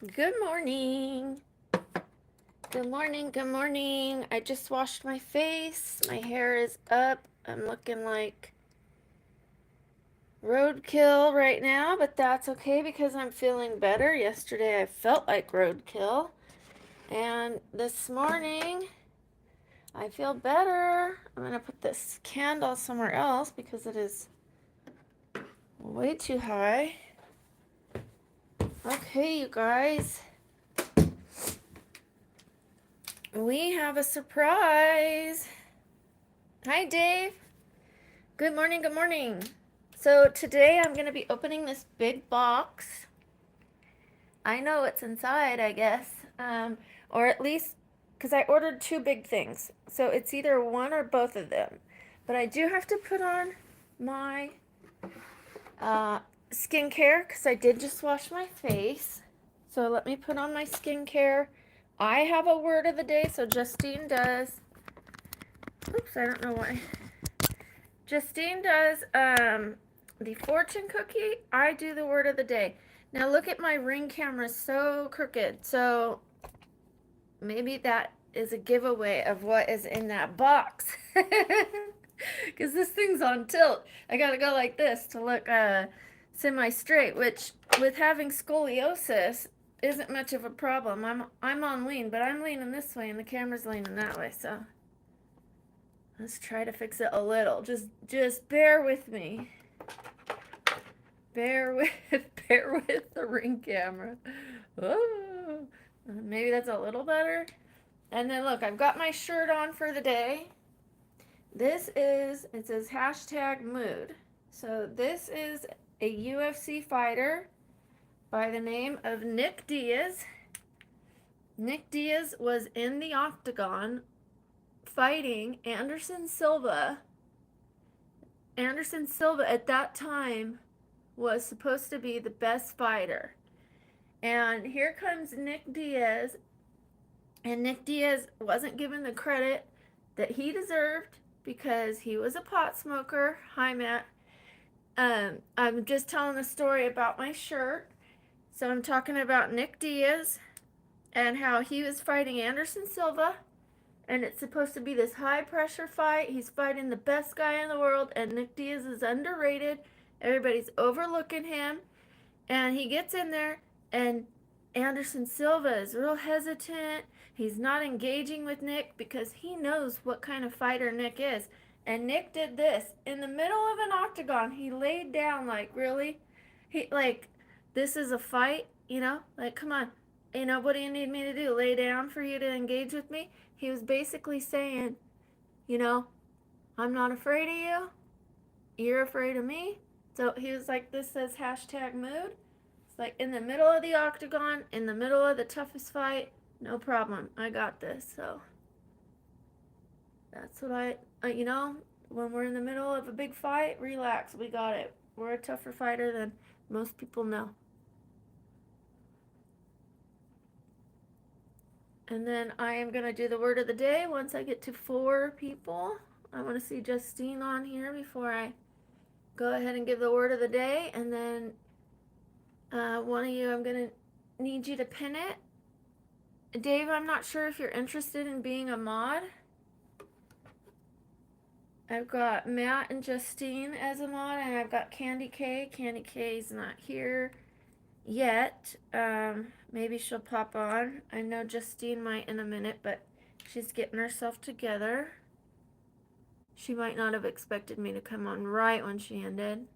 Good morning. Good morning. Good morning. I just washed my face. My hair is up. I'm looking like roadkill right now, but that's okay because I'm feeling better. Yesterday I felt like roadkill, and this morning I feel better. I'm going to put this candle somewhere else because it is way too high. Okay, you guys. We have a surprise. Hi, Dave. Good morning, good morning. So today I'm going to be opening this big box. I know what's inside, I guess. Or at least, because I ordered two big things. So it's either one or both of them. But I do have to put on my skincare because I did just wash my face. So let me put on my skincare. I have a word of the day, so Justine does. Oops, I don't know why. Justine does the fortune cookie. I do the word of the day. Now look at my ring camera, so crooked. So maybe that is a giveaway of what is in that box. Because this thing's on tilt. I gotta go like this to look semi-straight, which with having scoliosis isn't much of a problem. I'm on lean, but I'm leaning this way and the camera's leaning that way, so let's try to fix it a little. Just bear with me. Bear with bear with the ring camera. Oh, maybe that's a little better. And then look, I've got my shirt on for the day. It says hashtag mood. So this is a UFC fighter by the name of Nick Diaz. Nick Diaz was in the octagon fighting Anderson Silva. Anderson Silva at that time was supposed to be the best fighter. And here comes Nick Diaz, and Nick Diaz wasn't given the credit that he deserved because he was a pot smoker. Hi, Matt. I'm just telling the story about my shirt. So I'm talking about Nick Diaz and how he was fighting Anderson Silva, and it's supposed to be this high pressure fight. He's fighting the best guy in the world, and Nick Diaz is underrated. Everybody's overlooking him, and he gets in there, and Anderson Silva is real hesitant. He's not engaging with Nick because he knows what kind of fighter Nick is. And Nick did this in the middle of an octagon. He laid down like, really? He like, this is a fight, you know? Like, come on. You know, what do you need me to do? Lay down for you to engage with me? He was basically saying, you know, I'm not afraid of you. You're afraid of me. So he was like, this says hashtag mood. It's like in the middle of the octagon, in the middle of the toughest fight, no problem. I got this. So that's what you know, when we're in the middle of a big fight, relax. We got it. We're a tougher fighter than most people know. And then I am going to do the word of the day once I get to 4 people. I want to see Justine on here before I go ahead and give the word of the day. And then one of you, I'm going to need you to pin it. Dave, I'm not sure if you're interested in being a mod. I've got Matt and Justine as a mod, and I've got Candy K. Candy K's not here yet. Maybe she'll pop on. I know Justine might in a minute, but she's getting herself together. She might not have expected me to come on right when she ended,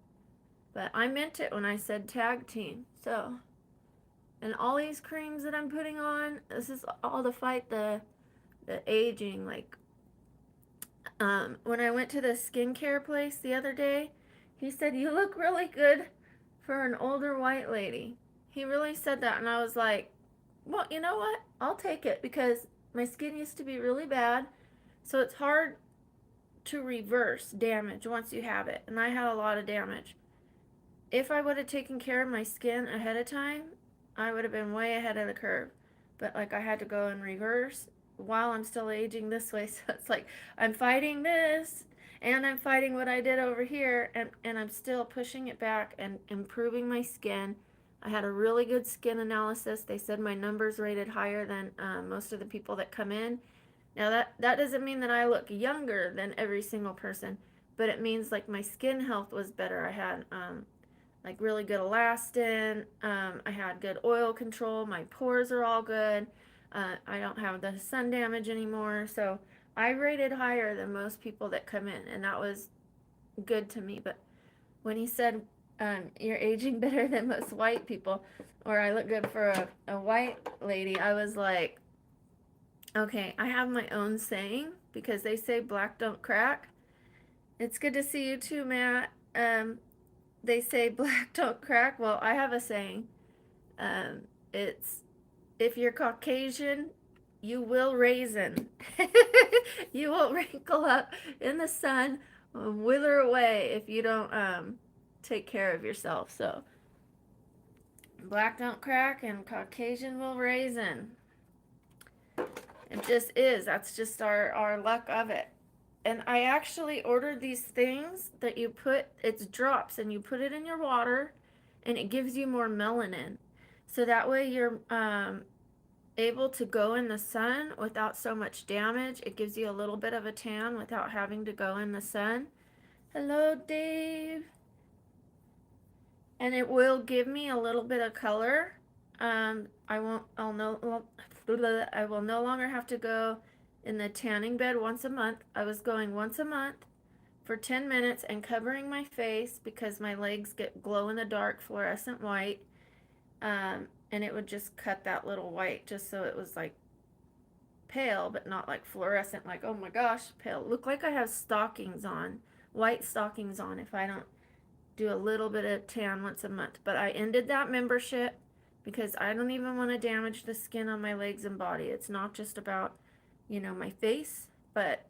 but I meant it when I said tag team. So, and all these creams that I'm putting on, this is all to fight the aging. Like, when I went to the skincare place the other day, he said, "You look really good for an older white lady." He really said that, and I was like, well, you know what? I'll take it because my skin used to be really bad, so it's hard to reverse damage once you have it, and I had a lot of damage. If I would have taken care of my skin ahead of time, I would have been way ahead of the curve. But like I had to go in reverse while I'm still aging this way. So it's like I'm fighting this and I'm fighting what I did over here, and I'm still pushing it back and improving my skin I had a really good skin analysis. They said my numbers rated higher than most of the people that come in. Now that doesn't mean that I look younger than every single person, but it means like my skin health was better. I had like really good elastin. I had good oil control. My pores are all good. I don't have the sun damage anymore. So I rated higher than most people that come in, and that was good to me. But when he said you're aging better than most white people, or I look good for a white lady, I was like, okay, I have my own saying because they say black don't crack. It's good to see you too, Matt. They say black don't crack. Well, I have a saying. It's if you're Caucasian, you will raisin. You will wrinkle up in the sun, wither away if you don't take care of yourself. So, black don't crack and Caucasian will raisin. It just is. That's just our luck of it. And I actually ordered these things that you put, it's drops, and you put it in your water, and it gives you more melanin. So that way you're able to go in the sun without so much damage. It gives you a little bit of a tan without having to go in the sun. Hello, Dave. And it will give me a little bit of color. I will no longer have to go in the tanning bed once a month. I was going once a month for 10 minutes and covering my face because my legs get glow in the dark fluorescent white. And it would just cut that little white just so it was like pale, but not like fluorescent, like, oh my gosh, pale. Look like I have stockings on, white stockings on if I don't do a little bit of tan once a month. But I ended that membership because I don't even want to damage the skin on my legs and body. It's not just about, my face, but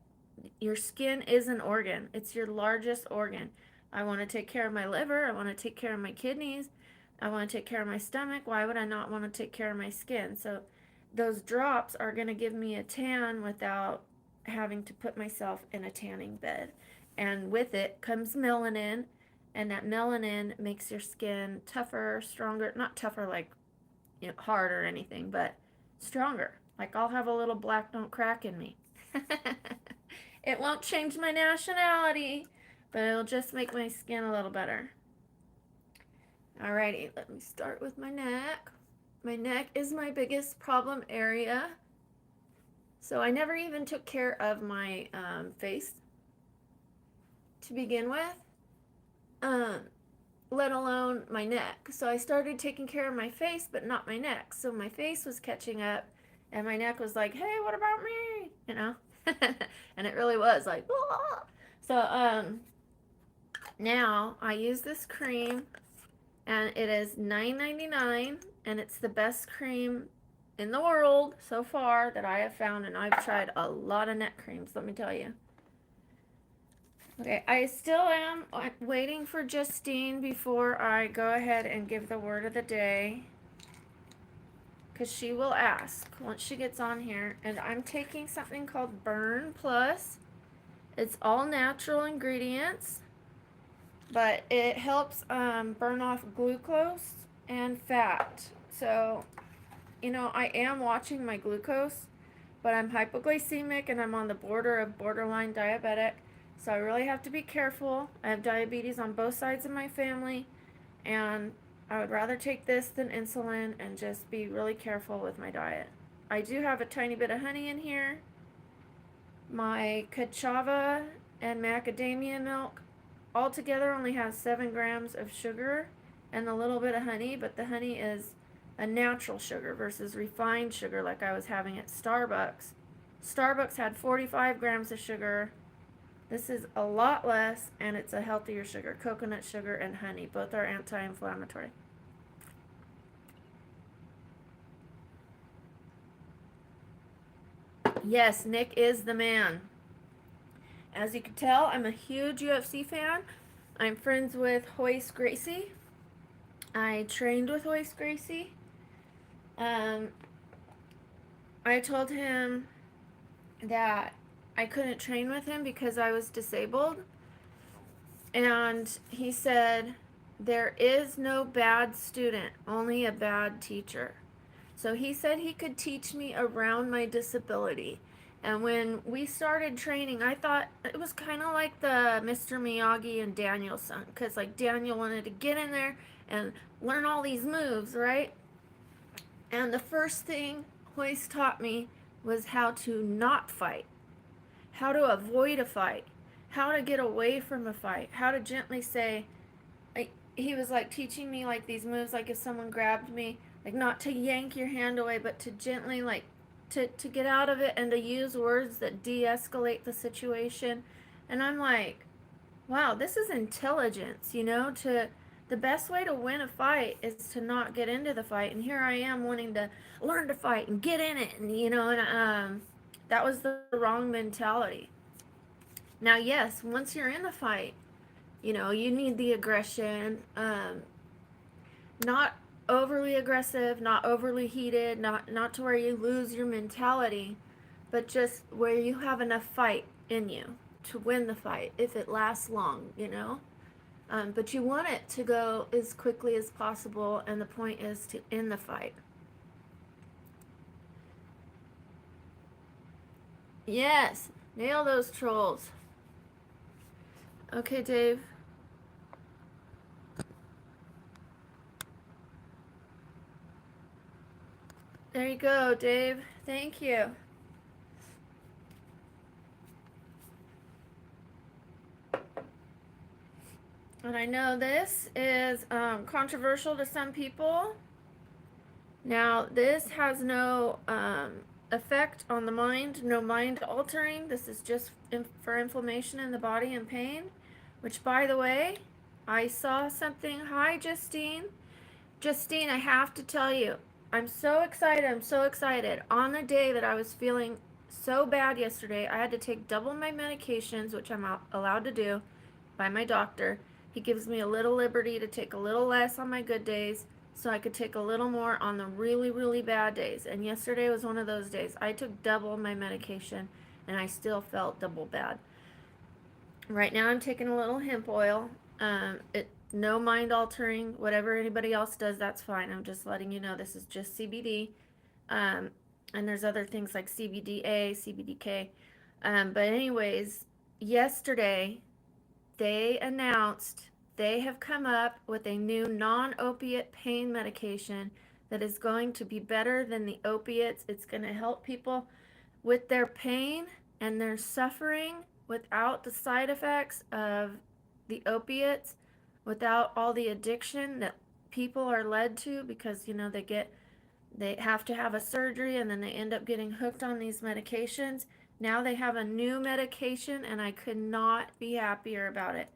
your skin is an organ. It's your largest organ. I want to take care of my liver. I want to take care of my kidneys. I want to take care of my stomach. Why would I not want to take care of my skin? So those drops are going to give me a tan without having to put myself in a tanning bed. And with it comes melanin, and that melanin makes your skin tougher, stronger, not tougher like hard or anything, but stronger. Like I'll have a little black don't crack in me. It won't change my nationality, but it'll just make my skin a little better. Alrighty, let me start with my neck. My neck is my biggest problem area. So I never even took care of my face to begin with, let alone my neck. So I started taking care of my face, but not my neck. So my face was catching up, and my neck was like, hey, what about me? And it really was like, whoa. So now I use this cream, and it is $9.99, and it's the best cream in the world so far that I have found, and I've tried a lot of neck creams, let me tell you. Okay, I still am waiting for Justine before I go ahead and give the word of the day, because she will ask once she gets on here. And I'm taking something called Burn Plus. It's all natural ingredients, but it helps burn off glucose and fat. So, I am watching my glucose, but I'm hypoglycemic and I'm on the border of borderline diabetic. So I really have to be careful. I have diabetes on both sides of my family, and I would rather take this than insulin and just be really careful with my diet. I do have a tiny bit of honey in here. My cachava and macadamia milk all together only has 7 grams of sugar and a little bit of honey, but the honey is a natural sugar versus refined sugar like I was having at Starbucks. Starbucks had 45 grams of sugar. This is a lot less, and it's a healthier sugar. Coconut sugar and honey. Both are anti-inflammatory. Yes, Nick is the man. As you can tell, I'm a huge UFC fan. I'm friends with Hoist Gracie. I trained with Hoist Gracie. I told him that I couldn't train with him because I was disabled. And he said, There is no bad student, only a bad teacher. So he said he could teach me around my disability. And when we started training, I thought it was kind of like the Mr. Miyagi and Daniel-san, because like Daniel wanted to get in there and learn all these moves, right? And the first thing Hoist taught me was how to not fight, how to avoid a fight, how to get away from a fight, how to gently say, he was like teaching me like these moves, like if someone grabbed me, like not to yank your hand away, but to gently like to get out of it and to use words that de-escalate the situation. And I'm like, wow, this is intelligence, to the best way to win a fight is to not get into the fight. And here I am wanting to learn to fight and get in it, and that was the wrong mentality. Now, yes, once you're in the fight, you need the aggression, not overly aggressive, not overly heated, not to where you lose your mentality, but just where you have enough fight in you to win the fight if it lasts long. But you want it to go as quickly as possible, and the point is to end the fight. Yes, nail those trolls. Okay, Dave. There you go, Dave. Thank you. And I know this is controversial to some people. Now, this has no effect on the mind, no mind altering. This is just for inflammation in the body and pain, which, by the way, I saw something. Hi, Justine. Justine, I have to tell you, I'm so excited. I'm so excited. On the day that I was feeling so bad yesterday, I had to take double my medications, which I'm allowed to do by my doctor. He gives me a little liberty to take a little less on my good days so I could take a little more on the really, really bad days. And yesterday was one of those days. I took double my medication and I still felt double bad. Right now I'm taking a little hemp oil. No mind altering. Whatever anybody else does, that's fine. I'm just letting you know this is just CBD. Um, and there's other things like CBDA, CBDK. But anyways, yesterday they announced they have come up with a new non-opiate pain medication that is going to be better than the opiates. It's going to help people with their pain and their suffering without the side effects of the opiates, without all the addiction that people are led to because they have to have a surgery and then they end up getting hooked on these medications. Now they have a new medication and I could not be happier about it.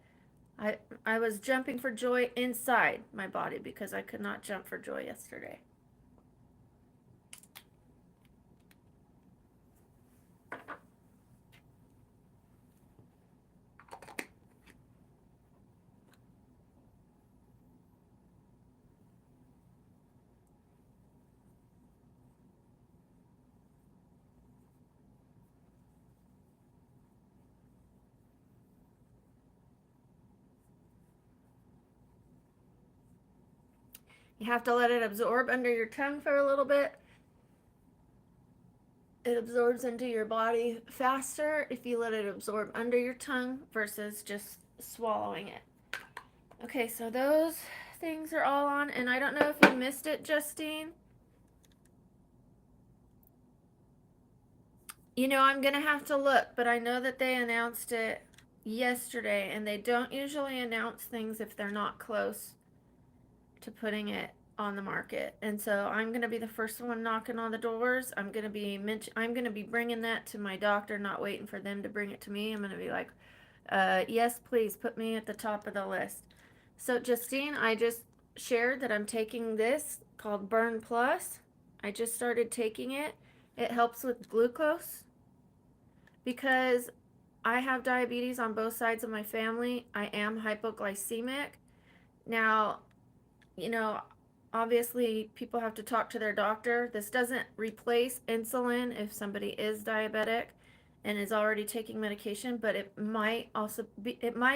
I I was jumping for joy inside my body because I could not jump for joy yesterday. You have to let it absorb under your tongue for a little bit. It absorbs into your body faster if you let it absorb under your tongue versus just swallowing it. Okay, so those things are all on, and I don't know if you missed it, Justine. I'm gonna have to look, but I know that they announced it yesterday, and they don't usually announce things if they're not close to putting it on the market. And so I'm going to be the first one knocking on the doors. I'm going to be bringing that to my doctor, not waiting for them to bring it to me. I'm going to be like, yes, please put me at the top of the list. So Justine, I just shared that I'm taking this called Burn Plus. I just started taking it. It helps with glucose because I have diabetes on both sides of my family. I am hypoglycemic. Now, you know, obviously people have to talk to their doctor. This doesn't replace insulin if somebody is diabetic and is already taking medication, but it might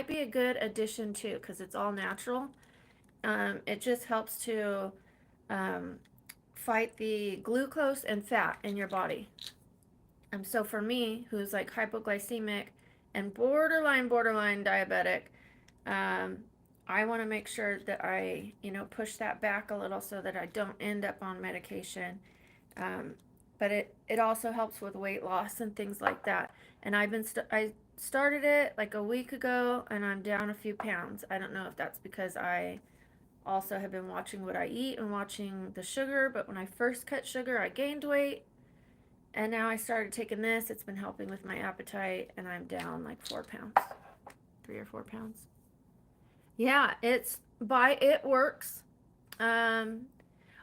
be a good addition too because it's all natural. It just helps to fight the glucose and fat in your body. So for me, who's like hypoglycemic and borderline diabetic, um, I want to make sure that I, push that back a little so that I don't end up on medication. Um, but it also helps with weight loss and things like that. And I started it like a week ago, and I'm down a few pounds. I don't know if that's because I also have been watching what I eat and watching the sugar, but when I first cut sugar, I gained weight. And now I started taking this. It's been helping with my appetite, and I'm down like 4 pounds, 3 or 4 pounds. Yeah, it works. Um,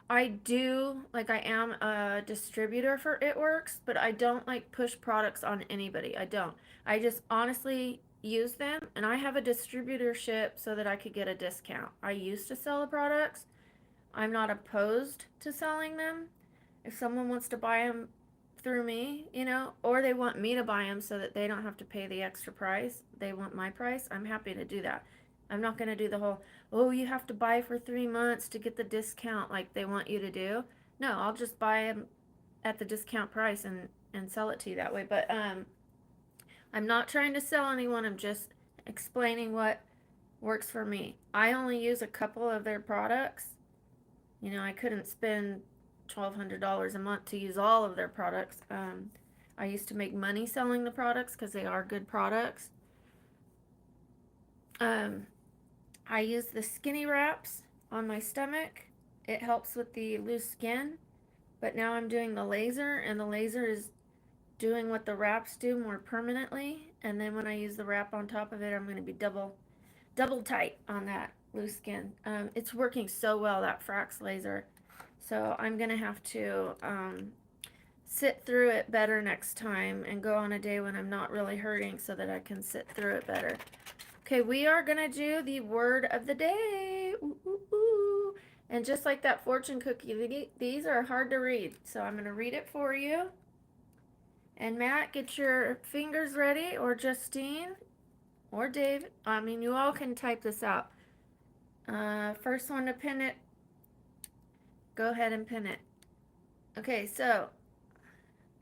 I do, like, I am a distributor for It Works, but I don't like push products on anybody. I don't. I just honestly use them, and I have a distributorship so that I could get a discount. I used to sell the products. I'm not opposed to selling them. If someone wants to buy them through me, or they want me to buy them so that they don't have to pay the extra price, they want my price, I'm happy to do that. I'm not going to do the whole, oh, you have to buy for 3 months to get the discount like they want you to do. No, I'll just buy them at the discount price and sell it to you that way. But I'm not trying to sell anyone. I'm just explaining what works for me. I only use a couple of their products. I couldn't spend $1,200 a month to use all of their products. I used to make money selling the products because they are good products. I use the skinny wraps on my stomach. It helps with the loose skin. But now I'm doing the laser, and the laser is doing what the wraps do more permanently. And then when I use the wrap on top of it, I'm going to be double tight on that loose skin. It's working so well, that Frax laser. So I'm going to have to sit through it better next time and go on a day when I'm not really hurting so that I can sit through it better. Okay, we are going to do the word of the day. Ooh, ooh, ooh. And just like that fortune cookie, these are hard to read. So I'm going to read it for you. And Matt, get your fingers ready, or Justine, or Dave. You all can type this out. First one to pin it, go ahead and pin it. Okay, so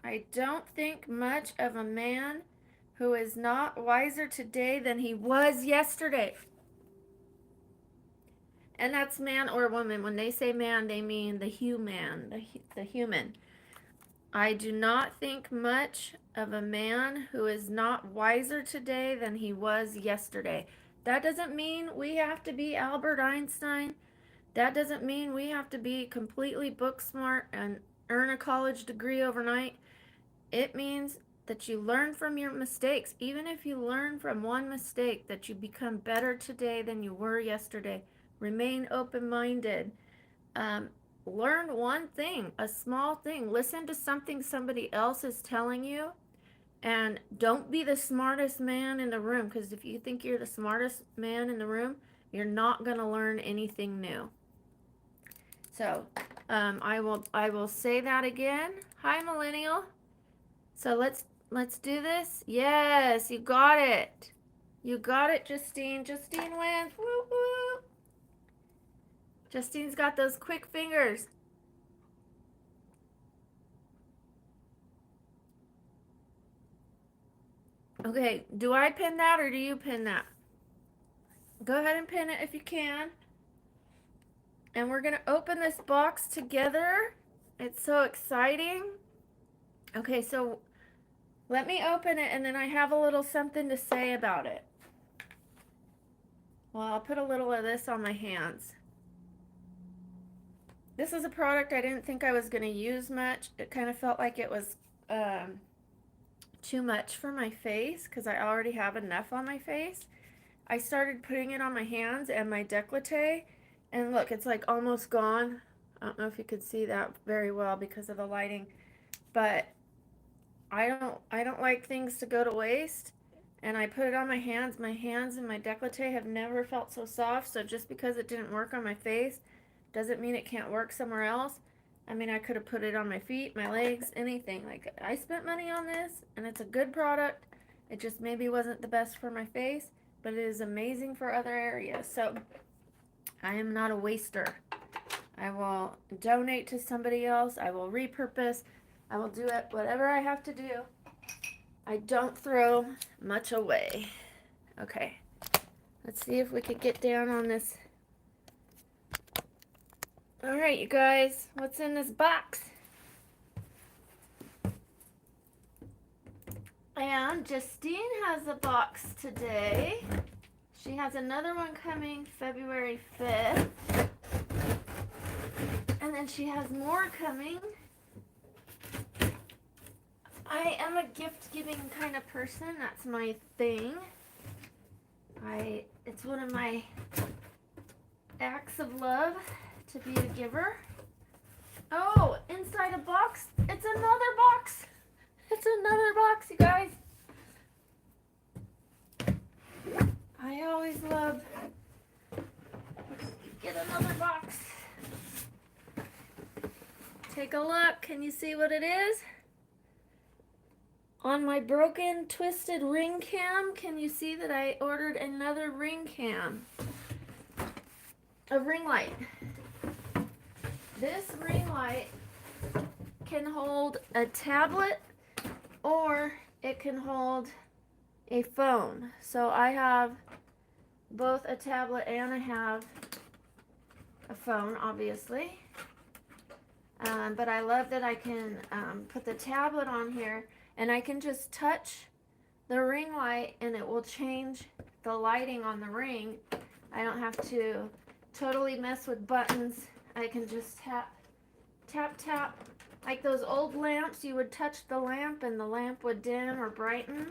I don't think much of a man who is not wiser today than he was yesterday. And that's man or woman. When they say man, they mean the human, the human. I do not think much of a man who is not wiser today than he was yesterday. That doesn't mean we have to be Albert Einstein. That doesn't mean we have to be completely book smart and earn a college degree overnight. It means that you learn from your mistakes. Even if you learn from one mistake, that you become better today than you were yesterday. Remain open-minded. Learn one thing, a small thing. Listen to something somebody else is telling you, and don't be the smartest man in the room, because if you think you're the smartest man in the room, you're not going to learn anything new. So I will say that again. Hi, millennial. So let's do this. Yes, you got it. You got it, Justine. Justine wins. Woo woo. Justine's got those quick fingers. Okay, do I pin that or do you pin that? Go ahead and pin it if you can. And we're going to open this box together. It's so exciting. Okay, so let me open it, and then I have a little something to say about it. Well, I'll put a little of this on my hands. This is a product I didn't think I was going to use much. It kind of felt like it was too much for my face because I already have enough on my face. I started putting it on my hands and my décolleté, and look, it's like almost gone. I don't know if you could see that very well because of the lighting, but I don't like things to go to waste. And I put it on my hands. My hands and my décolleté have never felt so soft. So just because it didn't work on my face doesn't mean it can't work somewhere else. I could have put it on my feet, my legs, anything. Like, I spent money on this, and it's a good product. It just maybe wasn't the best for my face, but it is amazing for other areas. So I am not a waster. I will donate to somebody else. I will repurpose. I will do it, whatever I have to do. I don't throw much away. Okay, let's see if we could get down on this. All right, you guys, what's in this box? And Justine has a box today. She has another one coming February 5th. And then she has more coming. I am a gift-giving kind of person. That's my thing. It's one of my acts of love to be a giver. Oh, inside a box. It's another box. It's another box, you guys. I always love get another box. Take a look. Can you see what it is? On my broken, twisted ring cam, can you see that I ordered another ring cam? A ring light. This ring light can hold a tablet or it can hold a phone. So I have both a tablet and I have a phone, obviously. But I love that I can put the tablet on here and I can just touch the ring light and it will change the lighting on the ring. I don't have to totally mess with buttons. I can just tap, tap, tap. Like those old lamps, you would touch the lamp and the lamp would dim or brighten.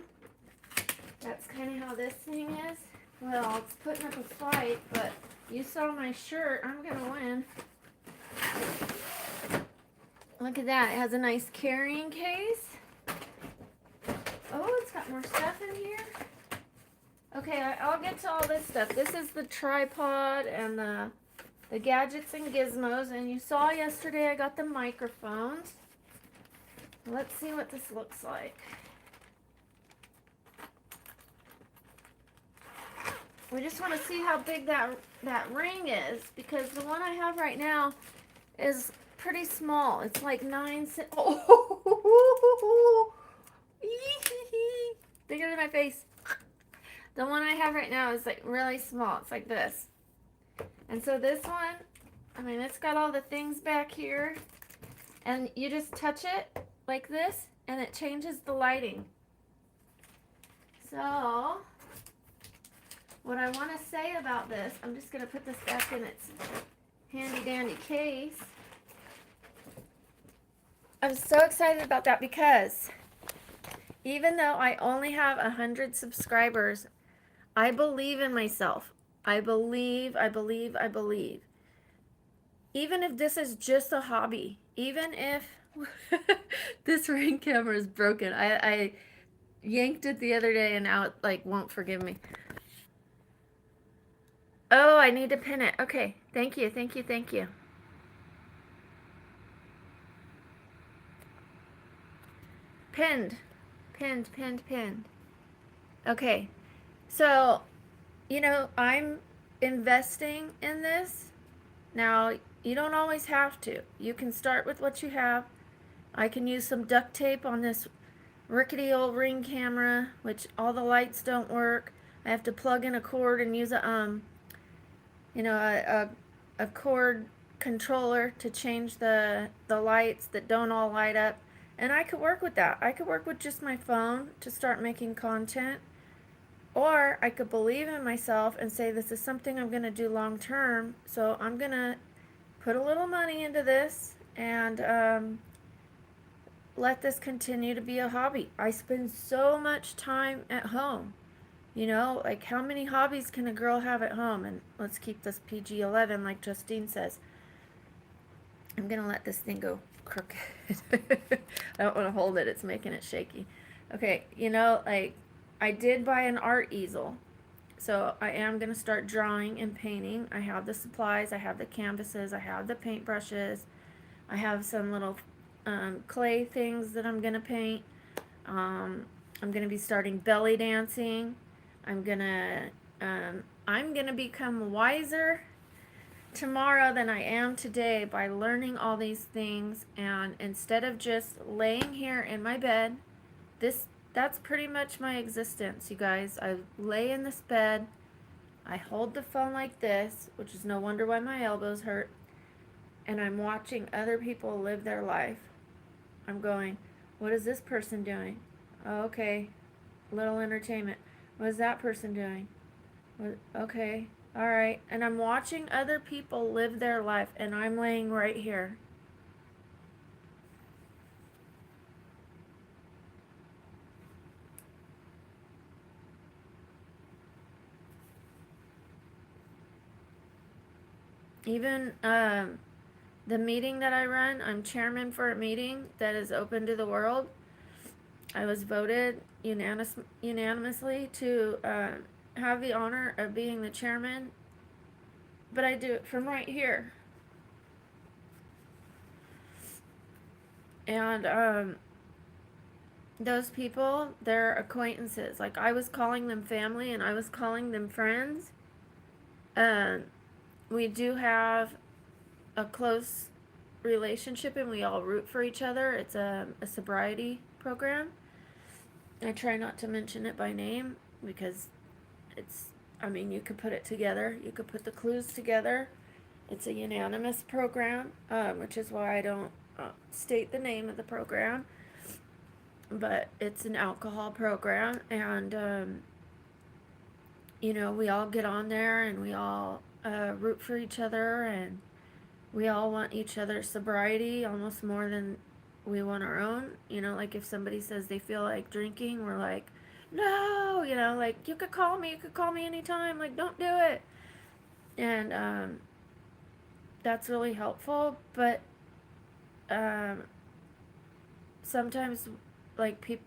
That's kind of how this thing is. Well, it's putting up a fight, but you saw my shirt. I'm going to win. Look at that. It has a nice carrying case. Oh, it's got more stuff in here. Okay, I'll get to all this stuff. This is the tripod and the gadgets and gizmos. And you saw yesterday I got the microphones. Let's see what this looks like. We just want to see how big that ring is, because the one I have right now is pretty small. It's like 9 centimeters. Oh, bigger than my face. The one I have right now is like really small. It's like this. And so this one, I mean, it's got all the things back here. And you just touch it like this, and it changes the lighting. So, what I want to say about this, I'm just going to put this back in its handy dandy case. I'm so excited about that because even though I only have 100 subscribers, I believe in myself. I believe. Even if this is just a hobby, even if this ring camera is broken, I yanked it the other day and now it like won't forgive me. Oh, I need to pin it. Okay, thank you. Pinned. Okay, so, you know, I'm investing in this. Now, you don't always have to. You can start with what you have. I can use some duct tape on this rickety old ring camera, which all the lights don't work. I have to plug in a cord and use a cord controller to change the lights that don't all light up. And I could work with that. I could work with just my phone to start making content. Or I could believe in myself and say this is something I'm going to do long term. So I'm going to put a little money into this and let this continue to be a hobby. I spend so much time at home. You know, like how many hobbies can a girl have at home? And let's keep this PG-11 like Justine says. I'm going to let this thing go crooked. I don't want to hold it. It's making it shaky. Okay, you know, like I did buy an art easel. So I am going to start drawing and painting. I have the supplies. I have the canvases. I have the paintbrushes. I have some little clay things that I'm going to paint. I'm going to be starting belly dancing. I'm going to become wiser tomorrow than I am today by learning all these things. And instead of just laying here in my bed, this that's pretty much my existence, you guys. I lay in this bed, I hold the phone like this, which is no wonder why my elbows hurt, and I'm watching other people live their life. I'm going, what is this person doing? Oh, okay, little entertainment. What is that person doing? What, okay, all right. And I'm watching other people live their life, and I'm laying right here. Even the meeting that I run, I'm chairman for a meeting that is open to the world. I was voted unanimously to have the honor of being the chairman, but I do it from right here. And those people, they're acquaintances. Like, I was calling them family and I was calling them friends. We do have a close relationship and we all root for each other. It's a sobriety program. I try not to mention it by name because it's, I mean, you could put it together. You could put the clues together. It's a unanimous program, which is why I don't state the name of the program. But it's an alcohol program, and we all get on there and we all root for each other, and we all want each other's sobriety almost more than we want our own. Like if somebody says they feel like drinking, we're like, no, like you could call me anytime, like don't do it. And that's really helpful, but um, sometimes like people,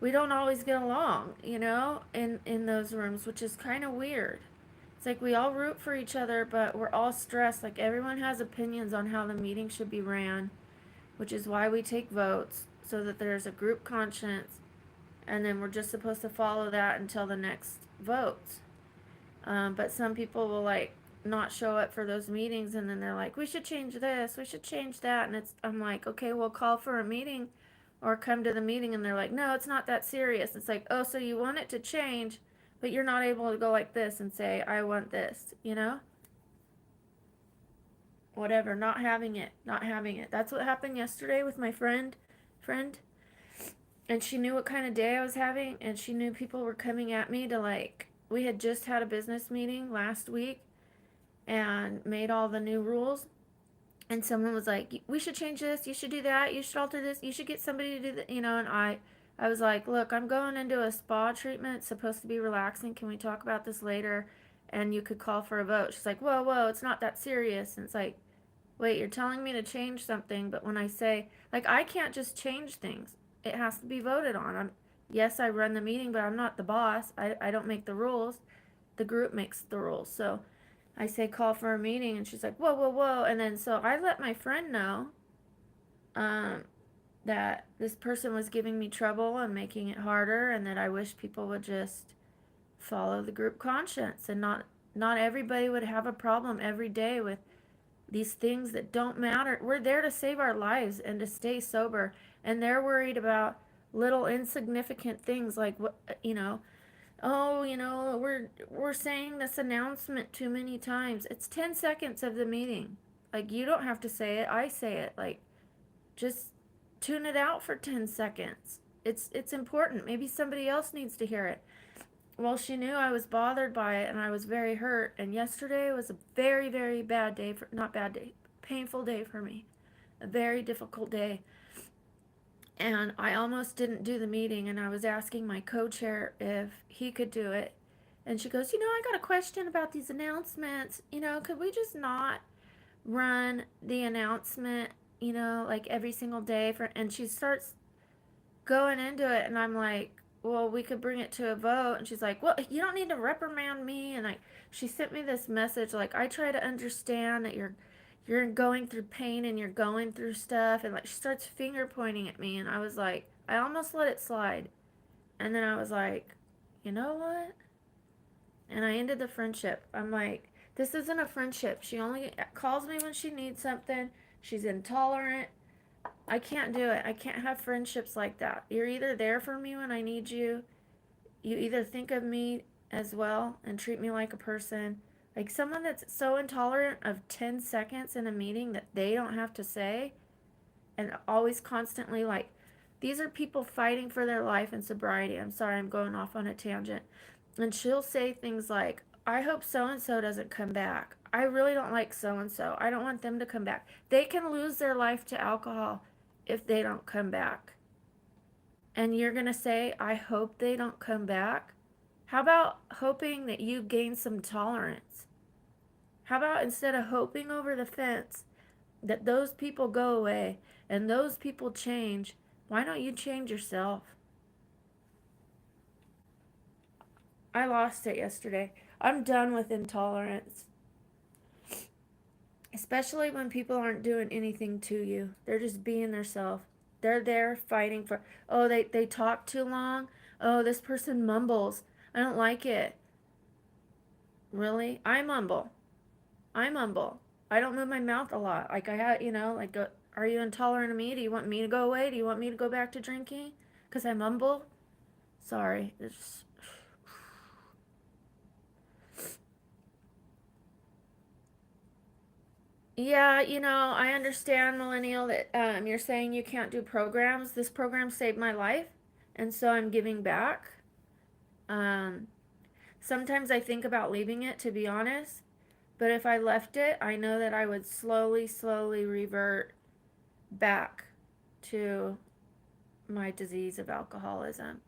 we don't always get along, in those rooms, which is kind of weird. It's like we all root for each other, but we're all stressed. Like everyone has opinions on how the meeting should be ran, which is why we take votes so that there's a group conscience, and then we're just supposed to follow that until the next votes. But some people will like not show up for those meetings, and then they're like, we should change this, we should change that, and I'm like, okay, we'll call for a meeting or come to the meeting, and they're like, no, it's not that serious. It's like, oh, so you want it to change, but you're not able to go like this and say, I want this, whatever, not having it. That's what happened yesterday with my friend, and she knew what kind of day I was having, and she knew people were coming at me to like, we had just had a business meeting last week and made all the new rules, and someone was like, we should change this, you should do that, you should alter this, you should get somebody to do that, and I was like, look, I'm going into a spa treatment, it's supposed to be relaxing, can we talk about this later, and you could call for a vote. She's like, whoa, it's not that serious. And it's like, wait, you're telling me to change something, but when I say, like, I can't just change things, it has to be voted on. Yes, I run the meeting, but I'm not the boss. I don't make the rules, the group makes the rules. So I say call for a meeting, and she's like, whoa. And then so I let my friend know um, that this person was giving me trouble and making it harder, and that I wish people would just follow the group conscience, and not everybody would have a problem every day with these things that don't matter. We're there to save our lives and to stay sober, and they're worried about little insignificant things like what, oh, we're saying this announcement too many times. It's 10 seconds of the meeting. Like, you don't have to say it, I say it. Like, just tune it out for 10 seconds. It's important. Maybe somebody else needs to hear it. Well, she knew I was bothered by it, and I was very hurt, and yesterday was a very, very bad day not bad day, painful day for me. A very difficult day. And I almost didn't do the meeting, and I was asking my co-chair if he could do it. And she goes, I got a question about these announcements. Could we just not run the announcement, like every single day and she starts going into it, and I'm like, well, we could bring it to a vote. And she's like, well, you don't need to reprimand me. And she sent me this message, like, I try to understand that you're going through pain and you're going through stuff, and like she starts finger pointing at me, and I was like, I almost let it slide, and then I was like, you know what? And I ended the friendship. I'm like, This isn't a friendship. She only calls me when she needs something. She's intolerant. I can't do it. I can't have friendships like that. You're either there for me when I need you. You either think of me as well and treat me like a person. Like someone that's so intolerant of 10 seconds in a meeting that they don't have to say, and always constantly like, these are people fighting for their life and sobriety. I'm sorry, I'm going off on a tangent. And she'll say things like, I hope so and so doesn't come back. I really don't like so and so. I don't want them to come back. They can lose their life to alcohol if they don't come back. And you're going to say, I hope they don't come back? How about hoping that you gain some tolerance? How about instead of hoping over the fence that those people go away and those people change, why don't you change yourself? I lost it yesterday. I'm done with intolerance. Especially when people aren't doing anything to you. They're just being themselves. They're there fighting for, oh, they talk too long. Oh, this person mumbles. I don't like it. Really? I mumble. I mumble. I don't move my mouth a lot. Like I had, like, are you intolerant of me? Do you want me to go away? Do you want me to go back to drinking? Because I mumble? Sorry. It's Yeah, I understand, millennial, that you're saying you can't do programs. This program saved my life, and so I'm giving back. Um, Sometimes I think about leaving it, to be honest, but if I left it, I know that I would slowly, slowly revert back to my disease of alcoholism.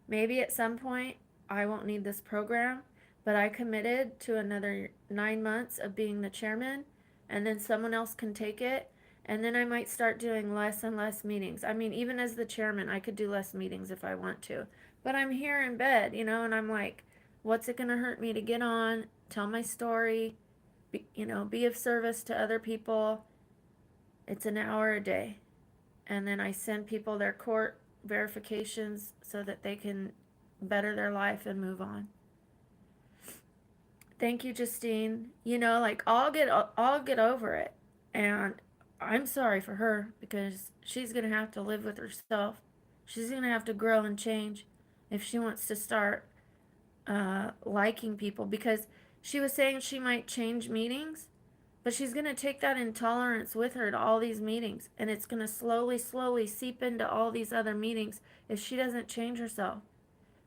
Maybe at some point I won't need this program, but I committed to another 9 months of being the chairman, and then someone else can take it. And then I might start doing less and less meetings. I mean, even as the chairman, I could do less meetings if I want to. But I'm here in bed, and I'm like, what's it going to hurt me to get on, tell my story, be of service to other people? It's an hour a day. And then I send people their court verifications so that they can better their life and move on. Thank you, Justine. Like I'll get over it. And I'm sorry for her because she's going to have to live with herself. She's going to have to grow and change if she wants to start liking people, because she was saying she might change meetings, but she's going to take that intolerance with her to all these meetings, and it's going to slowly, slowly seep into all these other meetings if she doesn't change herself.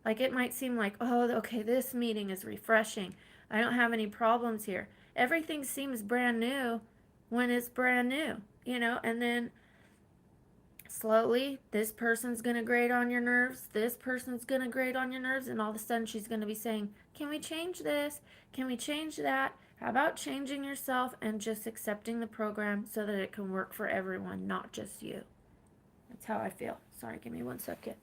Like it might seem like, oh, okay, this meeting is refreshing. I don't have any problems here. Everything seems brand new when it's brand new, and then slowly this person's going to grate on your nerves, this person's going to grate on your nerves, and all of a sudden she's going to be saying, can we change this? Can we change that? How about changing yourself and just accepting the program so that it can work for everyone, not just you? That's how I feel. Sorry, give me 1 second.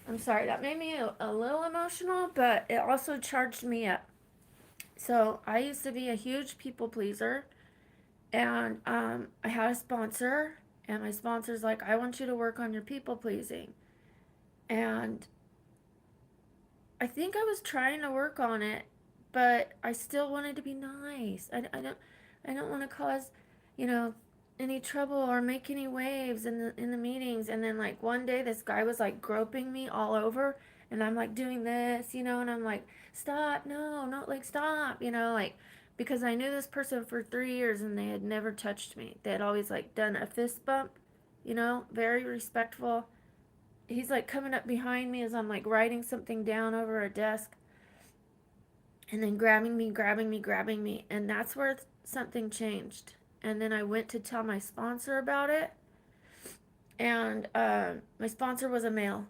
I'm sorry, that made me a little emotional, but it also charged me up. So I used to be a huge people pleaser, and I had a sponsor, and my sponsor's like, I want you to work on your people pleasing. And I think I was trying to work on it, but I still wanted to be nice. I don't want to cause, you know, any trouble or make any waves in the meetings. And then like one day this guy was like groping me all over, and I'm like doing this, and I'm like, stop, no, no, like stop, like, because I knew this person for 3 years and they had never touched me. They had always like done a fist bump, very respectful. He's like coming up behind me as I'm like writing something down over a desk, and then grabbing me, grabbing me, grabbing me. And that's where something changed. And then I went to tell my sponsor about it. And my sponsor was a male.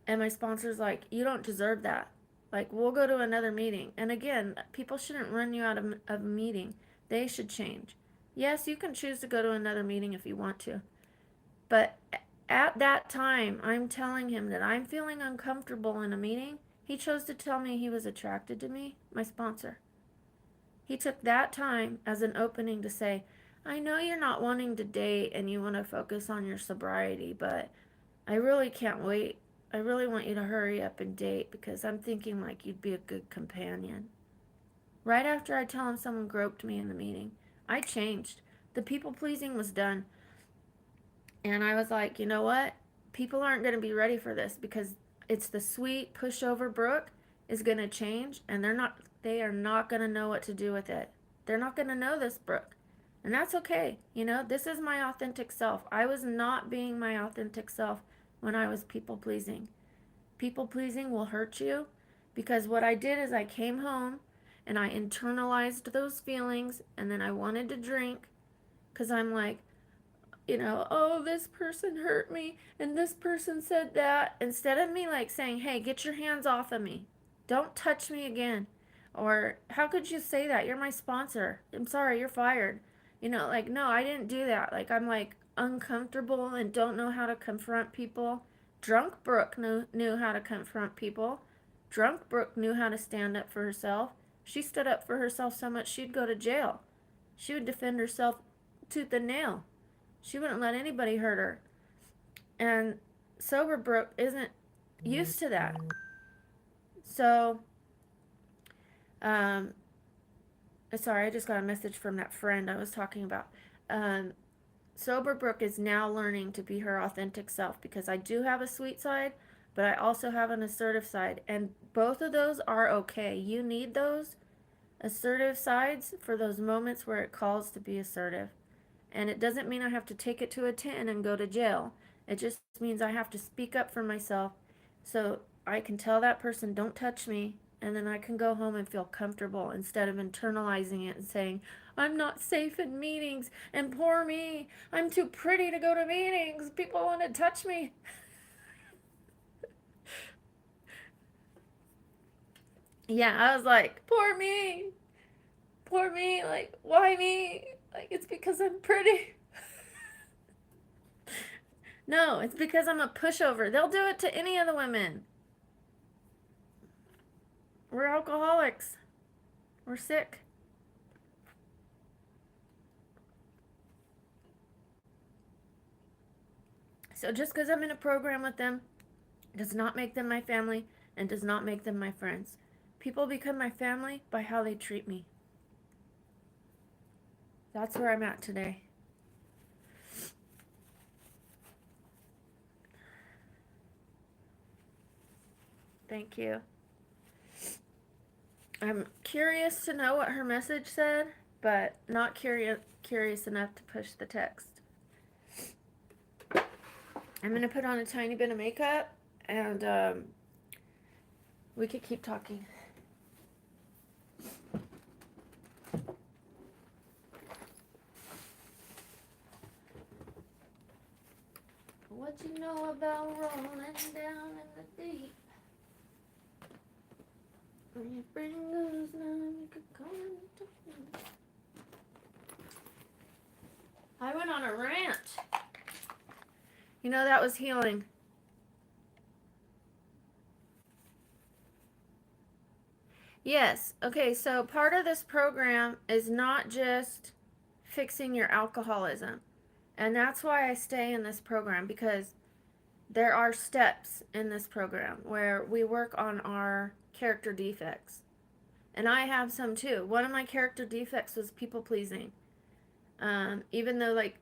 And my sponsor's like, you don't deserve that. Like, we'll go to another meeting. And again, people shouldn't run you out of a meeting. They should change. Yes, you can choose to go to another meeting if you want to. But at that time, I'm telling him that I'm feeling uncomfortable in a meeting. He chose to tell me he was attracted to me, my sponsor. He took that time as an opening to say, I know you're not wanting to date and you want to focus on your sobriety, but I really can't wait. I really want you to hurry up and date because I'm thinking like you'd be a good companion. Right after I tell him someone groped me in the meeting, I changed. The people pleasing was done. And I was like, you know what? People aren't going to be ready for this because it's the sweet pushover Brooke is going to change and they are not going to know what to do with it. They're not going to know this Brooke. And that's okay. You know, this is my authentic self. I was not being my authentic self when I was people pleasing. People pleasing will hurt you because what I did is I came home and I internalized those feelings and then I wanted to drink because I'm like, oh, this person hurt me and this person said that. Instead of me like saying, hey, get your hands off of me. Don't touch me again. Or how could you say that? You're my sponsor. I'm sorry, you're fired. Like, no, I didn't do that. Like, I'm like uncomfortable and don't know how to confront people. Drunk Brooke knew how to confront people. Drunk Brooke knew how to stand up for herself. She stood up for herself so much she'd go to jail. She would defend herself tooth and nail. She wouldn't let anybody hurt her. And sober Brooke isn't used to that. So, um, sorry, I just got a message from that friend I was talking about. Um, sober Brooke is now learning to be her authentic self because I do have a sweet side, but I also have an assertive side. And both of those are okay. You need those assertive sides for those moments where it calls to be assertive. And it doesn't mean I have to take it to a 10 and go to jail. It just means I have to speak up for myself so I can tell that person, don't touch me. And then I can go home and feel comfortable instead of internalizing it and saying, I'm not safe in meetings. And poor me, I'm too pretty to go to meetings. People want to touch me. Yeah, I was like, poor me. Poor me. Like, why me? Like, it's because I'm pretty. No, it's because I'm a pushover. They'll do it to any of the women. We're alcoholics. We're sick. So just because I'm in a program with them does not make them my family and does not make them my friends. People become my family by how they treat me. That's where I'm at today. Thank you. I'm curious to know what her message said, but not curious enough to push the text. I'm going to put on a tiny bit of makeup and we could keep talking. What you know about rolling down in the deep? When your brain goes numb, you could go into. I went on a rant. That was healing. Yes. Okay, so part of this program is not just fixing your alcoholism. And that's why I stay in this program because there are steps in this program where we work on our character defects. And I have some too. One of my character defects was people pleasing. Even though, like,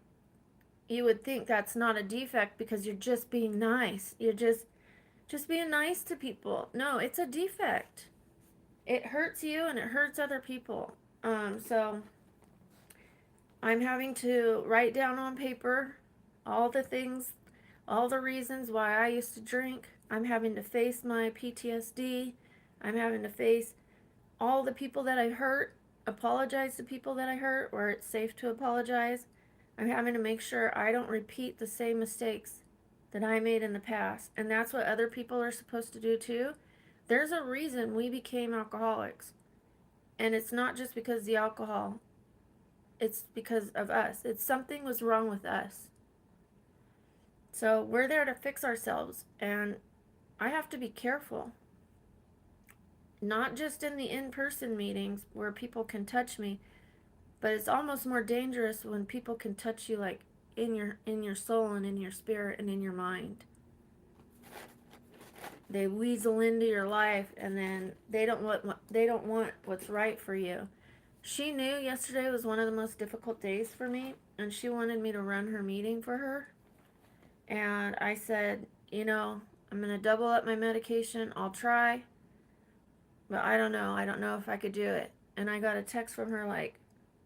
you would think that's not a defect because you're just being nice. You're just being nice to people. No, it's a defect. It hurts you and it hurts other people. So I'm having to write down on paper all the things, all the reasons why I used to drink. I'm having to face my PTSD. I'm having to face all the people that I hurt, apologize to people that I hurt where it's safe to apologize. I'm having to make sure I don't repeat the same mistakes that I made in the past. And that's what other people are supposed to do too. There's a reason we became alcoholics. And it's not just because of the alcohol. It's because of us. It's something was wrong with us. So we're there to fix ourselves. And I have to be careful. Not just in the in-person meetings where people can touch me, But it's almost more dangerous when people can touch you like in your soul and in your spirit and in your mind. They weasel into your life, and then they don't want what's right for you. She knew yesterday was one of the most difficult days for me, and she wanted me to run her meeting for her. And I said, I'm going to double up my medication. I'll try, but I don't know. I don't know if I could do it. And I got a text from her like,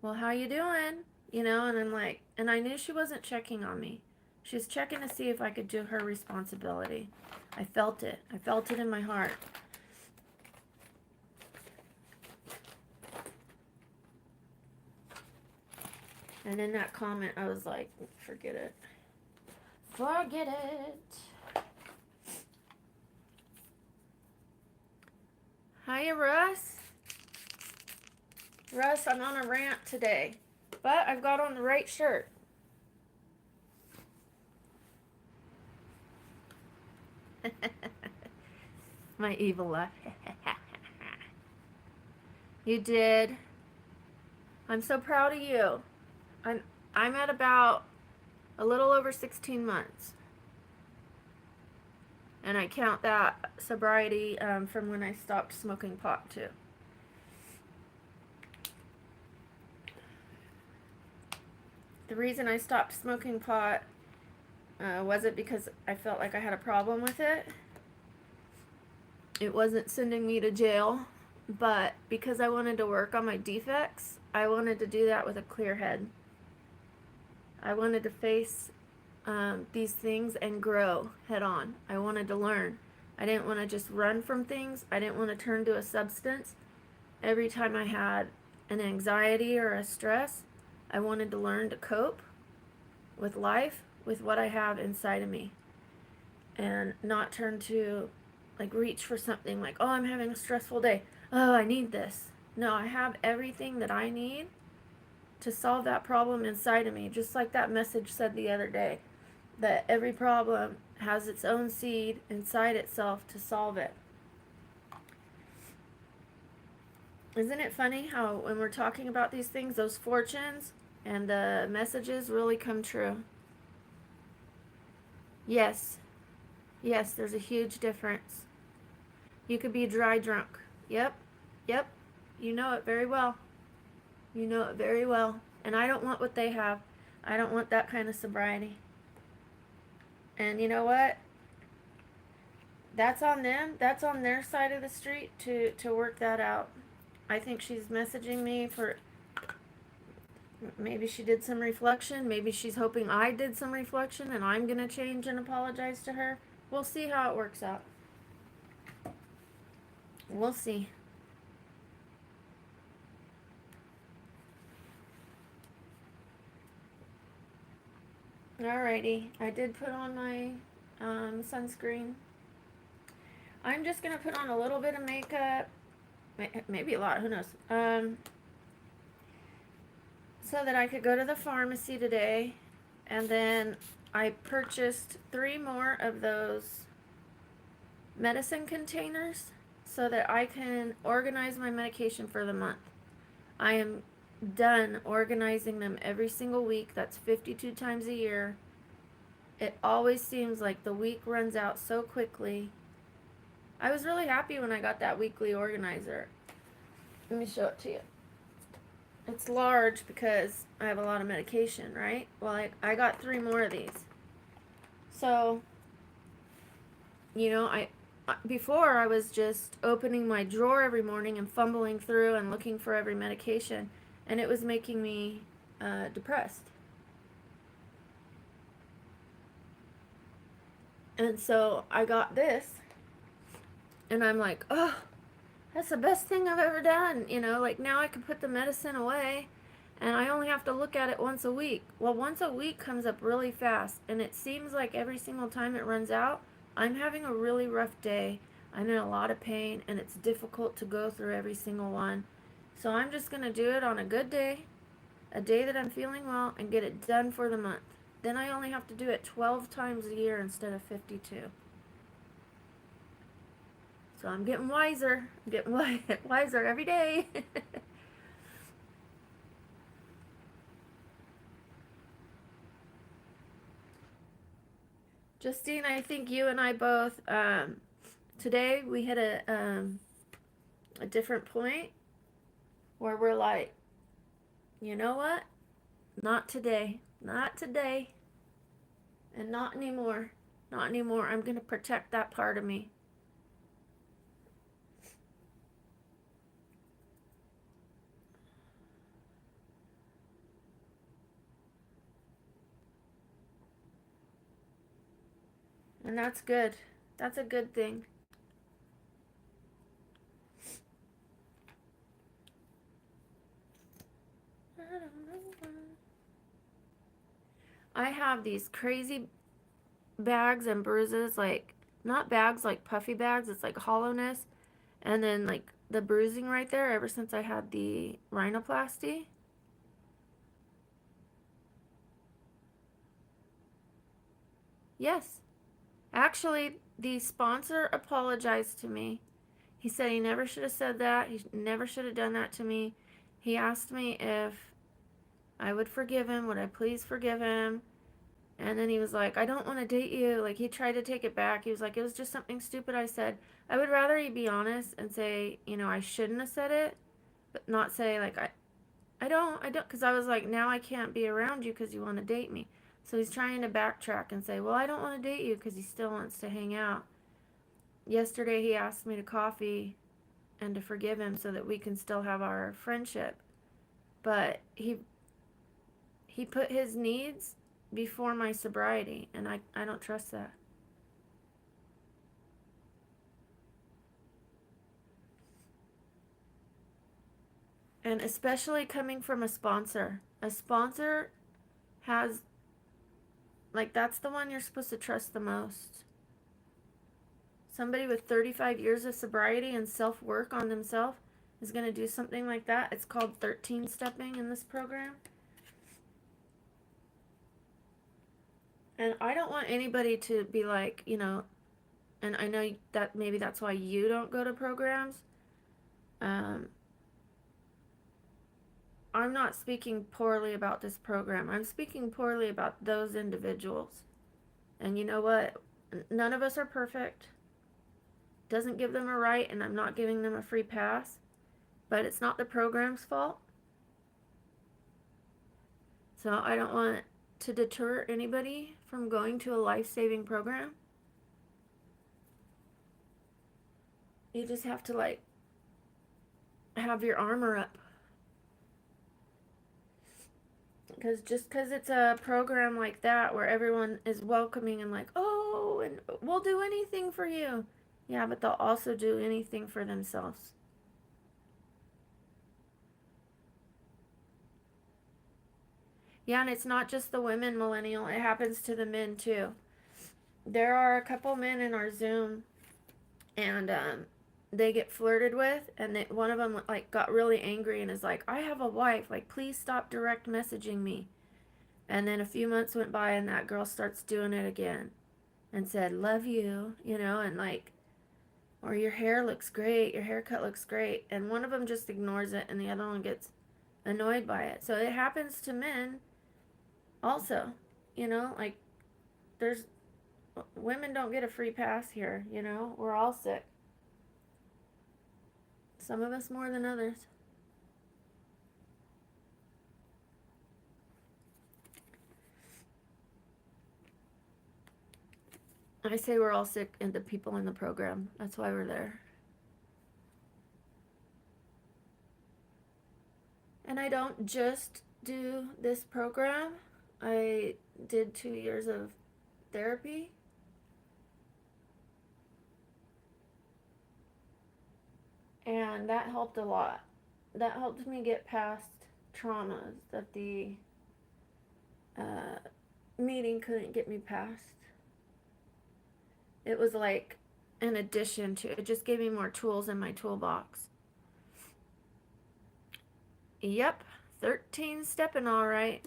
well, how you doing? And I'm like, and I knew she wasn't checking on me. She was checking to see if I could do her responsibility. I felt it. I felt it in my heart. And in that comment, I was like, forget it. Forget it. Hiya, Russ. Russ, I'm on a rant today, but I've got on the right shirt. My evil laugh. You did. I'm so proud of you. I'm at about a little over 16 months. And I count that sobriety from when I stopped smoking pot too. The reason I stopped smoking pot wasn't because I felt like I had a problem with it. It wasn't sending me to jail, but because I wanted to work on my defects, I wanted to do that with a clear head. I wanted to face these things and grow head on. I wanted to learn. I didn't want to just run from things. I didn't want to turn to a substance. Every time I had an anxiety or a stress, I wanted to learn to cope with life, with what I have inside of me, and not turn to like reach for something like, oh, I'm having a stressful day. Oh, I need this. No, I have everything that I need to solve that problem inside of me, just like that message said the other day, that every problem has its own seed inside itself to solve it. Isn't it funny how when we're talking about these things, those fortunes and the messages really come true? Yes, there's a huge difference. You could be dry drunk. Yep, you know it very well. You know it very well. And I don't want what they have. I don't want that kind of sobriety. And you know what? That's on them. That's on their side of the street to work that out. I think she's messaging me for, maybe she did some reflection. Maybe she's hoping I did some reflection and I'm going to change and apologize to her. We'll see how it works out. We'll see. Alrighty, I did put on my sunscreen. I'm just going to put on a little bit of makeup, maybe a lot, who knows, so that I could go to the pharmacy today. And then I purchased 3 more of those medicine containers so that I can organize my medication for the month. I am done organizing them every single week. That's 52 times a year. It always seems like the week runs out so quickly. I was really happy when I got that weekly organizer. Let me show it to you. It's large because I have a lot of medication, right? Well, I got 3 more of these. So, before I was just opening my drawer every morning and fumbling through and looking for every medication, and it was making me depressed. And so I got this, and I'm like, oh, that's the best thing I've ever done. Like now I can put the medicine away, and I only have to look at it once a week. Well, once a week comes up really fast, and it seems like every single time it runs out, I'm having a really rough day. I'm in a lot of pain, and it's difficult to go through every single one. So I'm just going to do it on a good day, a day that I'm feeling well, and get it done for the month. Then I only have to do it 12 times a year instead of 52. So I'm getting wiser. I'm getting wiser every day. Justine, I think you and I both, today we hit a different point where we're like, you know what? Not today. Not today. And not anymore. Not anymore. I'm going to protect that part of me. And that's good. That's a good thing. I have these crazy bags and bruises, like, not bags like puffy bags, it's like hollowness. And then, like, the bruising right there ever since I had the rhinoplasty. Yes. Actually, the sponsor apologized to me. He said he never should have said that. He never should have done that to me. He asked me if I would forgive him. Would I please forgive him? And then he was like, I don't want to date you. Like, he tried to take it back. He was like, it was just something stupid I said. I would rather he be honest and say, I shouldn't have said it, but not say, like, I don't, because I was like, now I can't be around you because you want to date me. So he's trying to backtrack and say, well, I don't want to date you because he still wants to hang out. Yesterday he asked me to coffee and to forgive him so that we can still have our friendship. But he put his needs before my sobriety, and I don't trust that. And especially coming from a sponsor. A sponsor has, like, that's the one you're supposed to trust the most. Somebody with 35 years of sobriety and self work on themselves is going to do something like that. It's called 13 stepping in this program. And I don't want anybody to be like, and I know that maybe that's why you don't go to programs. Um, I'm not speaking poorly about this program. I'm speaking poorly about those individuals. And you know what? None of us are perfect. Doesn't give them a right, and I'm not giving them a free pass. But it's not the program's fault. So I don't want to deter anybody from going to a life-saving program. You just have to, like, have your armor up. Because it's a program like that where everyone is welcoming and like, oh, and we'll do anything for you. Yeah, but they'll also do anything for themselves. Yeah, and it's not just the women, millennial. It happens to the men too. There are a couple men in our Zoom, and they get flirted with, and one of them like got really angry and is like, I have a wife. Like, please stop direct messaging me. And then a few months went by, and that girl starts doing it again, and said, love you, and like, or your hair looks great, your haircut looks great. And one of them just ignores it, and the other one gets annoyed by it. So it happens to men also, like, there's women don't get a free pass here, we're all sick. Some of us more than others. I say we're all sick, and the people in the program. That's why we're there. And I don't just do this program. I did 2 years of therapy. And that helped a lot. That helped me get past traumas that the uh, meeting couldn't get me past. It was like an addition to it, just gave me more tools in my toolbox. Yep, 13 stepping, all right.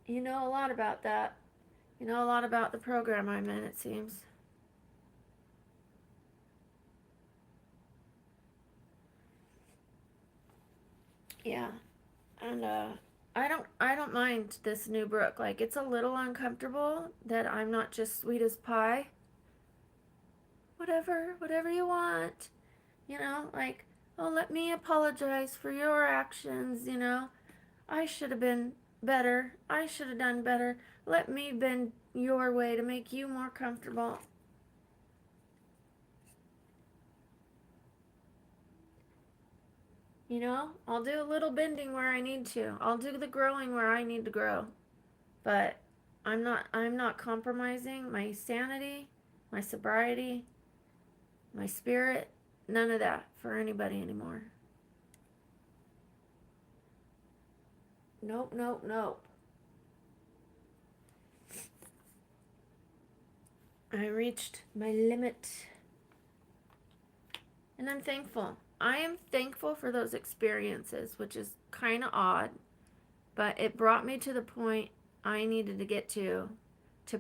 You know a lot about that. You know a lot about the program I'm in, it seems. Yeah, and I don't mind this new Brooke. Like, it's a little uncomfortable that I'm not just sweet as pie. Whatever you want. Like, oh, let me apologize for your actions. I should have been better. I should have done better. Let me bend your way to make you more comfortable. I'll do a little bending where I need to. I'll do the growing where I need to grow. But I'm not compromising my sanity, my sobriety, my spirit, none of that for anybody anymore. Nope, nope, nope. I reached my limit. And I'm thankful. I am thankful for those experiences, which is kind of odd, but it brought me to the point I needed to get to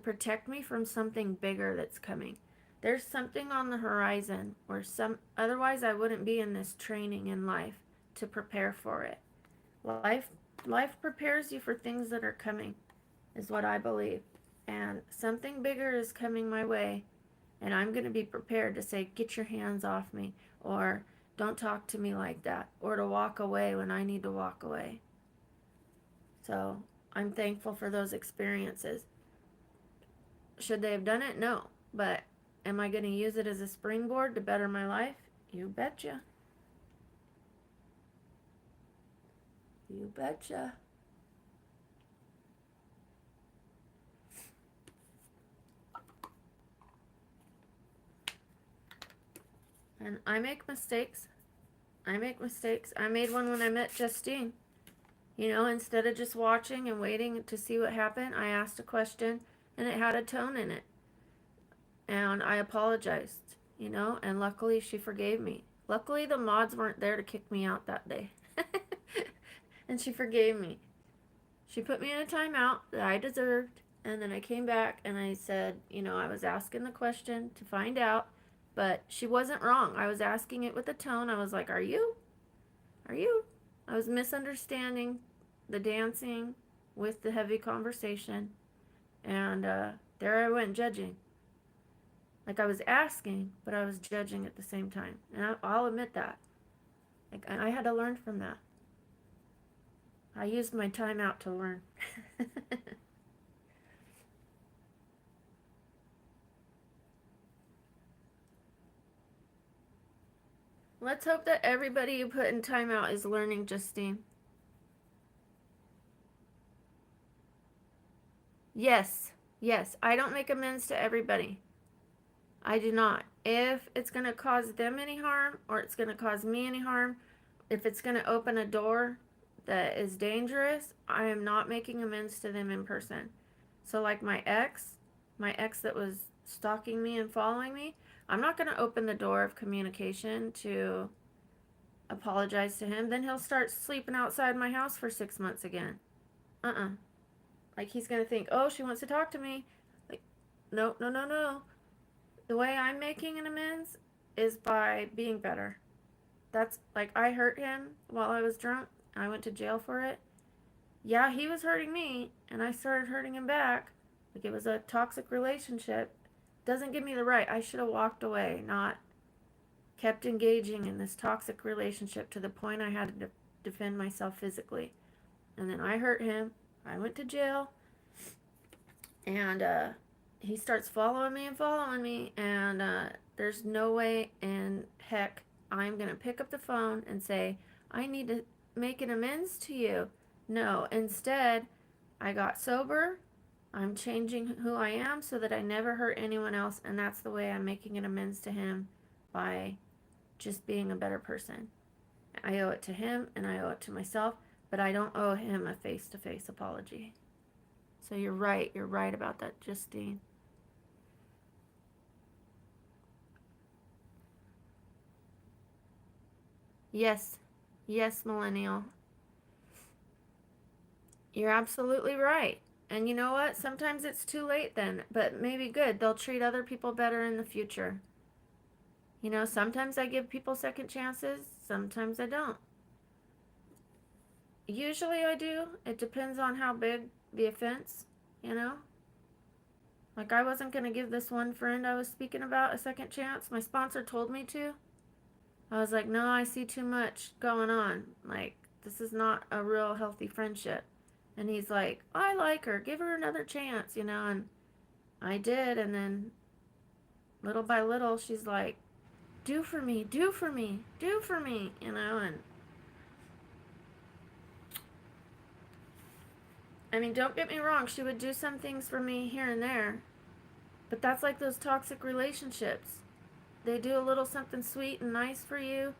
protect me from something bigger that's coming. There's something on the horizon or some otherwise I wouldn't be in this training in life to prepare for it. Life life prepares you for things that are coming is what I believe. And something bigger is coming my way, and I'm going to be prepared to say, get your hands off me, or don't talk to me like that, or to walk away when I need to walk away. So I'm thankful for those experiences. Should they have done it? No. But am I going to use it as a springboard to better my life? You betcha. You betcha. And I make mistakes. I make mistakes. I made one when I met Justine. Instead of just watching and waiting to see what happened, I asked a question and it had a tone in it. And I apologized, and luckily she forgave me. Luckily the mods weren't there to kick me out that day. And she forgave me. She put me in a timeout that I deserved, and then I came back and I said, I was asking the question to find out, but she wasn't wrong. I was asking it with a tone. I was like, Are you? Are you? I was misunderstanding the dancing with the heavy conversation, and there I went judging. Like, I was asking, but I was judging at the same time. And I'll admit that. Like, I had to learn from that. I used my time out to learn. Let's hope that everybody you put in timeout is learning, Justine. Yes, yes. I don't make amends to everybody. I do not. If it's going to cause them any harm or it's going to cause me any harm, if it's going to open a door that is dangerous, I am not making amends to them in person. So, like my ex that was stalking me and following me, I'm not going to open the door of communication to apologize to him. Then he'll start sleeping outside my house for 6 months again. Like, he's going to think, oh, she wants to talk to me. Like, no, no, no, no. The way I'm making an amends is by being better. That's like, I hurt him while I was drunk. I went to jail for it. Yeah, he was hurting me, and I started hurting him back. Like, it was a toxic relationship. Doesn't give me the right. I should have walked away, not kept engaging in this toxic relationship to the point I had to defend myself physically. And then I hurt him. I went to jail, and he starts following me, and there's no way in heck I'm gonna pick up the phone and say, I need to make an amends to you. No, instead, I got sober. I'm changing who I am so that I never hurt anyone else, and that's the way I'm making an amends to him, by just being a better person. I owe it to him and I owe it to myself, but I don't owe him a face-to-face apology. So you're right. You're right about that, Justine. Yes. Yes, millennial. You're absolutely right. And you know what? Sometimes it's too late then, but maybe good. They'll treat other people better in the future. Sometimes I give people second chances, sometimes I don't. Usually I do. It depends on how big the offense, you know? Like, I wasn't going to give this one friend I was speaking about a second chance. My sponsor told me to. I was like, no, I see too much going on. Like, this is not a real healthy friendship. And he's like, I like her. Give her another chance, you know? And I did. And then little by little, she's like, do for me, do for me, do for me, you know? And I mean, don't get me wrong, she would do some things for me here and there. But that's like those toxic relationships. They do a little something sweet and nice for you,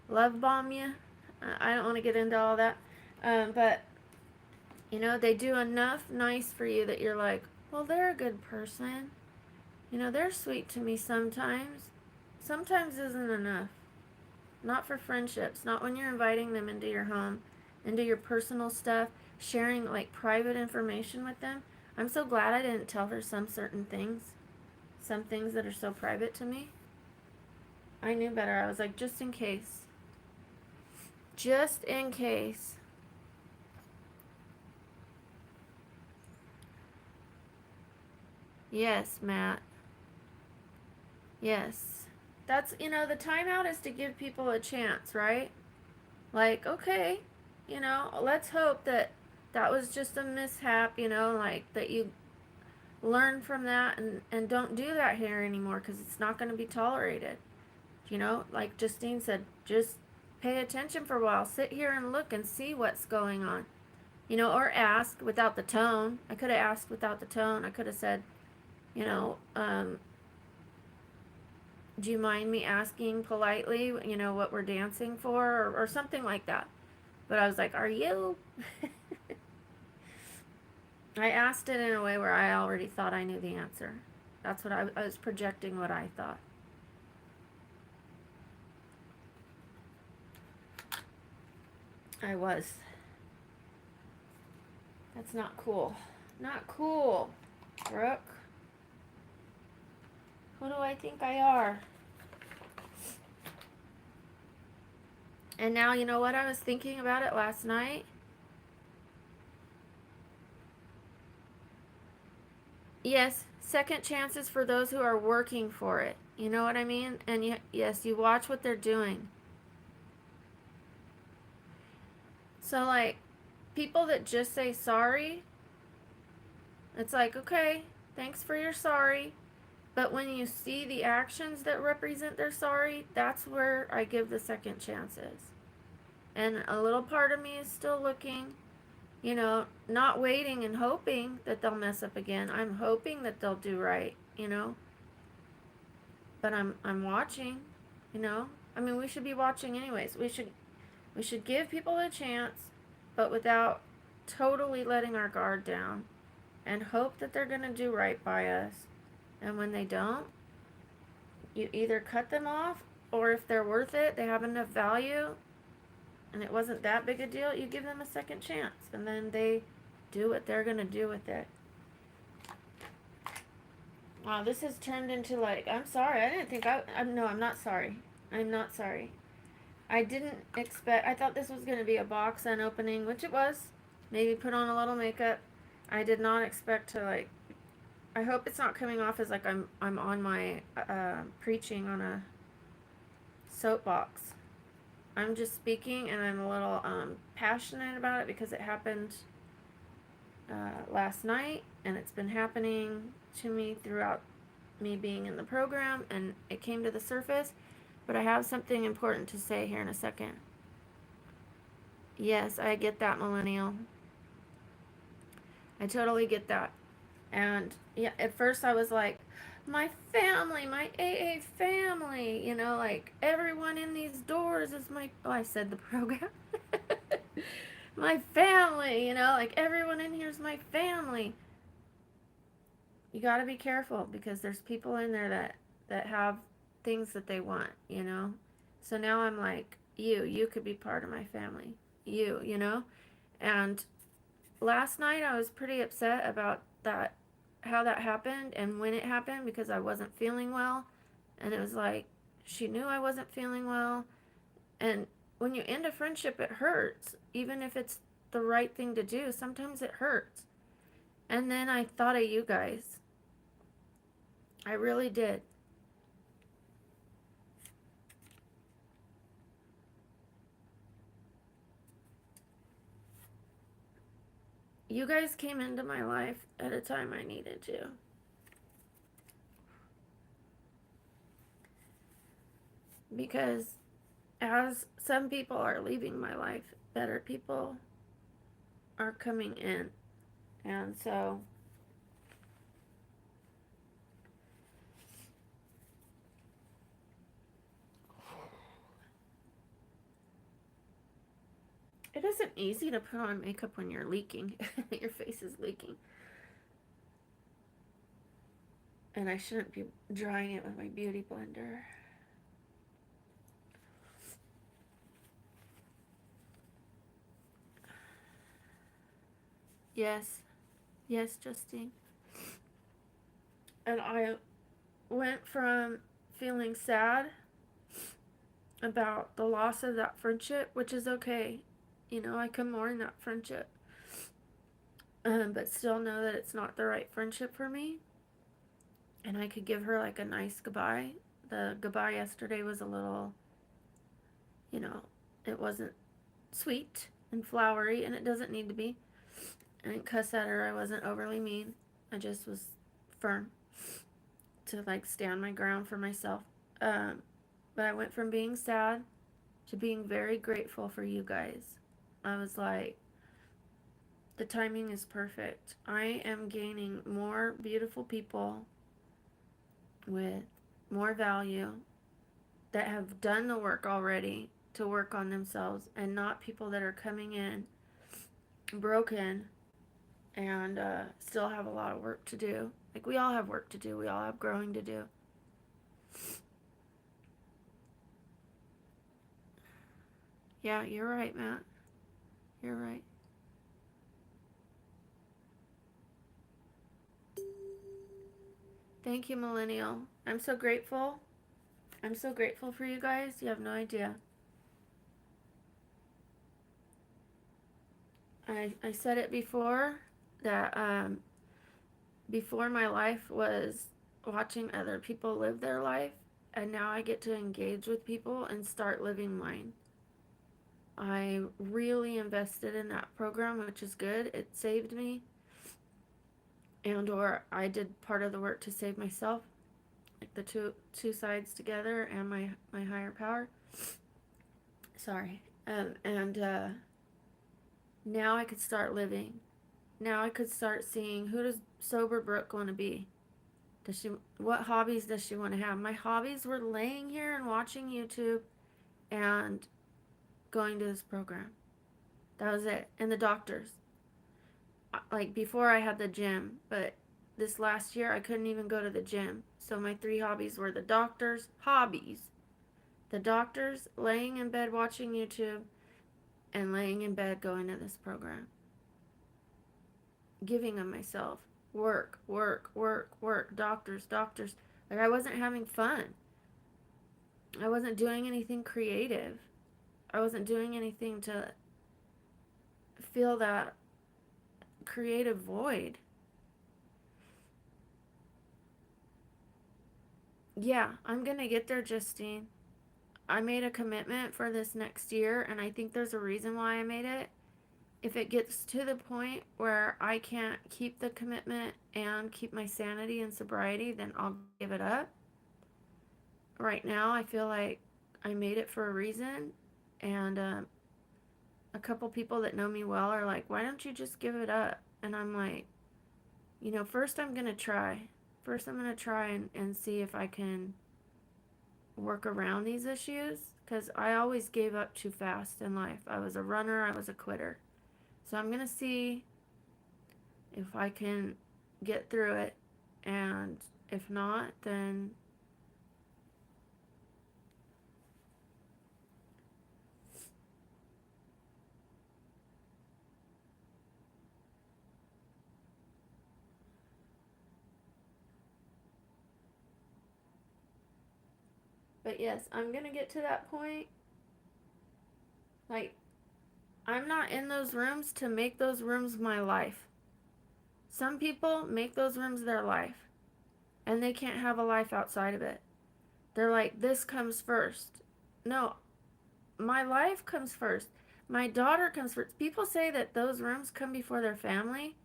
love bomb you. I don't want to get into all that. But, you know, they do enough nice for you that you're like, well, they're a good person. You know, they're sweet to me sometimes. Sometimes isn't enough. Not for friendships. Not when you're inviting them into your home, into your personal stuff, sharing like private information with them. I'm so glad I didn't tell her some certain things. Some things that are so private to me. I knew better. I was like, just in case. Just in case. Yes, Matt. Yes. That's, you know, the timeout is to give people a chance, right? Like, okay, you know, let's hope that that was just a mishap, you know, like that you learn from that and don't do that here anymore because it's not going to be tolerated. You know, like Justine said, just pay attention for a while. Sit here and look and see what's going on. You know, or ask without the tone. I could have asked without the tone. I could have said, you know, do you mind me asking politely, you know, what we're dancing for or something like that. But I was like, are you? I asked it in a way where I already thought I knew the answer. That's what I was projecting what I thought. I was. That's not cool. Not cool, Brooke. Who do I think I are? And now, you know what? I was thinking about it last night. Yes, second chances for those who are working for it. You know what I mean? And yes, you watch what they're doing. So, like, people that just say sorry, it's like, okay, thanks for your sorry. But when you see the actions that represent their sorry, that's where I give the second chances. And a little part of me is still looking, you know, not waiting and hoping that they'll mess up again. I'm hoping that they'll do right, you know. But I'm watching, you know. I mean, we should be watching anyways. We should give people a chance, but without totally letting our guard down and hope that they're going to do right by us. And when they don't, you either cut them off, or if they're worth it, they have enough value, and it wasn't that big a deal, you give them a second chance. And then they do what they're going to do with it. Wow, this has turned into like, I'm sorry. I didn't think no, I'm not sorry. I'm not sorry. I didn't expect, I thought this was going to be a box unopening, which it was. Maybe put on a little makeup. I did not expect to like, I hope it's not coming off as like I'm on my preaching on a soapbox. I'm just speaking and I'm a little passionate about it because it happened last night and it's been happening to me throughout me being in the program, and it came to the surface. But I have something important to say here in a second. Yes, I get that, millennial. I totally get that. And yeah, at first I was like, my family, my AA family, you know, like everyone in these doors is my, oh, I said the program. My family, you know, like everyone in here is my family. You got to be careful because there's people in there that have things that they want, you know. So now I'm like, you could be part of my family. You know. And last night I was pretty upset about that, how that happened and when it happened, because I wasn't feeling well. And it was like, she knew I wasn't feeling well. And when you end a friendship, it hurts. Even if it's the right thing to do, sometimes it hurts. And then I thought of you guys. I really did. You guys came into my life at a time I needed you. Because as some people are leaving my life, better people are coming in. And so it isn't easy to put on makeup when you're leaking. Your face is leaking. And I shouldn't be drying it with my beauty blender. Yes. Yes, Justine. And I went from feeling sad about the loss of that friendship, which is okay. You know, I can mourn that friendship. But still know that it's not the right friendship for me. And I could give her like a nice goodbye. The goodbye yesterday was a little, you know, it wasn't sweet and flowery, and it doesn't need to be. I didn't cuss at her. I wasn't overly mean. I just was firm to like stand my ground for myself. But I went from being sad to being very grateful for you guys. I was like, the timing is perfect. I am gaining more beautiful people with more value that have done the work already to work on themselves, and not people that are coming in broken and still have a lot of work to do. Like, we all have work to do, we all have growing to do. Yeah, you're right, Matt. You're right. Thank you, Millennial. I'm so grateful. I'm so grateful for you guys. You have no idea. I said it before that before my life was watching other people live their life, and now I get to engage with people and start living mine. I really invested in that program, which is good. It saved me, and or I did part of the work to save myself, like the two sides together, and my higher power. Sorry. And now I could start living. Now I could start seeing, who does sober Brooke want to be? Does she, what hobbies does she want to have? My hobbies were laying here and watching YouTube and going to this program. That was it. And the doctors. Like, before I had the gym, but this last year I couldn't even go to the gym. So my three hobbies were the doctors, the doctors, laying in bed watching YouTube, and laying in bed going to this program. Giving of myself. Work, work, work, work. Doctors, doctors. Like, I wasn't having fun. I wasn't doing anything creative. I wasn't doing anything to fill that creative void. Yeah, I'm gonna get there, Justine. I made a commitment for this next year, and I think there's a reason why I made it. If it gets to the point where I can't keep the commitment and keep my sanity and sobriety, then I'll give it up. Right now, I feel like I made it for a reason, and a couple people that know me well are like, why don't you just give it up? And I'm like, first I'm gonna try. First I'm gonna try and see if I can work around these issues, because I always gave up too fast in life. I was a runner, I was a quitter. So I'm gonna see if I can get through it, and if not, then but yes, I'm gonna get to that point. Like, I'm not in those rooms to make those rooms my life. Some people make those rooms their life, and they can't have a life outside of it. They're like, this comes first. No, my life comes first. My daughter comes first. People say that those rooms come before their family,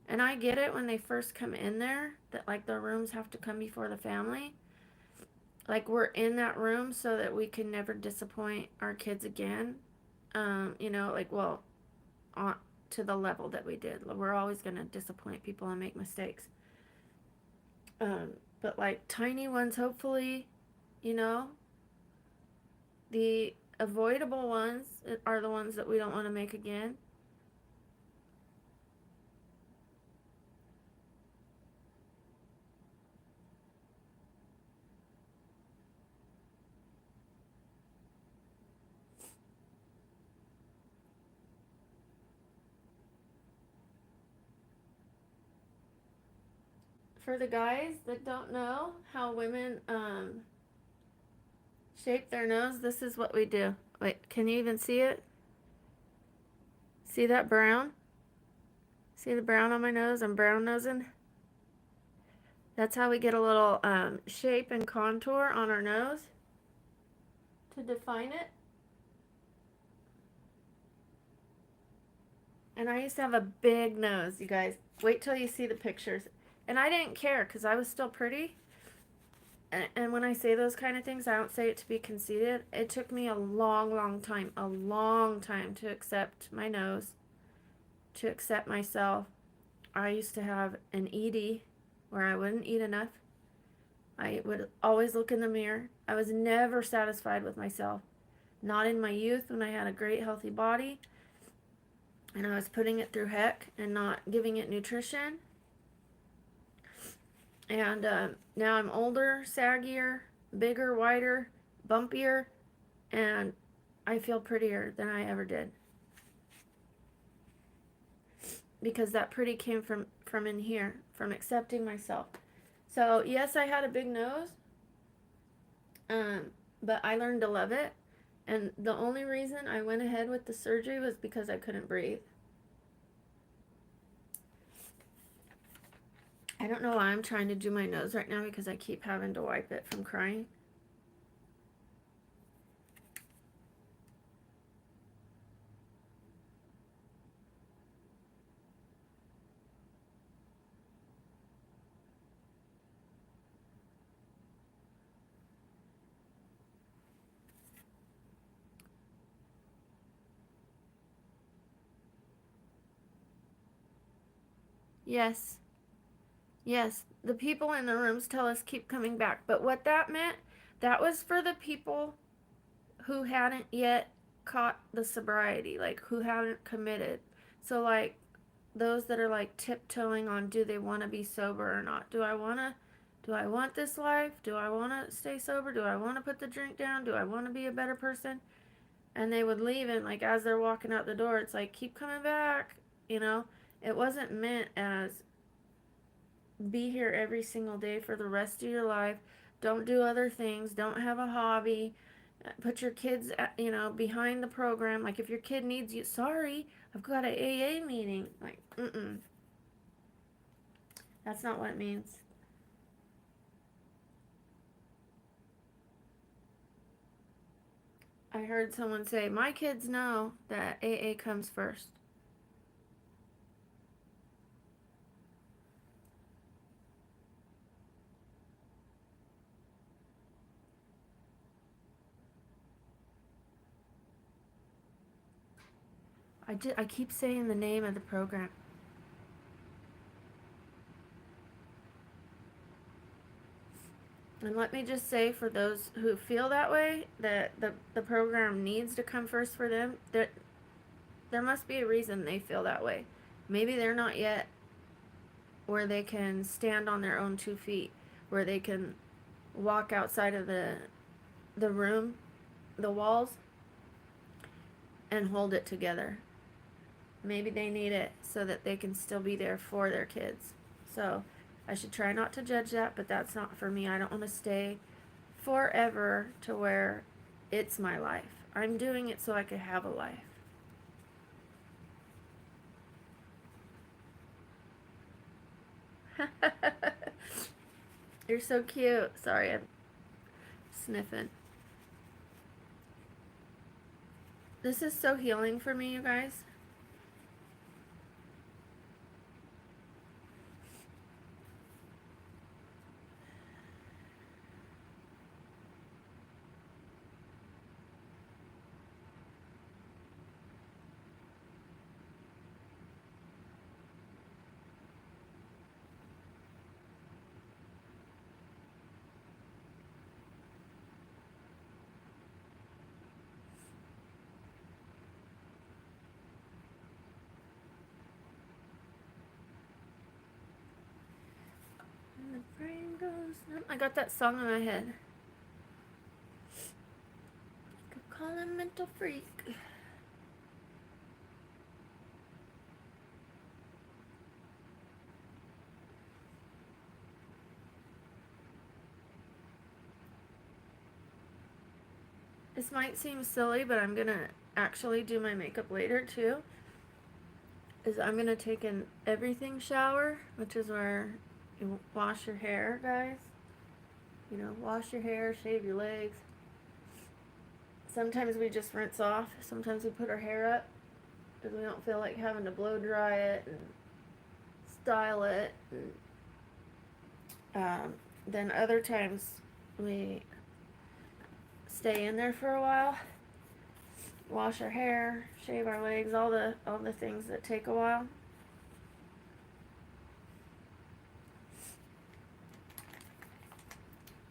and I get it when they first come in there, that like the rooms have to come before the family. Like, we're in that room so that we can never disappoint our kids again. Like, well, on to the level that we did. We're always going to disappoint people and make mistakes. But like tiny ones, hopefully, you know, the avoidable ones are the ones that we don't want to make again. For the guys that don't know how women shape their nose, this is what we do. Wait, can you even see it? See that brown? See the brown on my nose? I'm brown nosing. That's how we get a little shape and contour on our nose to define it. And I used to have a big nose, you guys. Wait till you see the pictures. And I didn't care because I was still pretty. And when I say those kind of things, I don't say it to be conceited. It took me a long time to accept my nose, to accept myself. I used to have an ED where I wouldn't eat enough. I would always look in the mirror. I was never satisfied with myself. Not in my youth when I had a great healthy body and I was putting it through heck and not giving it nutrition. And now I'm older, saggier, bigger, wider, bumpier, and I feel prettier than I ever did. Because that pretty came from in here, from accepting myself. So yes, I had a big nose, but I learned to love it. And the only reason I went ahead with the surgery was because I couldn't breathe. I don't know why I'm trying to do my nose right now because I keep having to wipe it from crying. Yes. Yes, the people in the rooms tell us keep coming back. But what that meant, that was for the people who hadn't yet caught the sobriety, like who hadn't committed. So like those that are like tiptoeing on, do they want to be sober or not? Do I want this life? Do I want to stay sober? Do I want to put the drink down? Do I want to be a better person? And they would leave, and like as they're walking out the door, it's like keep coming back, you know? It wasn't meant as be here every single day for the rest of your life. Don't do other things. Don't have a hobby. Put your kids, behind the program. Like if your kid needs you, sorry, I've got an AA meeting. Like, that's not what it means. I heard someone say, my kids know that AA comes first. I keep saying the name of the program. And let me just say, for those who feel that way, that the program needs to come first for them, that there must be a reason they feel that way. Maybe they're not yet where they can stand on their own 2 feet, where they can walk outside of the room, the walls, and hold it together. Maybe they need it so that they can still be there for their kids. So I should try not to judge that, but that's not for me. I don't want to stay forever to where it's my life. I'm doing it so I could have a life. You're so cute. Sorry, I'm sniffing. This is so healing for me, you guys. And the brain goes numb. I got that song in my head. You could call him mental freak. This might seem silly, but I'm gonna actually do my makeup later too. I'm gonna take an everything shower, which is where you wash your hair, guys. You know, wash your hair, shave your legs. Sometimes we just rinse off. Sometimes we put our hair up because we don't feel like having to blow dry it and style it. And, then other times we stay in there for a while, wash our hair, shave our legs, all the things that take a while.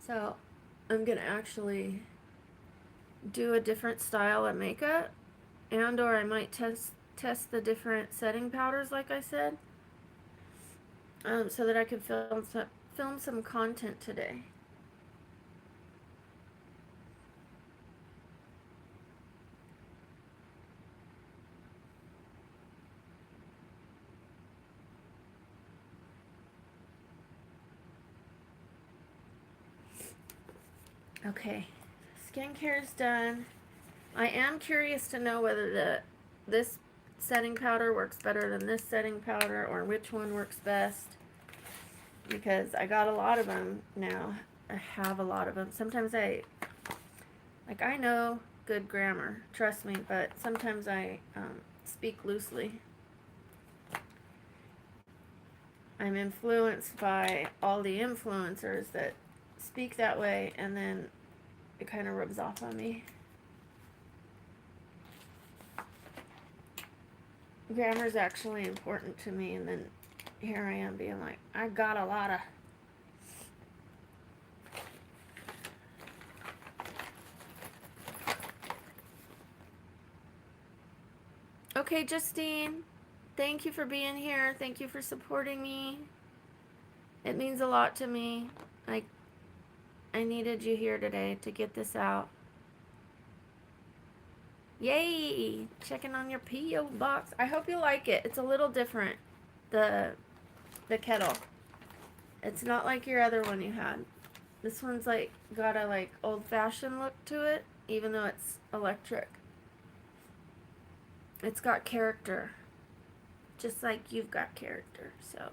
So I'm gonna actually do a different style of makeup, and or I might test the different setting powders like I said, so that I can film some content today. Okay, skincare is done. I am curious to know whether this setting powder works better than this setting powder, or which one works best, because I got a lot of them now. I have a lot of them. Sometimes I know good grammar, trust me, but sometimes I speak loosely. I'm influenced by all the influencers that speak that way, and then it kind of rubs off on me. Grammar is actually important to me, and then here I am being like, I got a lot of. Okay, Justine, thank you for being here. Thank you for supporting me. It means a lot to me. I needed you here today to get this out. Yay! Checking on your P.O. box. I hope you like it. It's a little different. The kettle. It's not like your other one you had. This one's like got a like old-fashioned look to it, even though it's electric. It's got character. Just like you've got character. So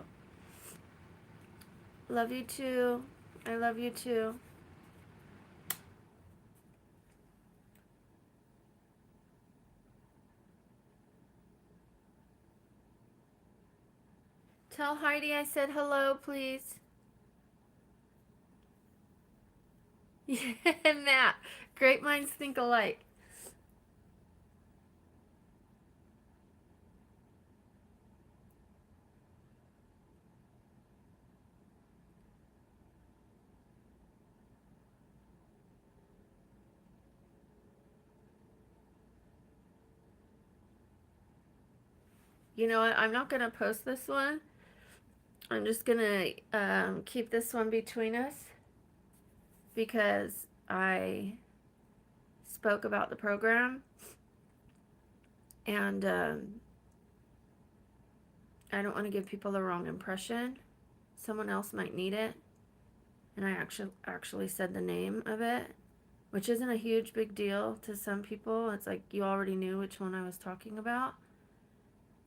love you too. I love you too. Tell Heidi I said hello, please. Yeah, Matt. Great minds think alike. You know what? I'm not going to post this one. I'm just going to keep this one between us because I spoke about the program, and I don't want to give people the wrong impression. Someone else might need it, and I actually said the name of it. which isn't a huge big deal to some people. It's like you already knew which one I was talking about.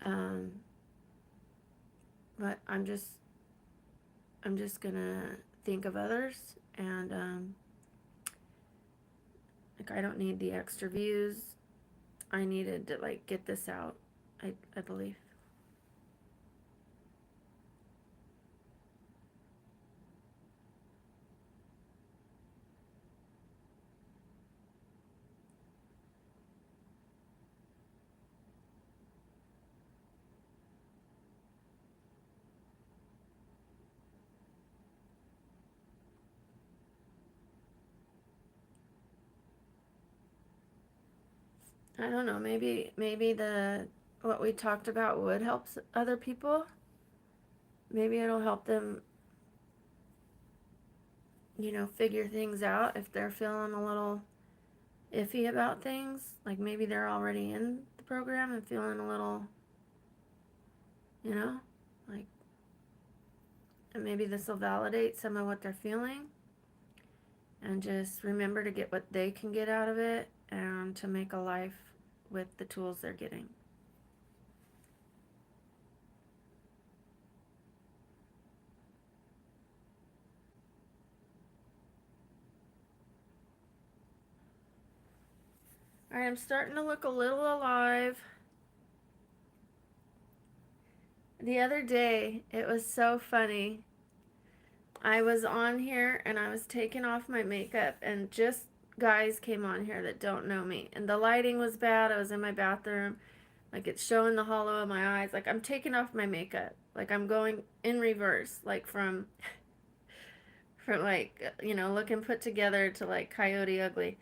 Um, but I'm just gonna think of others, and like I don't need the extra views. I needed to like get this out. I believe. I don't know. Maybe the what we talked about would help other people. Maybe it'll help them, figure things out if they're feeling a little iffy about things. Like maybe they're already in the program and feeling a little, you know, like, and maybe this will validate some of what they're feeling, and just remember to get what they can get out of it and to make a life with the tools they're getting. All right, I'm starting to look a little alive. The other day, it was so funny. I was on here and I was taking off my makeup, and just guys came on here that don't know me. And the lighting was bad. I was in my bathroom. Like it's showing the hollow of my eyes. Like I'm taking off my makeup. Like I'm going in reverse. Like from like, looking put together to like Coyote Ugly.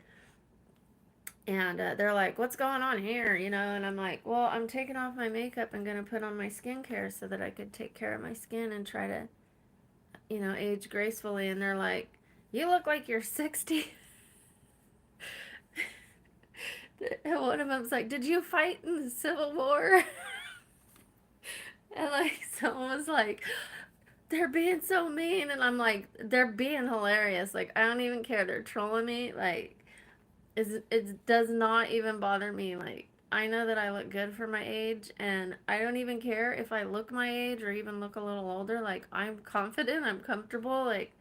And they're like, what's going on here? And I'm like, well, I'm taking off my makeup and going to put on my skincare so that I could take care of my skin and try to, age gracefully. And they're like, you look like you're 60. And one of them's like, did you fight in the Civil War? And like, someone was like, they're being so mean. And I'm like, they're being hilarious. Like, I don't even care. They're trolling me. Like, it does not even bother me. Like, I know that I look good for my age, and I don't even care if I look my age or even look a little older. Like, I'm confident, I'm comfortable. Like,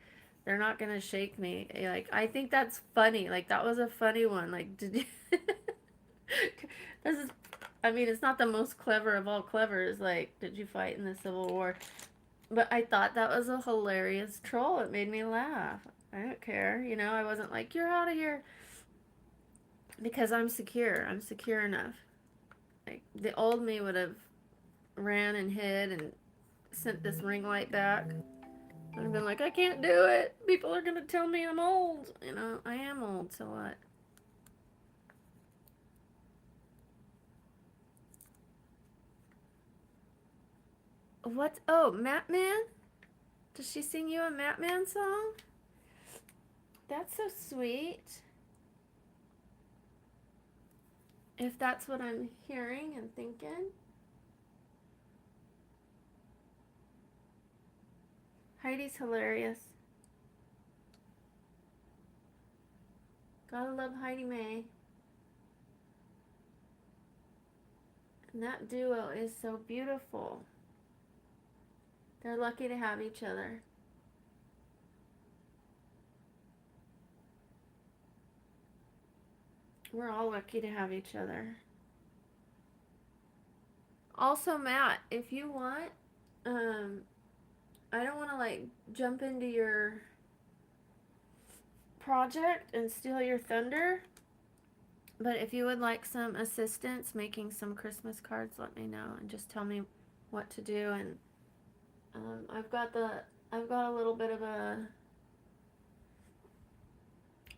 they're not gonna shake me. Like, I think that's funny. Like, that was a funny one. Like, did you? This is, I mean, it's not the most clever of all clevers. Like, did you fight in the Civil War? But I thought that was a hilarious troll. It made me laugh. I don't care. I wasn't like, you're out of here. Because I'm secure. I'm secure enough. Like, the old me would have ran and hid and sent this ring light back. I'd have been like, I can't do it. People are going to tell me I'm old. I am old, so what? What? Oh, Map Man? Does she sing you a Map Man song? That's so sweet. If that's what I'm hearing and thinking. Heidi's hilarious. Gotta love Heidi Mae. And that duo is so beautiful. They're lucky to have each other. We're all lucky to have each other. Also, Matt, if you want, I don't want to like jump into your project and steal your thunder, but if you would like some assistance making some Christmas cards, let me know and just tell me what to do. And I've got a little bit of a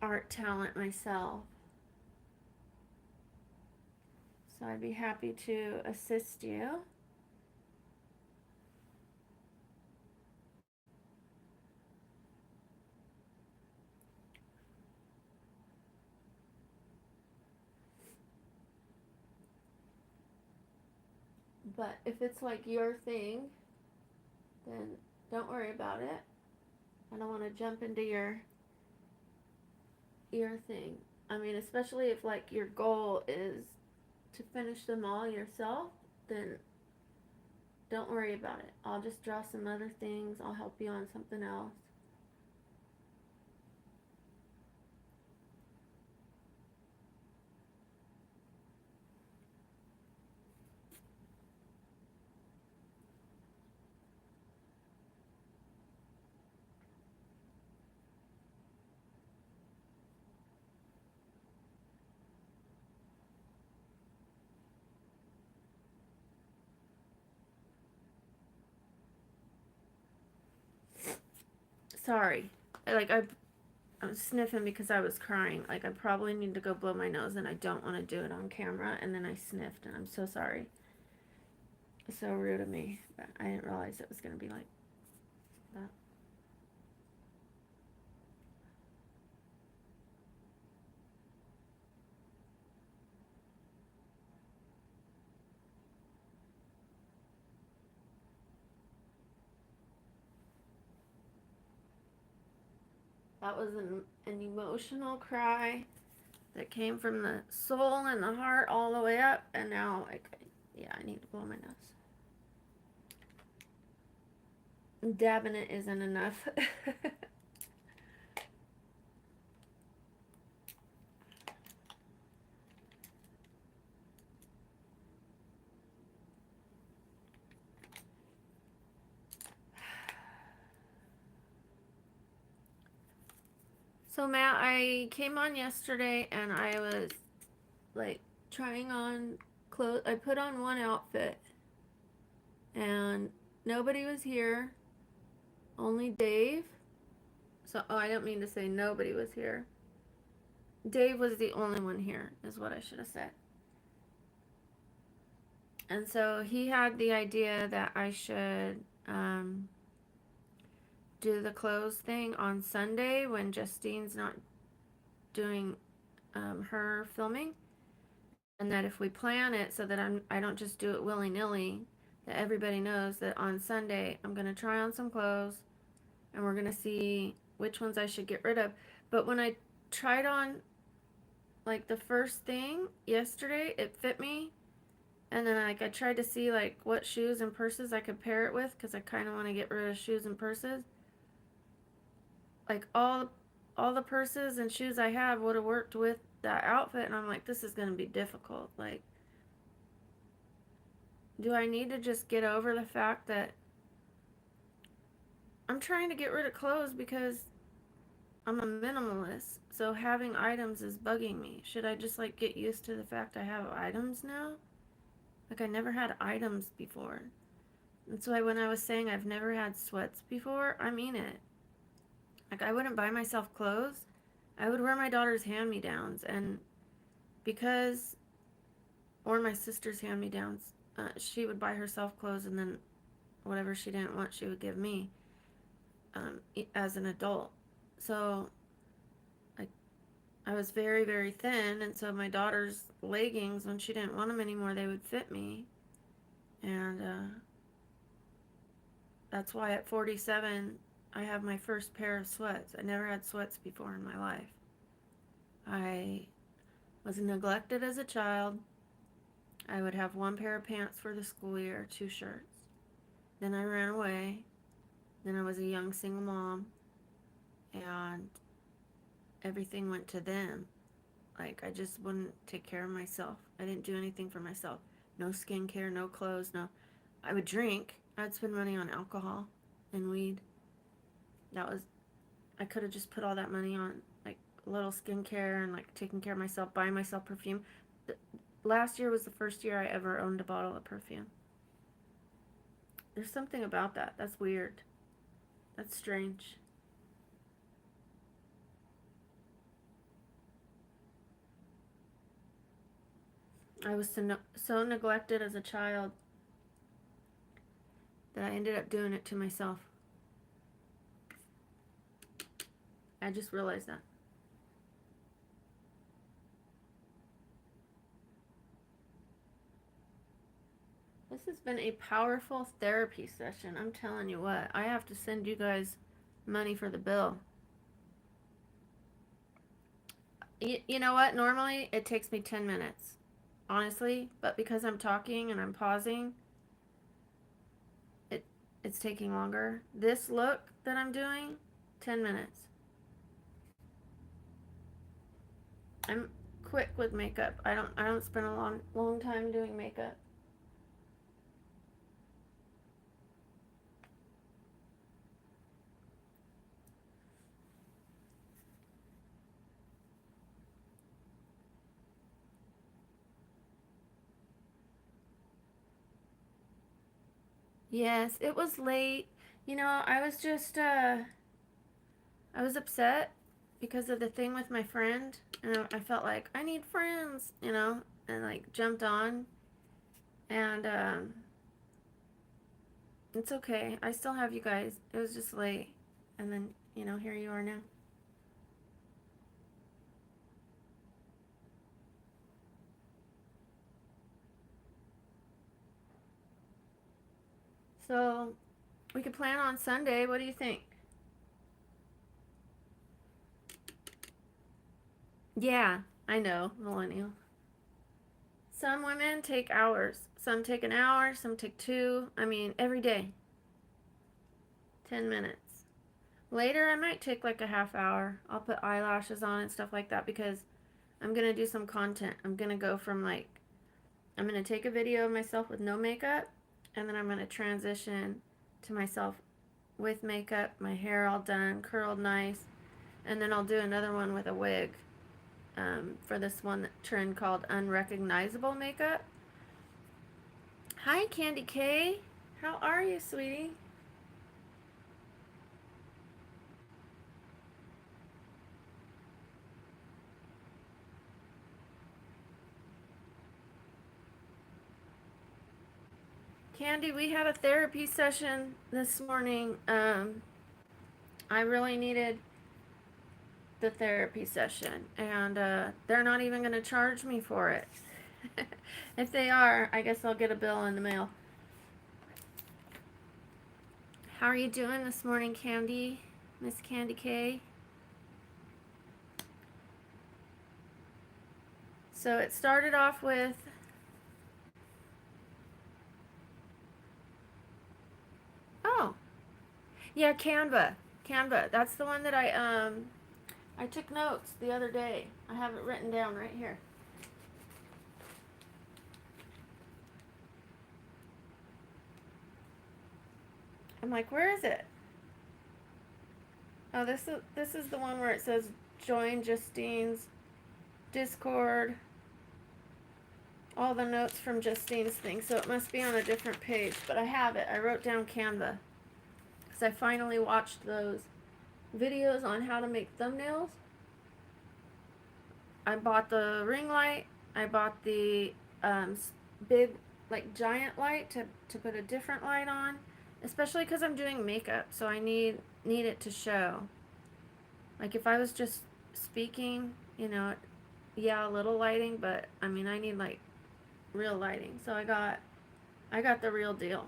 art talent myself, so I'd be happy to assist you. But if it's like your thing, then don't worry about it. I don't want to jump into your your thing. I mean, especially if like your goal is to finish them all yourself, then don't worry about it. I'll just draw some other things. I'll help you on something else. Sorry. Like I'm sniffing because I was crying. Like I probably need to go blow my nose and I don't want to do it on camera, and then I sniffed and I'm so sorry. It's so rude of me, but I didn't realize it was going to be like that. That was an emotional cry that came from the soul and the heart all the way up, and now like yeah, I need to blow my nose. Dabbing it isn't enough. So Matt, I came on yesterday and I was like trying on clothes. I put on one outfit and nobody was here, only Dave. So, oh, I don't mean to say nobody was here. Dave was the only one here, is what I should have said. And so he had the idea that I should do the clothes thing on Sunday when Justine's not doing her filming, and that if we plan it so that I don't just do it willy nilly, that everybody knows that on Sunday I'm gonna try on some clothes and we're gonna see which ones I should get rid of. But when I tried on like the first thing yesterday, it fit me. And then like I tried to see like what shoes and purses I could pair it with because I kind of want to get rid of shoes and purses. Like all the purses and shoes I have would have worked with that outfit, and I'm like, this is going to be difficult. Like, do I need to just get over the fact that I'm trying to get rid of clothes because I'm a minimalist, so having items is bugging me? Should I just like get used to the fact I have items now? Like I never had items before. That's why when I was saying I've never had sweats before, I mean it. Like I wouldn't buy myself clothes. I would wear my daughter's hand-me-downs, and because, or my sister's hand-me-downs, she would buy herself clothes, and then whatever she didn't want, she would give me as an adult. So like I was very, very thin, and so my daughter's leggings, when she didn't want them anymore, they would fit me. And that's why at 47, I have my first pair of sweats. I never had sweats before in my life. I was neglected as a child. I would have one pair of pants for the school year, two shirts. Then I ran away. Then I was a young single mom, and everything went to them. Like I just wouldn't take care of myself. I didn't do anything for myself. No skincare, no clothes, no. I would drink. I'd spend money on alcohol and weed. That was, I could have just put all that money on like a little skincare and like taking care of myself, buying myself perfume. Last year was the first year I ever owned a bottle of perfume. There's something about that. That's weird. That's strange. I was so neglected as a child that I ended up doing it to myself. I just realized that. This has been a powerful therapy session. I'm telling you what, I have to send you guys money for the bill. You know what? Normally it takes me 10 minutes, honestly, but because I'm talking and I'm pausing, it it's taking longer. This look that I'm doing, 10 minutes. I'm quick with makeup. I don't spend a long time doing makeup. Yes, it was late. I was just I was upset because of the thing with my friend, and I felt like I need friends, and like jumped on, and it's okay. I still have you guys. It was just late, and then here you are now. So we could plan on Sunday. What do you think? Yeah, I know, millennial. Some women take hours. Some take an hour. Some take two. I mean, every day, 10 minutes. Later, I might take like a half hour. I'll put eyelashes on and stuff like that because I'm gonna do some content. I'm gonna go from like, I'm gonna take a video of myself with no makeup, and then I'm gonna transition to myself with makeup, my hair all done, curled nice, and then I'll do another one with a wig for this one trend called unrecognizable makeup. Hi, Candy K. How are you, sweetie? Candy, we had a therapy session this morning. I really needed the therapy session, and they're not even going to charge me for it. If they are, I guess I'll get a bill in the mail. How are you doing this morning, Candy? Miss Candy K? So it started off with, oh, yeah, Canva. Canva. That's the one that I took notes the other day. I have it written down right here. I'm like, where is it? Oh, this is the one where it says join Justine's Discord. All the notes from Justine's thing, so it must be on a different page. But I have it. I wrote down Canva because I finally watched those videos on how to make thumbnails. I bought the ring light. I bought the big, like giant light to put a different light on, especially because I'm doing makeup, so I need it to show. Like if I was just speaking, yeah, a little lighting, but I mean I need like real lighting. So I got the real deal.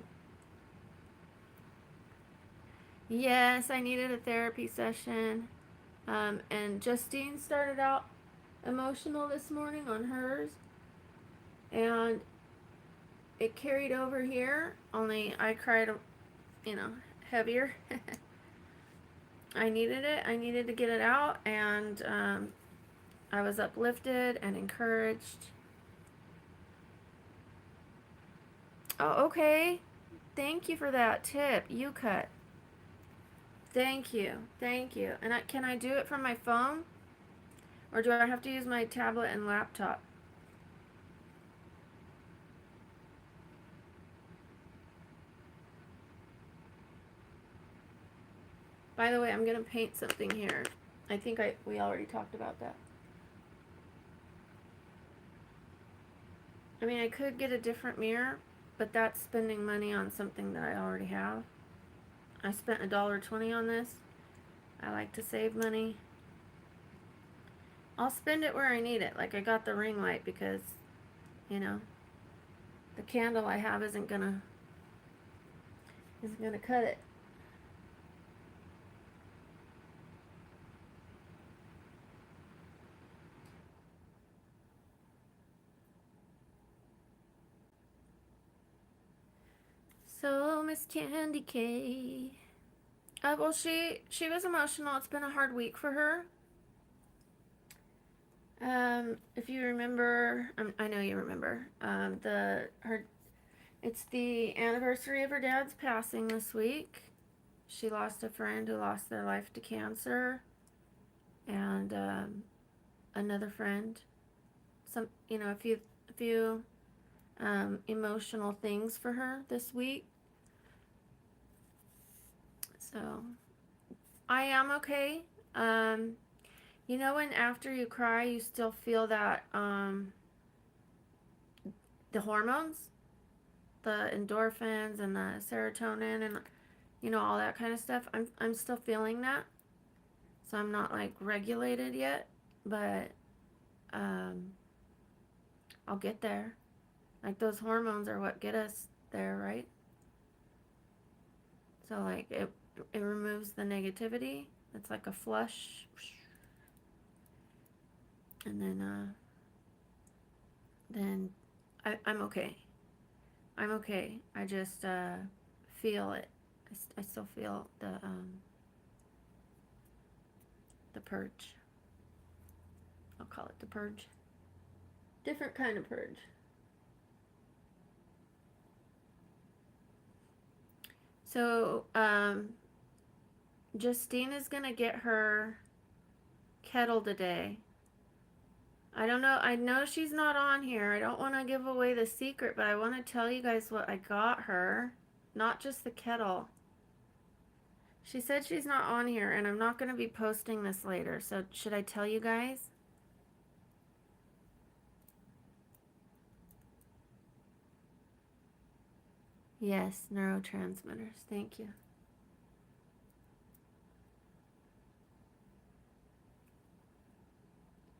Yes, I needed a therapy session. And Justine started out emotional this morning on hers, and it carried over here. Only I cried, you know, heavier. I needed it. I needed to get it out, and I was uplifted and encouraged. Oh, okay. Thank you for that tip. You cut. Thank you. Thank you. And can I do it from my phone? Or do I have to use my tablet and laptop? By the way, I'm going to paint something here. I think we already talked about that. I mean, I could get a different mirror, but that's spending money on something that I already have. I spent $1.20 on this. I like to save money. I'll spend it where I need it. Like I got the ring light because, you know, the candle I have isn't gonna cut it. Miss Candy K. Well, she was emotional. It's been a hard week for her. If you remember, I know you remember. It's the anniversary of her dad's passing this week. She lost a friend who lost their life to cancer, and another friend. A few emotional things for her this week. So I am okay. When after you cry, you still feel that the hormones, the endorphins and the serotonin and all that kind of stuff. I'm still feeling that, so I'm not like regulated yet, but I'll get there. Like those hormones are what get us there, right? So like it removes the negativity. It's like a flush, and then I'm okay. I'm okay. I just feel it. I still feel the purge. I'll call it the purge. Different kind of purge. So Justine is gonna get her kettle today. I don't know. I know she's not on here. I don't want to give away the secret, but I want to tell you guys what I got her. Not just the kettle. She said she's not on here, and I'm not going to be posting this later. So should I tell you guys? Yes, neurotransmitters. Thank you.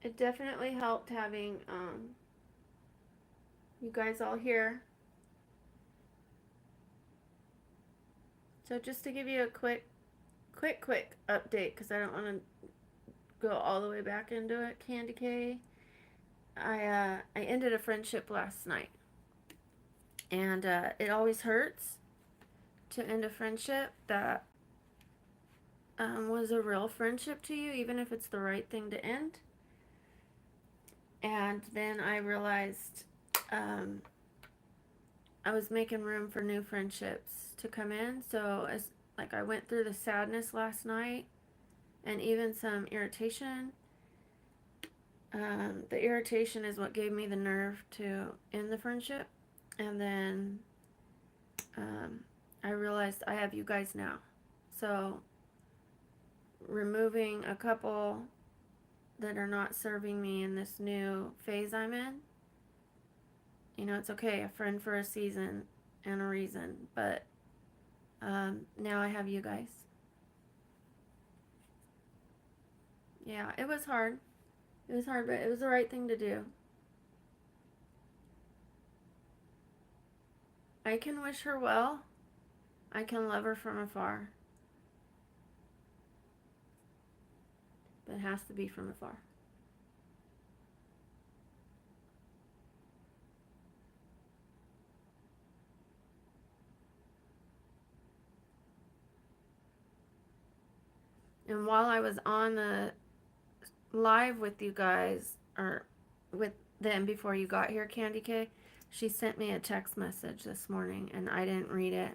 It definitely helped having you guys all here. So just to give you a quick update, because I don't want to go all the way back into it, Candy K. I ended a friendship last night, and it always hurts to end a friendship that was a real friendship to you, even if it's the right thing to end. And then I realized I was making room for new friendships to come in. So I went through the sadness last night and even some irritation. The irritation is what gave me the nerve to end the friendship. And then I realized I have you guys now. So removing a couple that are not serving me in this new phase I'm in. It's okay, a friend for a season and a reason, but now I have you guys. Yeah, it was hard. It was hard, but it was the right thing to do. I can wish her well. I can love her from afar. But it has to be from afar. And while I was on the live with you guys, or with them before you got here, Candy K, she sent me a text message this morning, and I didn't read it.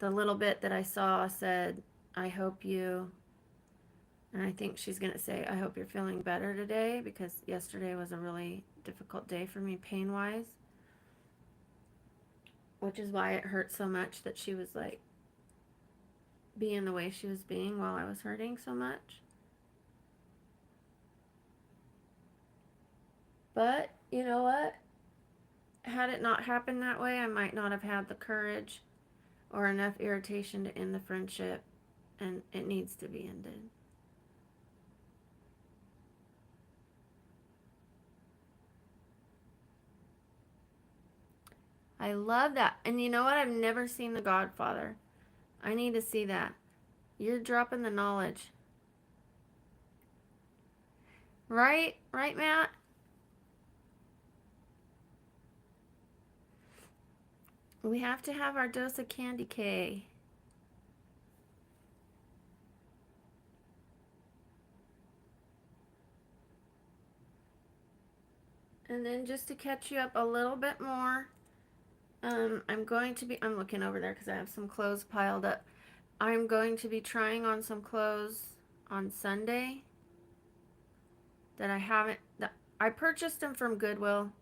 The little bit that I saw said, I hope you, and I think she's going to say, I hope you're feeling better today, because yesterday was a really difficult day for me pain-wise, which is why it hurt so much that she was like being the way she was being while I was hurting so much. But you know what? Had it not happened that way, I might not have had the courage or enough irritation to end the friendship, and it needs to be ended. I love that. And you know what? I've never seen The Godfather. I need to see that. You're dropping the knowledge. Right? Right, Matt? We have to have our dose of candy K. And then just to catch you up a little bit more, I'm looking over there because I have some clothes piled up. I'm going to be trying on some clothes on Sunday that I purchased them from Goodwill.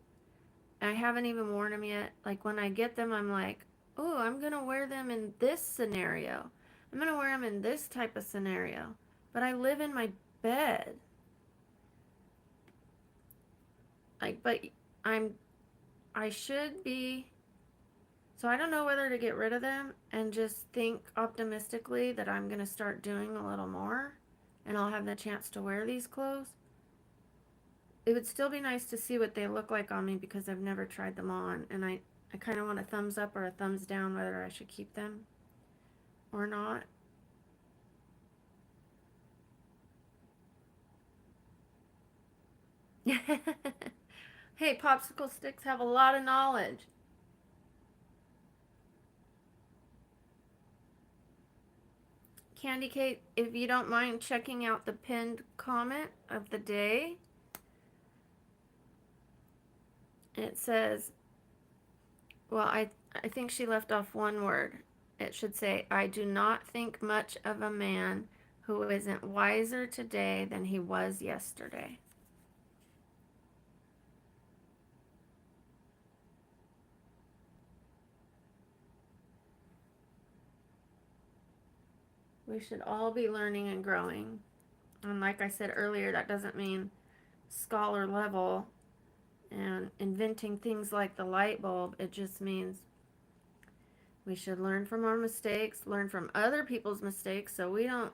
And I haven't even worn them yet. Like when I get them, I'm like, oh, I'm going to wear them in this scenario. I'm going to wear them in this type of scenario. But I live in my bed. But I'm, I should be, so I don't know whether to get rid of them and just think optimistically that I'm going to start doing a little more and I'll have the chance to wear these clothes. It would still be nice to see what they look like on me because I've never tried them on, and I kind of want a thumbs up or a thumbs down whether I should keep them or not. Hey, popsicle sticks have a lot of knowledge. Candy Kate, if you don't mind checking out the pinned comment of the day, it says, well, I think she left off one word. It should say, I do not think much of a man who isn't wiser today than he was yesterday. We should all be learning and growing. And like I said earlier, that doesn't mean scholar level and inventing things like the light bulb. It just means we should learn from our mistakes, learn from other people's mistakes so we don't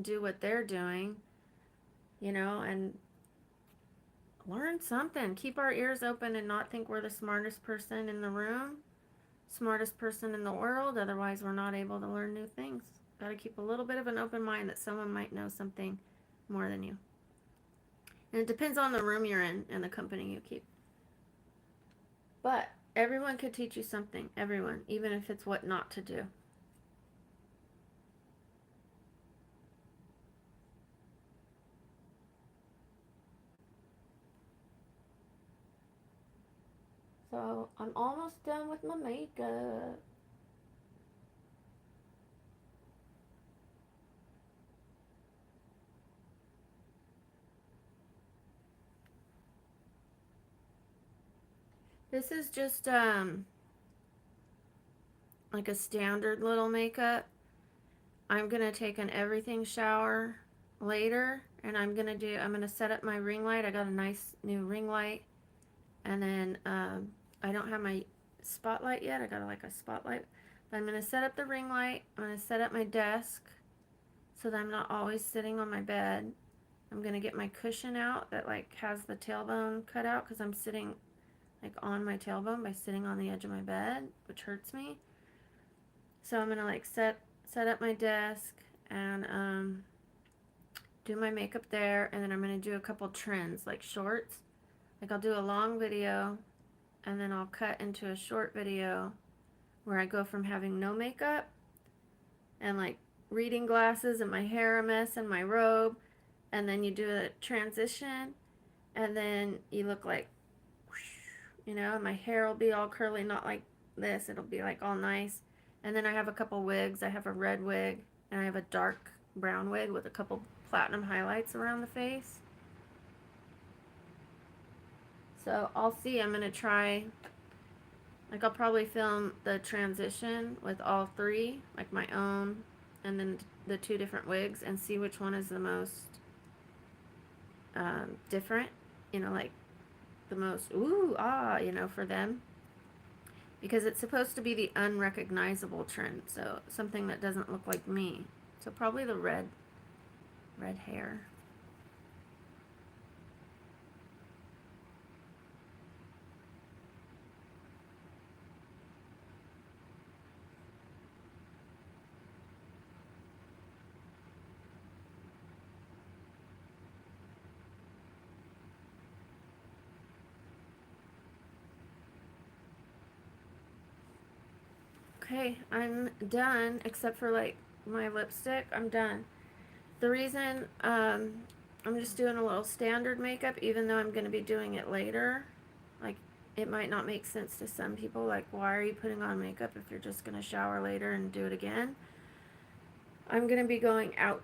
do what they're doing, and learn something. Keep our ears open and not think we're the smartest person in the room, smartest person in the world. Otherwise, we're not able to learn new things. Got to keep a little bit of an open mind that someone might know something more than you. And it depends on the room you're in and the company you keep. But everyone could teach you something. Everyone, even if it's what not to do. So I'm almost done with my makeup. This is just like a standard little makeup. I'm gonna take an everything shower later, and I'm gonna set up my ring light. I got a nice new ring light, and then I don't have my spotlight yet. I got like a spotlight, but I'm gonna set up the ring light. I'm gonna set up my desk so that I'm not always sitting on my bed. I'm gonna get my cushion out that like has the tailbone cut out because I'm sitting like on my tailbone by sitting on the edge of my bed, which hurts me. So I'm gonna like set up my desk and do my makeup there, and then I'm gonna do a couple trends like shorts. Like I'll do a long video and then I'll cut into a short video where I go from having no makeup and like reading glasses and my hair a mess and my robe, and then you do a transition and then you look like, my hair will be all curly, not like this. It'll be like all nice. And then I have a couple wigs. I have a red wig and I have a dark brown wig with a couple platinum highlights around the face. So I'll see. I'm going to try, like I'll probably film the transition with all three, like my own and then the two different wigs, and see which one is the most different, like the most for them, because it's supposed to be the unrecognizable trend, so something that doesn't look like me. So probably the red hair. Okay, I'm done, except for like my lipstick. I'm done. The reason I'm just doing a little standard makeup, even though I'm going to be doing it later. Like, it might not make sense to some people. Like, why are you putting on makeup if you're just going to shower later and do it again? I'm going to be going out.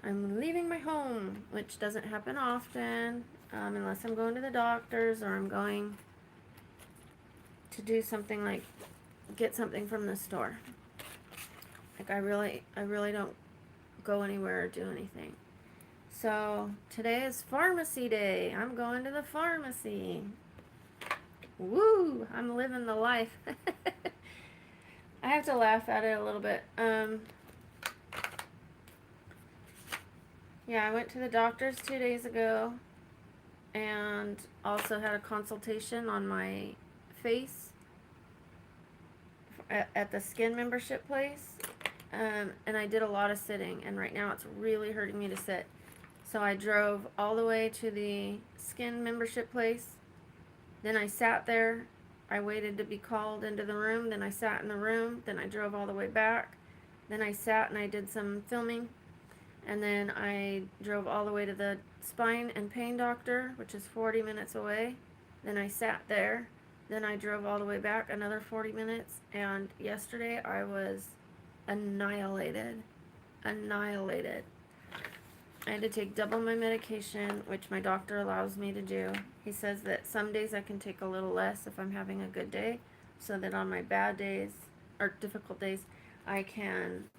I'm leaving my home, which doesn't happen often, unless I'm going to the doctor's or I'm going to do something like get something from the store. Like, I really don't go anywhere or do anything. So today is pharmacy day. I'm going to the pharmacy. Woo! I'm living the life. I have to laugh at it a little bit. Yeah, I went to the doctor's 2 days ago and also had a consultation on my face at the skin membership place. And I did a lot of sitting, and right now it's really hurting me to sit. So I drove all the way to the skin membership place. Then I sat there. I waited to be called into the room. Then I sat in the room. Then I drove all the way back. Then I sat and I did some filming. And then I drove all the way to the spine and pain doctor, which is 40 minutes away. Then I sat there. Then I drove all the way back another 40 minutes. And yesterday I was annihilated. Annihilated. I had to take double my medication, which my doctor allows me to do. He says that some days I can take a little less if I'm having a good day, so that on my bad days, or difficult days, I can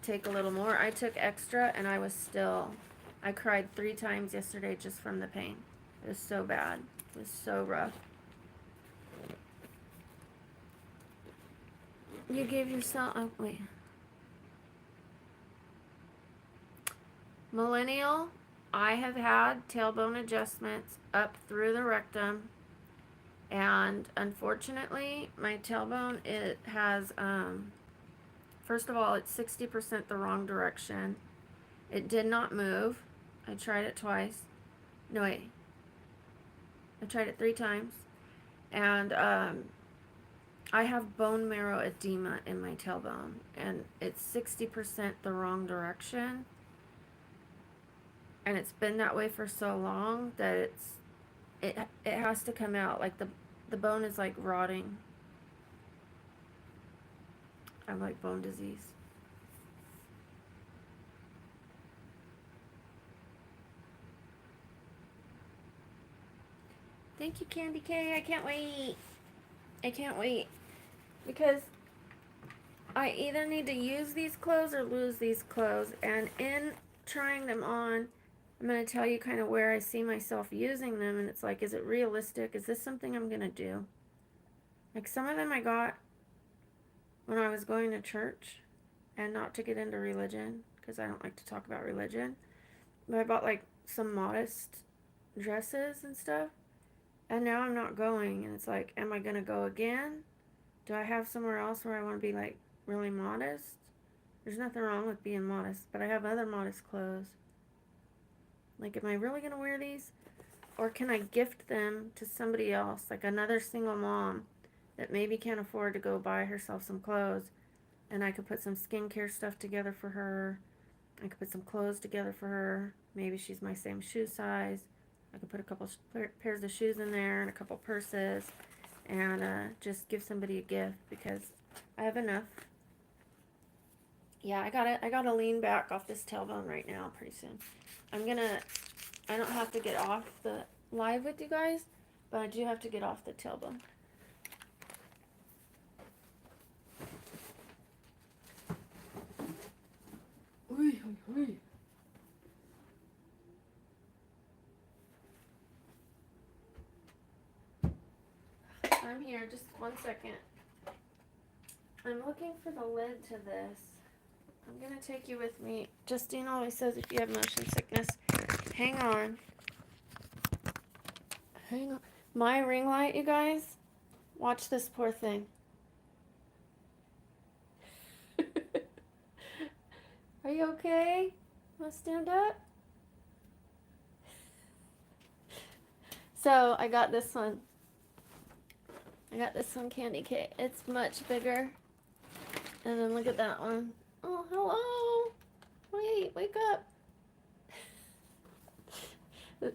take a little more. I took extra, and I cried 3 times yesterday just from the pain. It was so bad. It was so rough. You gave yourself, oh, wait. Millennial, I have had tailbone adjustments up through the rectum, and unfortunately my tailbone, it has first of all, it's 60% the wrong direction. It did not move. I tried it twice. No, wait, I tried it 3 times, and I have bone marrow edema in my tailbone, and it's 60% the wrong direction. And it's been that way for so long that it has to come out. Like the bone is like rotting. I have like bone disease. Thank you, Candy K. I can't wait. I can't wait. Because I either need to use these clothes or lose these clothes. And in trying them on, I'm going to tell you kind of where I see myself using them. And it's like, is it realistic? Is this something I'm going to do? Like, some of them I got when I was going to church, and not to get into religion, because I don't like to talk about religion. But I bought like some modest dresses and stuff. And now I'm not going. And it's like, am I going to go again? Do I have somewhere else where I want to be like really modest? There's nothing wrong with being modest, but I have other modest clothes. Like, am I really going to wear these? Or can I gift them to somebody else, like another single mom that maybe can't afford to go buy herself some clothes, and I could put some skincare stuff together for her. I could put some clothes together for her. Maybe she's my same shoe size. I could put a couple pairs of shoes in there and a couple purses, and just give somebody a gift, because I have enough. Yeah, I gotta lean back off this tailbone right now pretty soon. I don't have to get off the live with you guys, but I do have to get off the tailbone. I'm here, just 1 second. I'm looking for the lid to this. I'm gonna take you with me. Justine always says if you have motion sickness, hang on. Hang on. My ring light, you guys. Watch this poor thing. Are you okay? Wanna stand up? So I got this one. Candy K. It's much bigger. And then look at that one. Oh, hello. Wait, wake up.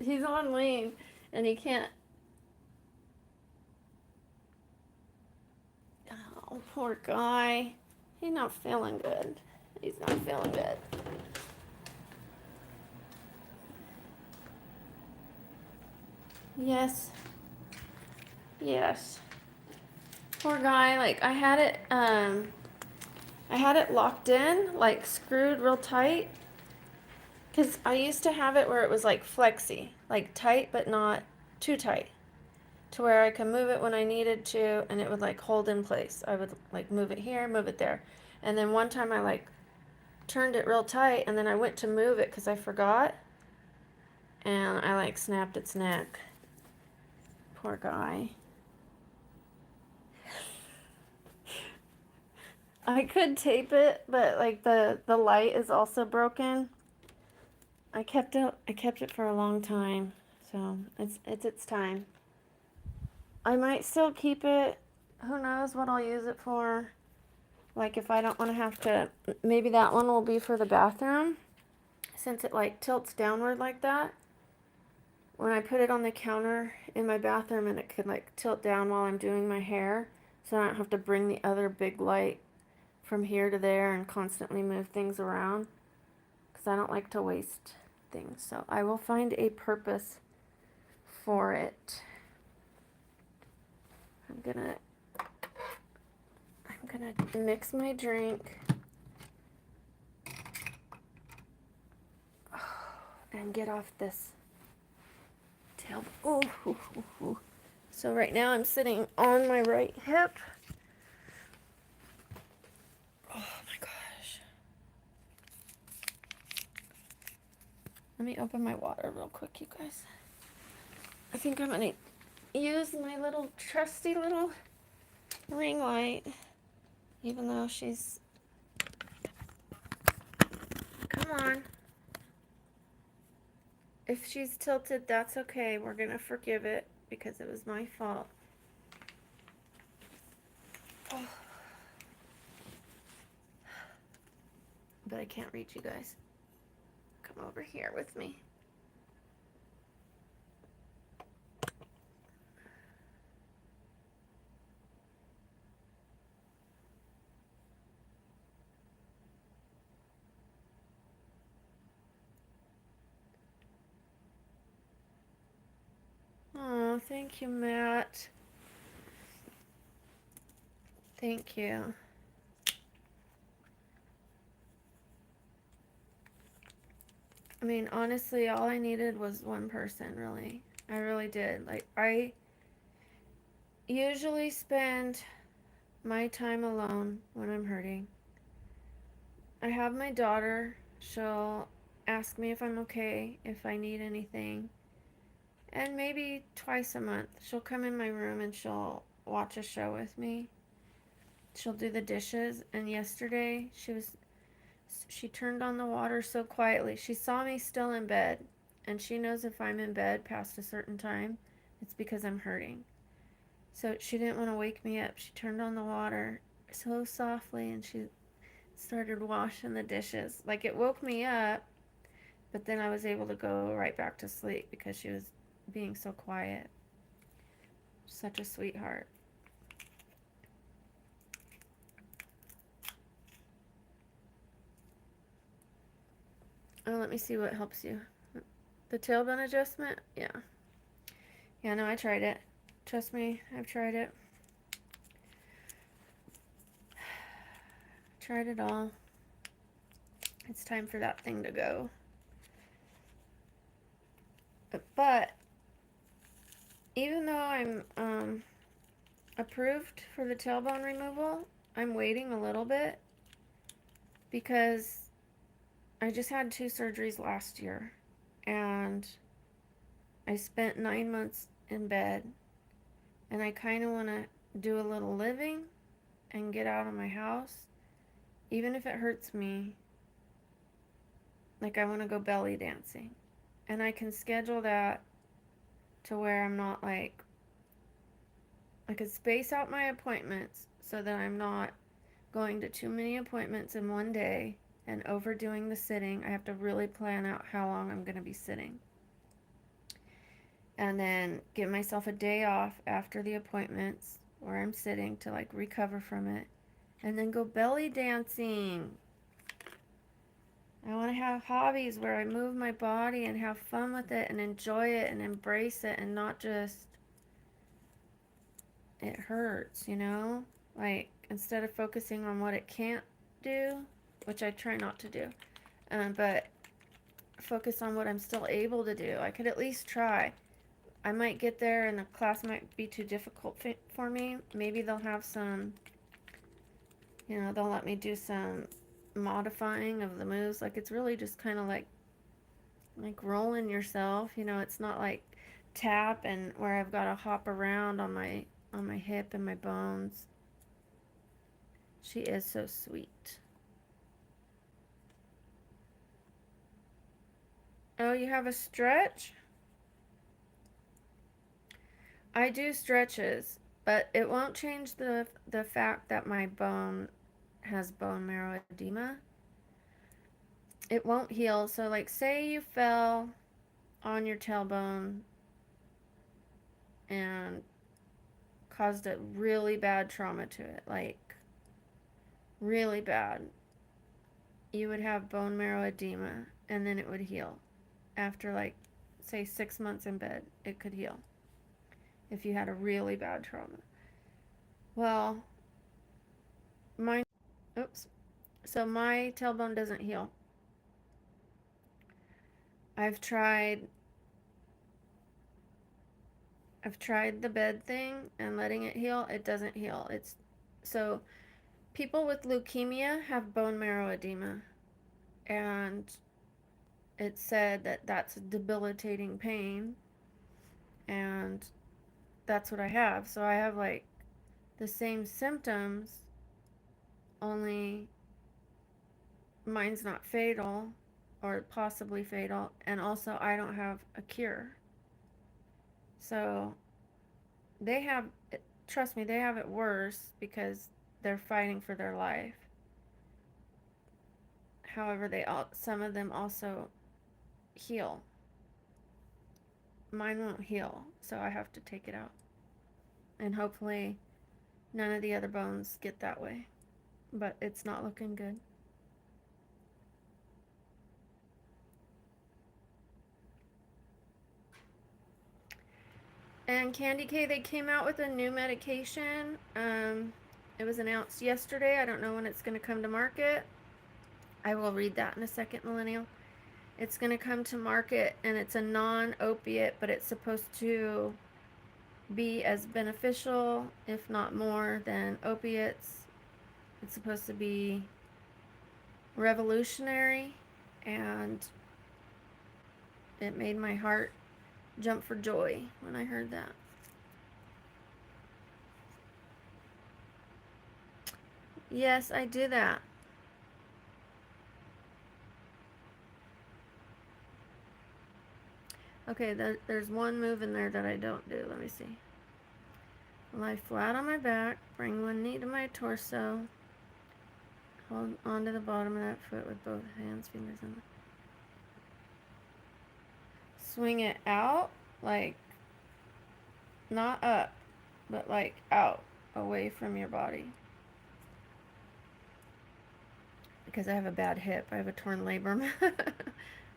He's on leave and he can't. Oh, poor guy. He's not feeling good. He's not feeling good. Yes. Yes. Poor guy. Like I had it locked in, like screwed real tight. Cause I used to have it where it was like flexy, like tight but not too tight, to where I could move it when I needed to, and it would like hold in place. I would like move it here, move it there, and then one time I like turned it real tight, and then I went to move it because I forgot, and I like snapped its neck. Poor guy. I could tape it, but like the light is also broken. I kept it for a long time, so it's its time. I might still keep it. Who knows what I'll use it for? Like if I don't want to have to, maybe that one will be for the bathroom, since it like tilts downward like that. When I put it on the counter in my bathroom, and it could like tilt down while I'm doing my hair, so I don't have to bring the other big light from here to there and constantly move things around, because I don't like to waste things. So I will find a purpose for it. I'm gonna mix my drink and get off this tail. Oh, so right now I'm sitting on my right hip. Oh my gosh. Let me open my water real quick, you guys. I think I'm gonna use my little trusty little ring light, even though she's, come on. If she's tilted, that's okay. We're gonna forgive it because it was my fault. Oh. But I can't reach you guys. Come over here with me. Oh, thank you, Matt. Thank you. I mean, honestly, all I needed was one person, really. I really did. Like, I usually spend my time alone when I'm hurting. I have my daughter. She'll ask me if I'm okay, if I need anything. And maybe twice a month, she'll come in my room and she'll watch a show with me. She'll do the dishes. And yesterday, she turned on the water so quietly. She saw me still in bed, and she knows if I'm in bed past a certain time, it's because I'm hurting. So she didn't want to wake me up. She turned on the water so softly, and she started washing the dishes. Like, it woke me up, but then I was able to go right back to sleep because she was being so quiet. Such a sweetheart. Oh, let me see what helps you. The tailbone adjustment? Yeah. Yeah, no, I tried it. Trust me, I've tried it. Tried it all. It's time for that thing to go. But even though I'm approved for the tailbone removal, I'm waiting a little bit because I just had 2 surgeries last year, and I spent 9 months in bed, and I kind of want to do a little living and get out of my house, even if it hurts me. Like, I want to go belly dancing, and I can schedule that to where I'm not like, I could space out my appointments so that I'm not going to too many appointments in one day and overdoing the sitting. I have to really plan out how long I'm going to be sitting. And then give myself a day off after the appointments where I'm sitting to like recover from it. And then go belly dancing. I want to have hobbies where I move my body and have fun with it and enjoy it and embrace it and not just, it hurts, you know? Like, instead of focusing on what it can't do, which I try not to do, but focus on what I'm still able to do. I could at least try. I might get there and the class might be too difficult for me. Maybe they'll have some, you know, they'll let me do some modifying of the moves. Like, it's really just kind of like rolling yourself, you know. It's not like tap and where I've got to hop around on my hip and my bones. She is so sweet. Oh, you have a stretch? I do stretches, but it won't change the fact that my bone has bone marrow edema. It won't heal. So like, say you fell on your tailbone and caused a really bad trauma to it, like really bad. You would have bone marrow edema and then it would heal. After like, say 6 months in bed, it could heal if you had a really bad trauma. Well, mine, oops. So my tailbone doesn't heal. I've tried the bed thing and letting it heal. It doesn't heal. It's so people with leukemia have bone marrow edema, and it's said that that's debilitating pain, and that's what I have. So I have like the same symptoms, only mine's not fatal or possibly fatal, and also I don't have a cure. So they have, trust me, they have it worse because they're fighting for their life. However, some of them also heal. Mine won't heal, so I have to take it out. And hopefully none of the other bones get that way. But it's not looking good. And Candy K, they came out with a new medication. It was announced yesterday. I don't know when it's going to come to market. I will read that in a second, Millennial. It's going to come to market, and it's a non-opiate, but it's supposed to be as beneficial, if not more, than opiates. It's supposed to be revolutionary, and it made my heart jump for joy when I heard that. Yes, I do that. Okay, there's one move in there that I don't do. Let me see. Lie flat on my back, bring one knee to my torso, hold onto the bottom of that foot with both hands, fingers, and swing it out, like not up, but like out, away from your body. Because I have a bad hip. I have a torn labrum.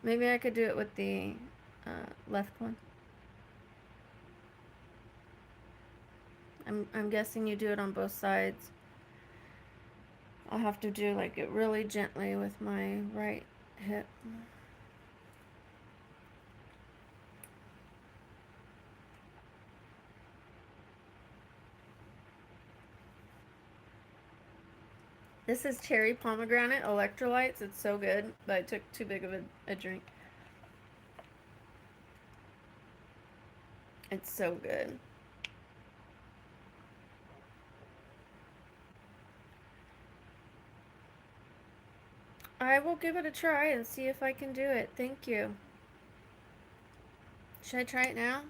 Maybe I could do it with the left one. I'm guessing you do it on both sides. I'll have to do like it really gently with my right hip. This is cherry pomegranate electrolytes. It's so good, but I took too big of a drink. It's so good. I will give it a try and see if I can do it. Thank you. Should I try it now?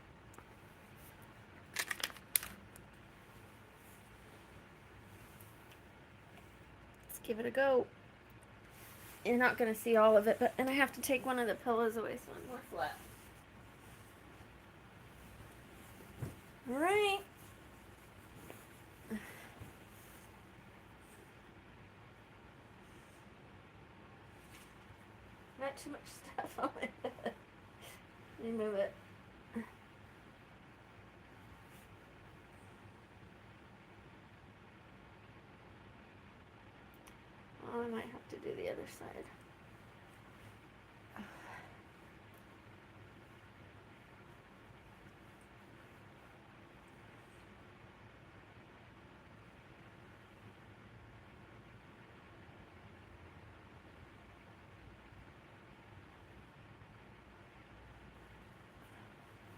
give it a go. You're not going to see all of it, but and I have to take one of the pillows away so I'm more flat. All right. Not too much stuff on it. Let me move it. Oh, I might have to do the other side.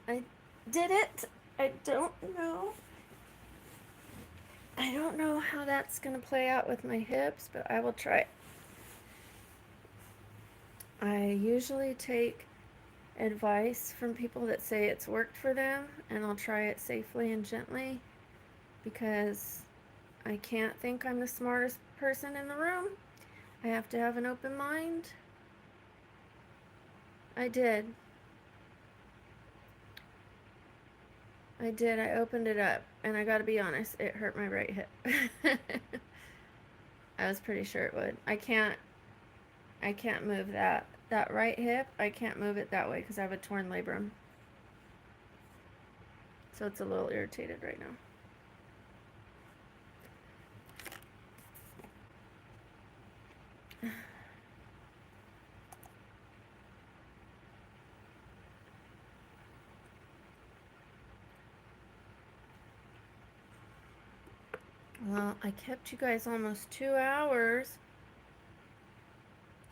I did it. I don't know. I don't know how that's going to play out with my hips, but I will try. I usually take advice from people that say it's worked for them, and I'll try it safely and gently because I can't think I'm the smartest person in the room. I have to have an open mind. I did. I opened it up, and I gotta be honest, it hurt my right hip. I was pretty sure it would. I can't move that right hip. I can't move it that way because I have a torn labrum. So it's a little irritated right now. Well, I kept you guys almost 2 hours.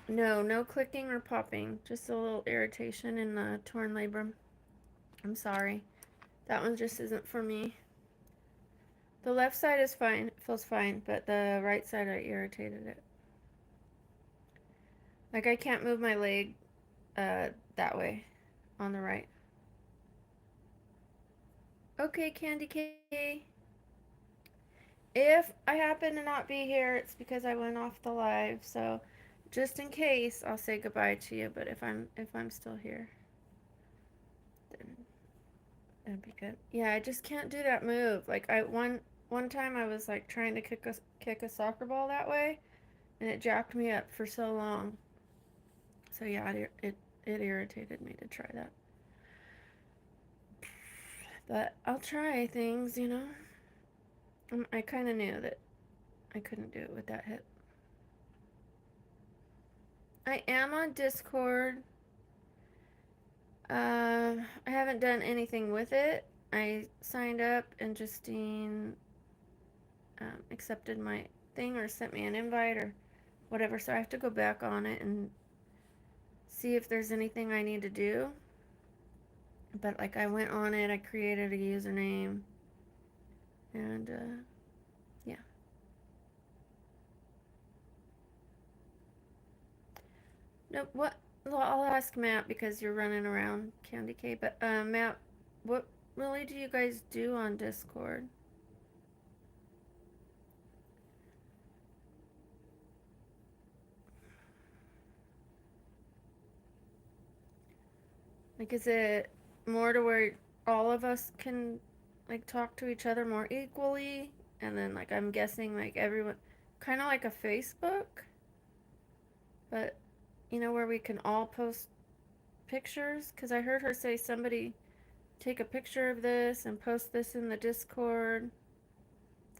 No clicking or popping. Just a little irritation in the torn labrum. I'm sorry. That one just isn't for me. The left side is fine. It feels fine, but the right side, I irritated it. Like, I can't move my leg that way on the right. Okay, Candy K. If I happen to not be here, it's because I went off the live. So, just in case, I'll say goodbye to you. But if I'm still here, then that'd be good. Yeah, I just can't do that move. Like one time I was like trying to kick a soccer ball that way, and it jacked me up for so long. So yeah, it irritated me to try that. But I'll try things, you know. I kind of knew that I couldn't do it with that hip. I am on Discord. I haven't done anything with it. I signed up and Justine accepted my thing or sent me an invite or whatever. So I have to go back on it and see if there's anything I need to do. But like I went on it, I created a username, and yeah. No, what? Well, I'll ask Matt because you're running around, Candy K. But Matt, what really do you guys do on Discord? Like, is it more to where all of us can like talk to each other more equally? And then like I'm guessing like everyone, kind of like a Facebook, but you know where we can all post pictures? Because I heard her say somebody take a picture of this and post this in the Discord.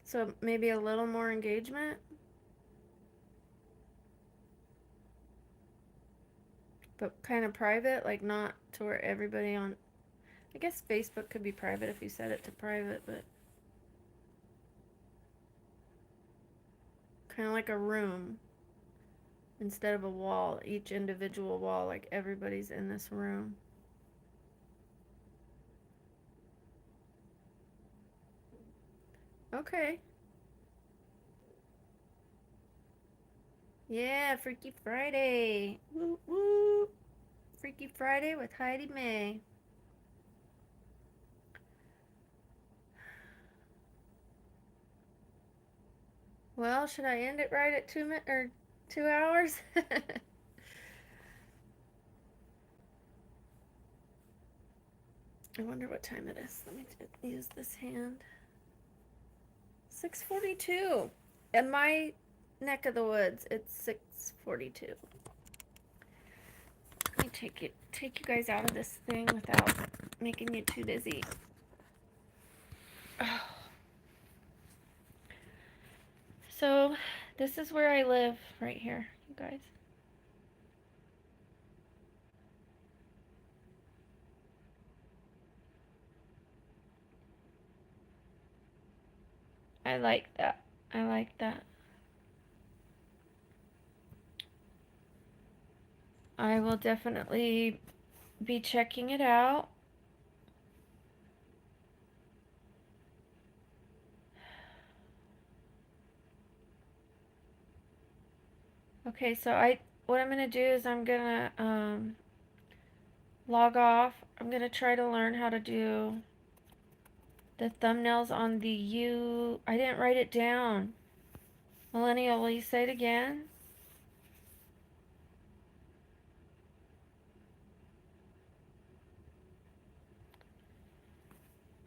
So maybe a little more engagement, but kind of private, like not to where everybody on. I guess Facebook could be private if you set it to private, but kind of like a room instead of a wall, each individual wall, like everybody's in this room. Okay. Yeah, Freaky Friday. Woo woo. Freaky Friday with Heidi May. Well, should I end it right at 2 hours? I wonder what time it is. Let me use this hand. 6:42. In my neck of the woods, it's 6:42. Let me take you guys out of this thing without making you too dizzy. Oh. So, this is where I live right here, you guys. I like that. I like that. I will definitely be checking it out. Okay, so what I'm gonna do is I'm gonna log off. I'm gonna try to learn how to do the thumbnails on the U. I didn't write it down. Millennial, will you say it again?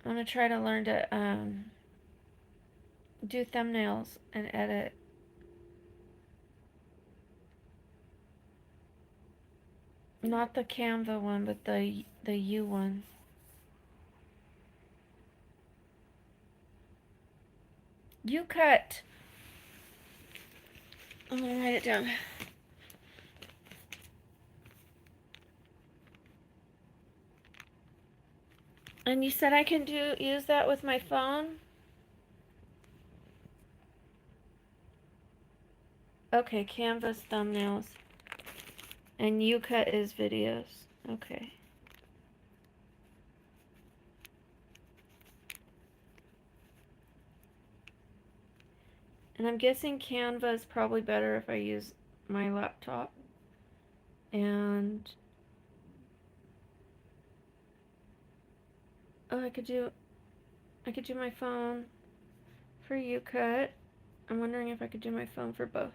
I'm gonna try to learn to do thumbnails and edit. Not the Canva one, but the U one. U cut. I'm gonna write it down. And you said I can use that with my phone? Okay, Canva's thumbnails. And U cut is videos. Okay. And I'm guessing Canva is probably better if I use my laptop. And oh, I could do my phone for UCut. I'm wondering if I could do my phone for both.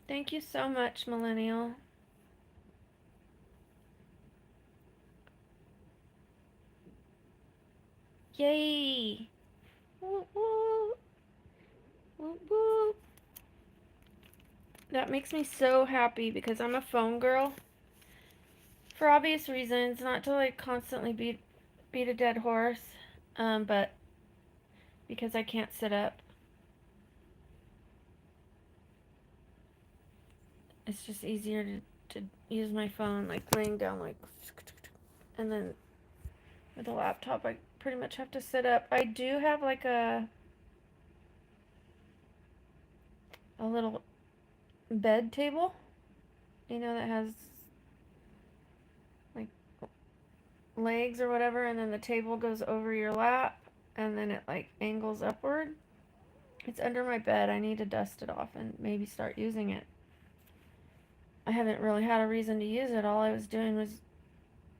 Thank you so much, Millennial. Yay! Woo woo! Woo woo! That makes me so happy because I'm a phone girl. For obvious reasons, not to like constantly beat a dead horse, but because I can't sit up. It's just easier to use my phone like laying down like, and then with a laptop I pretty much have to sit up. I do have like a little bed table, you know, that has like legs or whatever, and then the table goes over your lap and then it like angles upward. It's under my bed. I need to dust it off and maybe start using it. I haven't really had a reason to use it. All I was doing was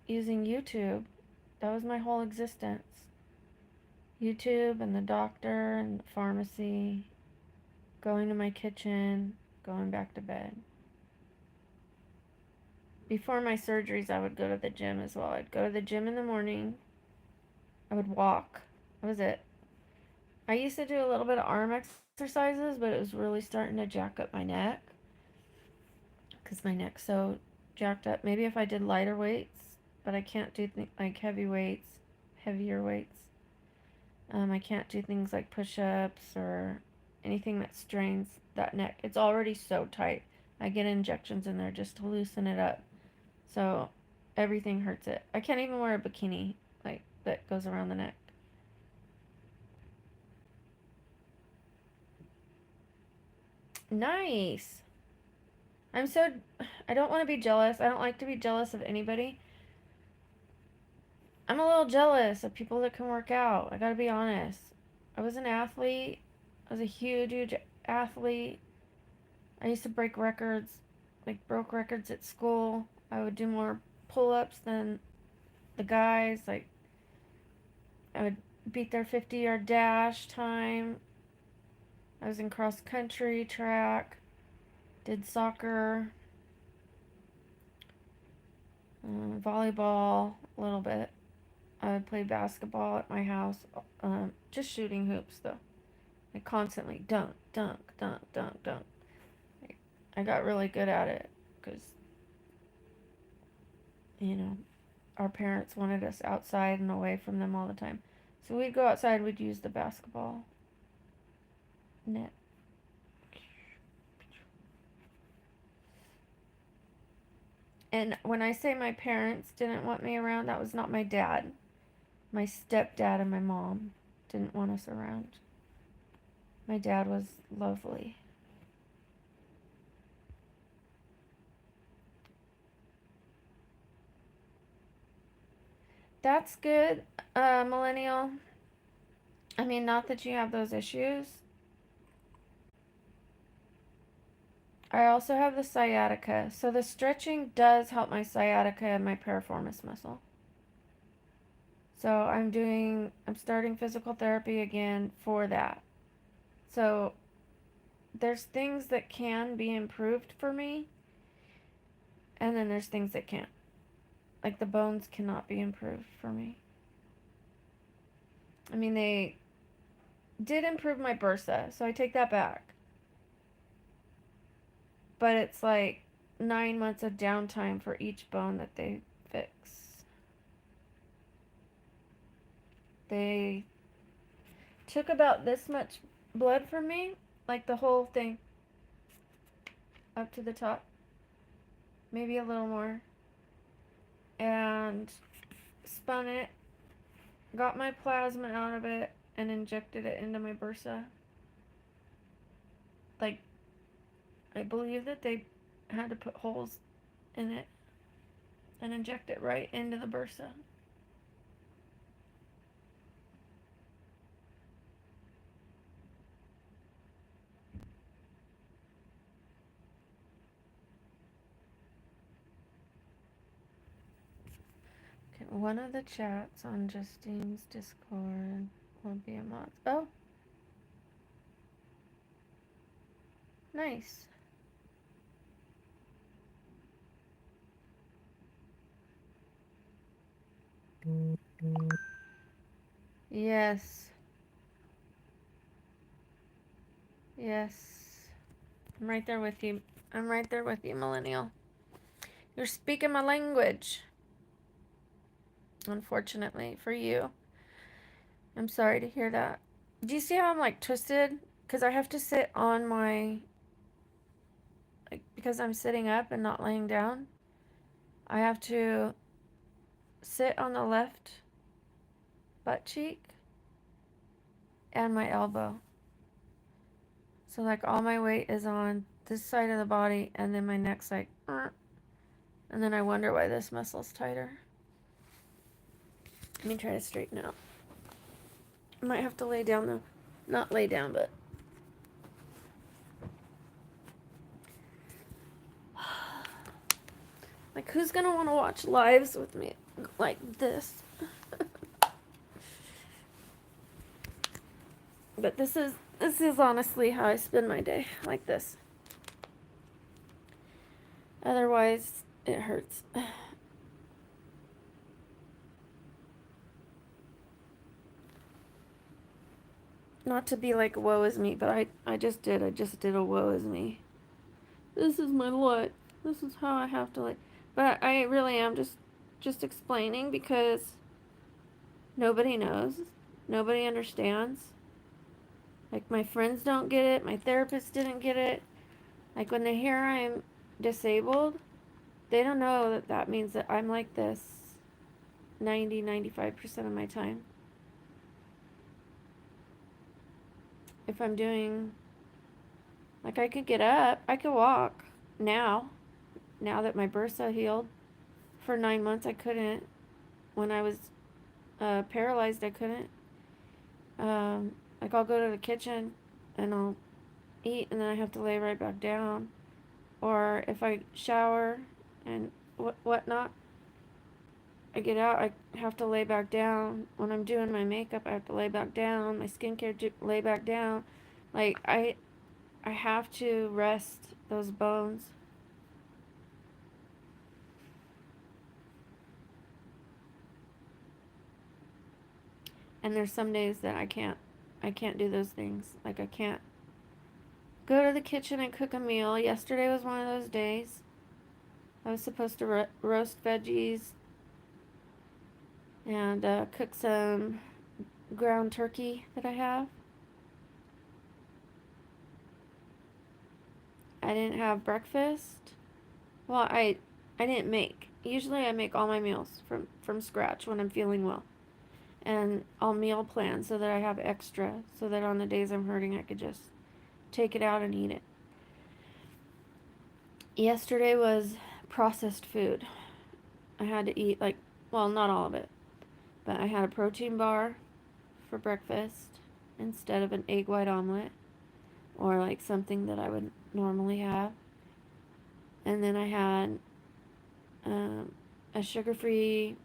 using YouTube. That was my whole existence. YouTube and the doctor and the pharmacy, going to my kitchen, going back to bed. Before my surgeries, I would go to the gym as well. I'd go to the gym in the morning. I would walk. That was it. I used to do a little bit of arm exercises, but it was really starting to jack up my neck because my neck's so jacked up. Maybe if I did lighter weights, but I can't do like heavier weights. I can't do things like push-ups or anything that strains that neck. It's already so tight. I get injections in there just to loosen it up. So everything hurts it. I can't even wear a bikini like that goes around the neck. Nice. I don't want to be jealous. I don't like to be jealous of anybody. I'm a little jealous of people that can work out. I gotta be honest. I was an athlete. I was a huge, huge athlete. I used to break records, like broke records at school. I would do more pull-ups than the guys. Like I would beat their 50-yard dash time. I was in cross country, track, did soccer, volleyball a little bit. I would play basketball at my house, just shooting hoops though. I constantly dunk, dunk, dunk, dunk, dunk. I got really good at it because, you know, our parents wanted us outside and away from them all the time. So we'd go outside, we'd use the basketball net. And when I say my parents didn't want me around, that was not my dad. My stepdad and my mom didn't want us around. My dad was lovely. That's good, millennial. I mean, not that you have those issues. I also have the sciatica. So the stretching does help my sciatica and my piriformis muscle. So I'm starting physical therapy again for that. So there's things that can be improved for me, and then there's things that can't. Like the bones cannot be improved for me. I mean, they did improve my bursa, so I take that back. But it's like 9 months of downtime for each bone that they fix. They took about this much blood from me, like the whole thing, up to the top, maybe a little more, and spun it, got my plasma out of it, and injected it into my bursa. Like, I believe that they had to put holes in it and inject it right into the bursa. Okay, one of the chats on Justine's Discord will be a mod. Oh, nice. Yes. Yes. I'm right there with you. I'm right there with you, millennial. You're speaking my language. Unfortunately for you. I'm sorry to hear that. Do you see how I'm like twisted? Because I have to sit on my, like, because I'm sitting up and not laying down. I have to sit on the left butt cheek and my elbow. So like all my weight is on this side of the body, and then my neck's like, and then I wonder why this muscle's tighter. Let me try to straighten out. I might have to lay down though. Not lay down, but like who's gonna want to watch lives with me like this? But this is honestly how I spend my day, like this. Otherwise, it hurts. Not to be like woe is me, but I just did a woe is me. This is my life. This is how I have to like. But I really am just explaining because nobody knows. Nobody understands. Like my friends don't get it. My therapist didn't get it. Like when they hear I'm disabled, they don't know that that means that I'm like this 95% of my time. If I'm doing, like I could get up, I could walk now that my bursa healed. For 9 months I couldn't when I was paralyzed. I couldn't. Like I'll go to the kitchen and I'll eat and then I have to lay right back down. Or if I shower and whatnot, I get out, I have to lay back down. When I'm doing my makeup, I have to lay back down. My skincare, lay back down. Like I have to rest those bones. And there's some days that I can't do those things. Like I can't go to the kitchen and cook a meal. Yesterday was one of those days. I was supposed to roast veggies and cook some ground turkey that I have. I didn't have breakfast. Well, I didn't make. Usually I make all my meals from scratch when I'm feeling well. And I'll meal plan so that I have extra so that on the days I'm hurting I could just take it out and eat it. Yesterday was processed food. I had to eat like, well, not all of it, but I had a protein bar for breakfast instead of an egg white omelet or like something that I would normally have. And then I had a sugar-free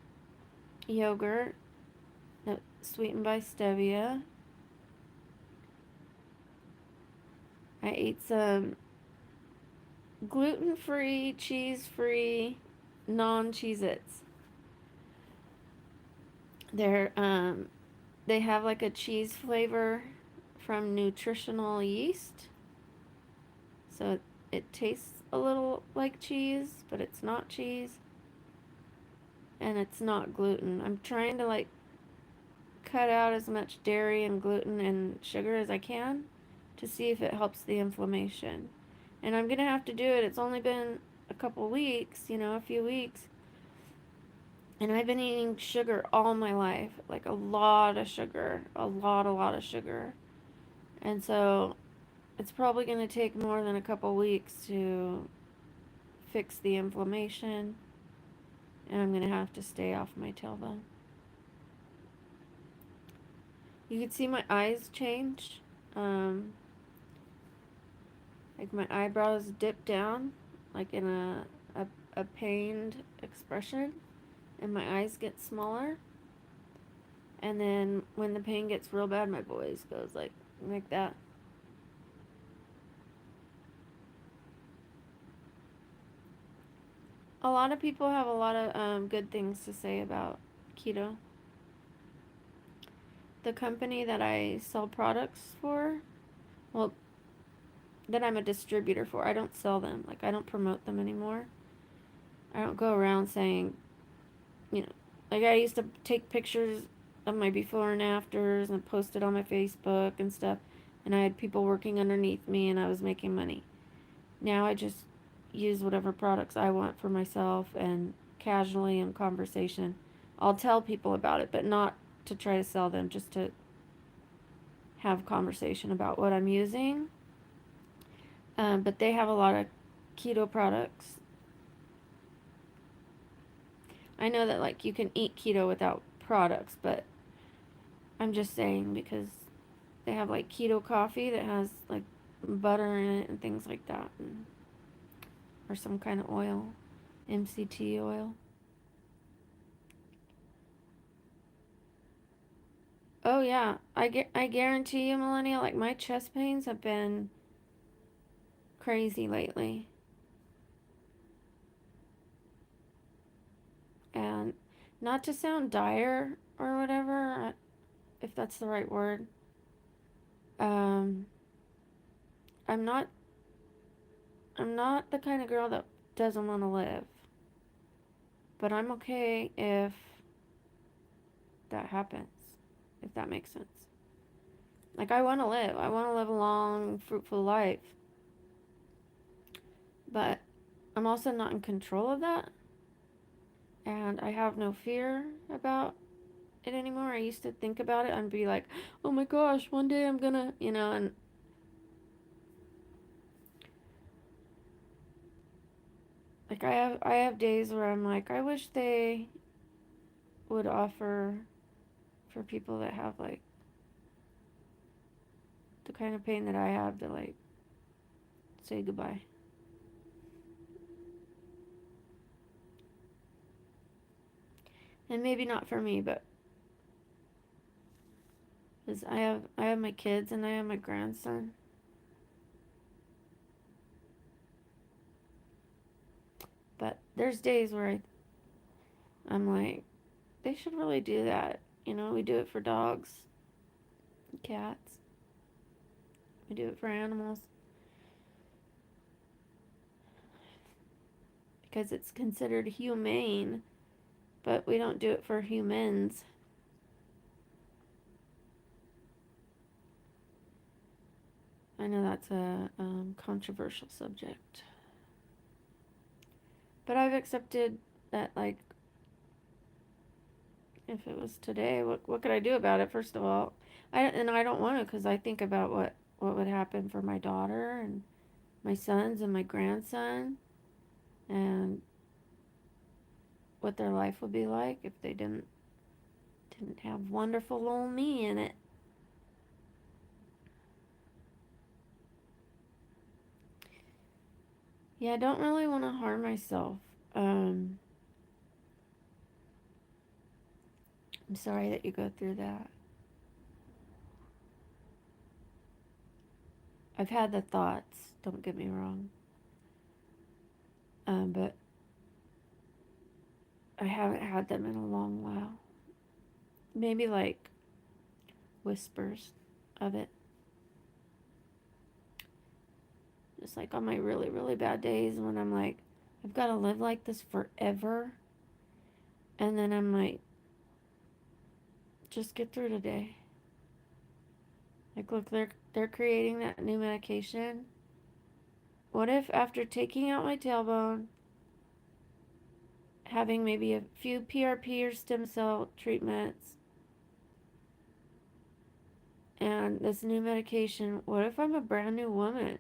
yogurt that's sweetened by stevia. I ate some gluten-free, cheese-free, non-Cheez-Its. They have like a cheese flavor from nutritional yeast. So it tastes a little like cheese, but it's not cheese. And it's not gluten. I'm trying to like cut out as much dairy and gluten and sugar as I can to see if it helps the inflammation. And I'm gonna have to do it. It's only been a couple weeks, a few weeks. And I've been eating sugar all my life, like a lot of sugar, a lot of sugar. And so it's probably gonna take more than a couple weeks to fix the inflammation. And I'm gonna have to stay off my tail though. You can see my eyes change. Like my eyebrows dip down, like in a pained expression, and my eyes get smaller. And then when the pain gets real bad, my voice goes like that. A lot of people have a lot of good things to say about keto. The company that I sell products for, well, that I'm a distributor for, I don't sell them. Like, I don't promote them anymore. I don't go around saying, like I used to take pictures of my before and afters and post it on my Facebook and stuff. And I had people working underneath me and I was making money. Now I just use whatever products I want for myself and casually in conversation. I'll tell people about it, but not to try to sell them, just to have conversation about what I'm using. But they have a lot of keto products. I know that like you can eat keto without products, but I'm just saying because they have like keto coffee that has like butter in it and things like that, or some kind of oil, MCT oil. Oh yeah, I guarantee you, Millennial, like my chest pains have been crazy lately. And not to sound dire or whatever, if that's the right word. Um, I'm not I'm not the kind of girl that doesn't want to live. But I'm okay if that happens. If that makes sense. Like I want to live. I want to live a long, fruitful life. But I'm also not in control of that. And I have no fear about it anymore. I used to think about it and be like, oh my gosh, one day I'm gonna, and like I have days where I'm like, I wish they would offer for people that have like the kind of pain that I have to like say goodbye. And maybe not for me, but because I have my kids and I have my grandson. But there's days where I'm like, they should really do that. You know, we do it for dogs, cats. We do it for animals because it's considered humane, but we don't do it for humans. I know that's a controversial subject, but I've accepted that. Like, if it was today, what could I do about it? First of all, I don't want to because I think about what would happen for my daughter and my sons and my grandson, and what their life would be like if they didn't have wonderful little me in it. Yeah, I don't really want to harm myself. Um, I'm sorry that you go through that. I've had the thoughts, don't get me wrong. But I haven't had them in a long while. Maybe like whispers of it. Just like on my really, really bad days when I'm like, I've got to live like this forever. And then I'm like, just get through today. Like, look, they're creating that new medication. What if after taking out my tailbone, having maybe a few PRP or stem cell treatments, and this new medication, what if I'm a brand new woman?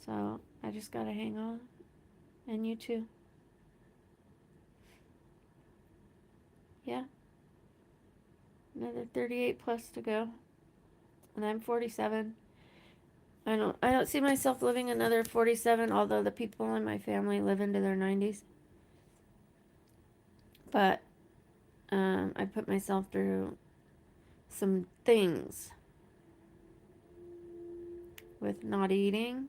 So I just gotta hang on. And you too. Yeah, another 38 plus to go. And I'm 47. I don't see myself living another 47, although the people in my family live into their 90s. But I put myself through some things with not eating,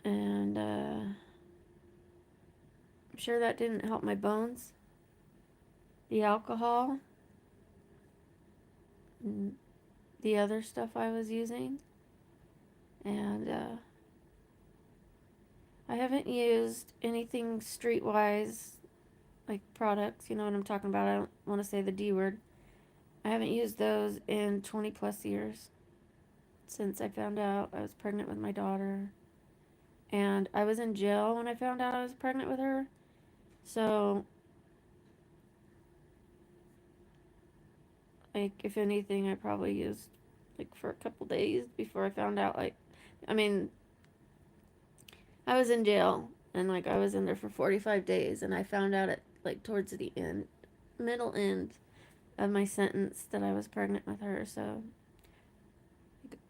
and I'm sure that didn't help my bones. The alcohol and the other stuff I was using, and I haven't used anything streetwise, like products. You know what I'm talking about. I don't want to say the D word. I haven't used those in 20 plus years since I found out I was pregnant with my daughter. And I was in jail when I found out I was pregnant with her. So, like, if anything, I probably used, like, for a couple days before I found out, like, I mean, I was in jail and, like, I was in there for 45 days and I found out at, like, towards the end, middle end of my sentence that I was pregnant with her. So, like,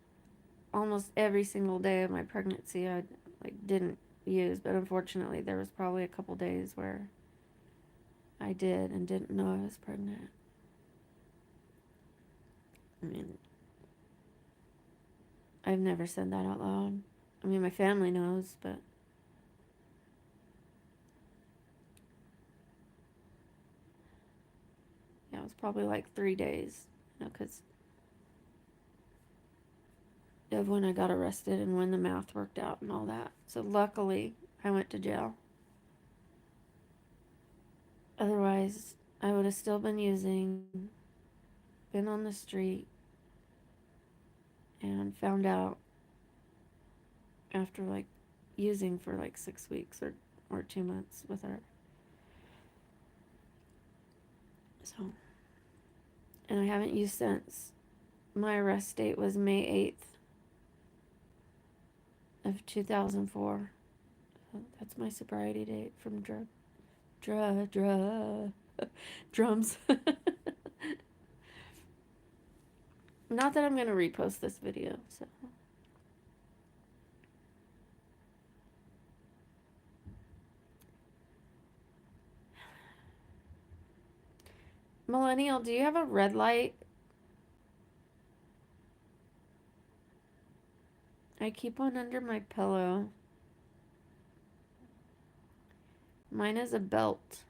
almost every single day of my pregnancy, I, like, didn't use, but unfortunately, there was probably a couple days where I did and didn't know I was pregnant. I mean, I've never said that out loud. I mean, my family knows, but yeah, it was probably like 3 days, you know, because of when I got arrested and when the math worked out and all that. So luckily, I went to jail. Otherwise, I would have still been using, been on the street, and found out after like using for like 6 weeks or 2 months with her. So, and I haven't used since. My arrest date was May 8th of 2004. So that's my sobriety date from drug. Drums. Not that I'm going to repost this video, so. Millennial, do you have a red light? I keep one under my pillow. Mine is a belt,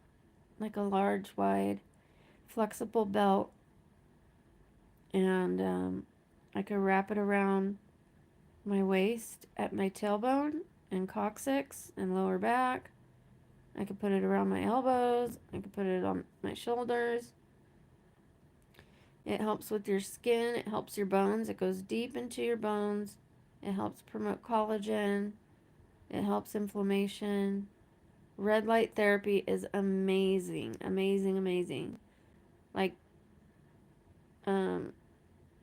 like a large, wide, flexible belt. And I could wrap it around my waist at my tailbone and coccyx and lower back. I could put it around my elbows. I could put it on my shoulders. It helps with your skin. It helps your bones. It goes deep into your bones. It helps promote collagen. It helps inflammation. Red light therapy is amazing. Amazing, amazing. Like,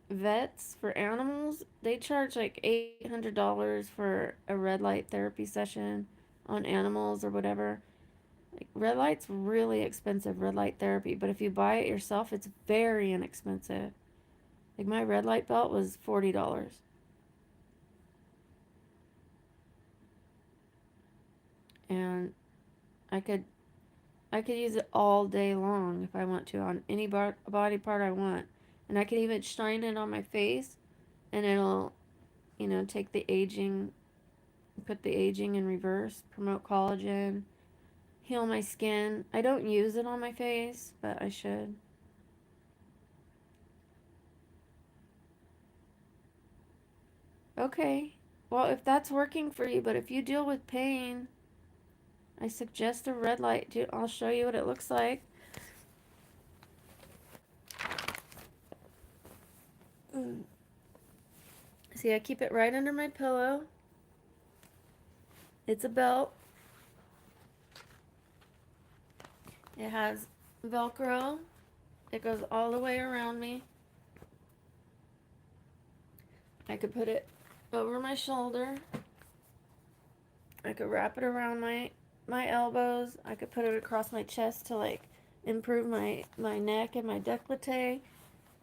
vets for animals, they charge like $800 for a red light therapy session on animals or whatever. Like, red light's really expensive, red light therapy, but if you buy it yourself, it's very inexpensive. Like, my red light belt was $40. And I could I could use it all day long if I want to on any body part I want. And I could even shine it on my face and it'll, take the aging, put the aging in reverse, promote collagen, heal my skin. I don't use it on my face, but I should. Okay. Well, if that's working for you, but if you deal with pain, I suggest a red light. I'll show you what it looks like. See, I keep it right under my pillow. It's a belt. It has Velcro. It goes all the way around me. I could put it over my shoulder. I could wrap it around my elbows. I could put it across my chest to like improve my neck and my décolleté.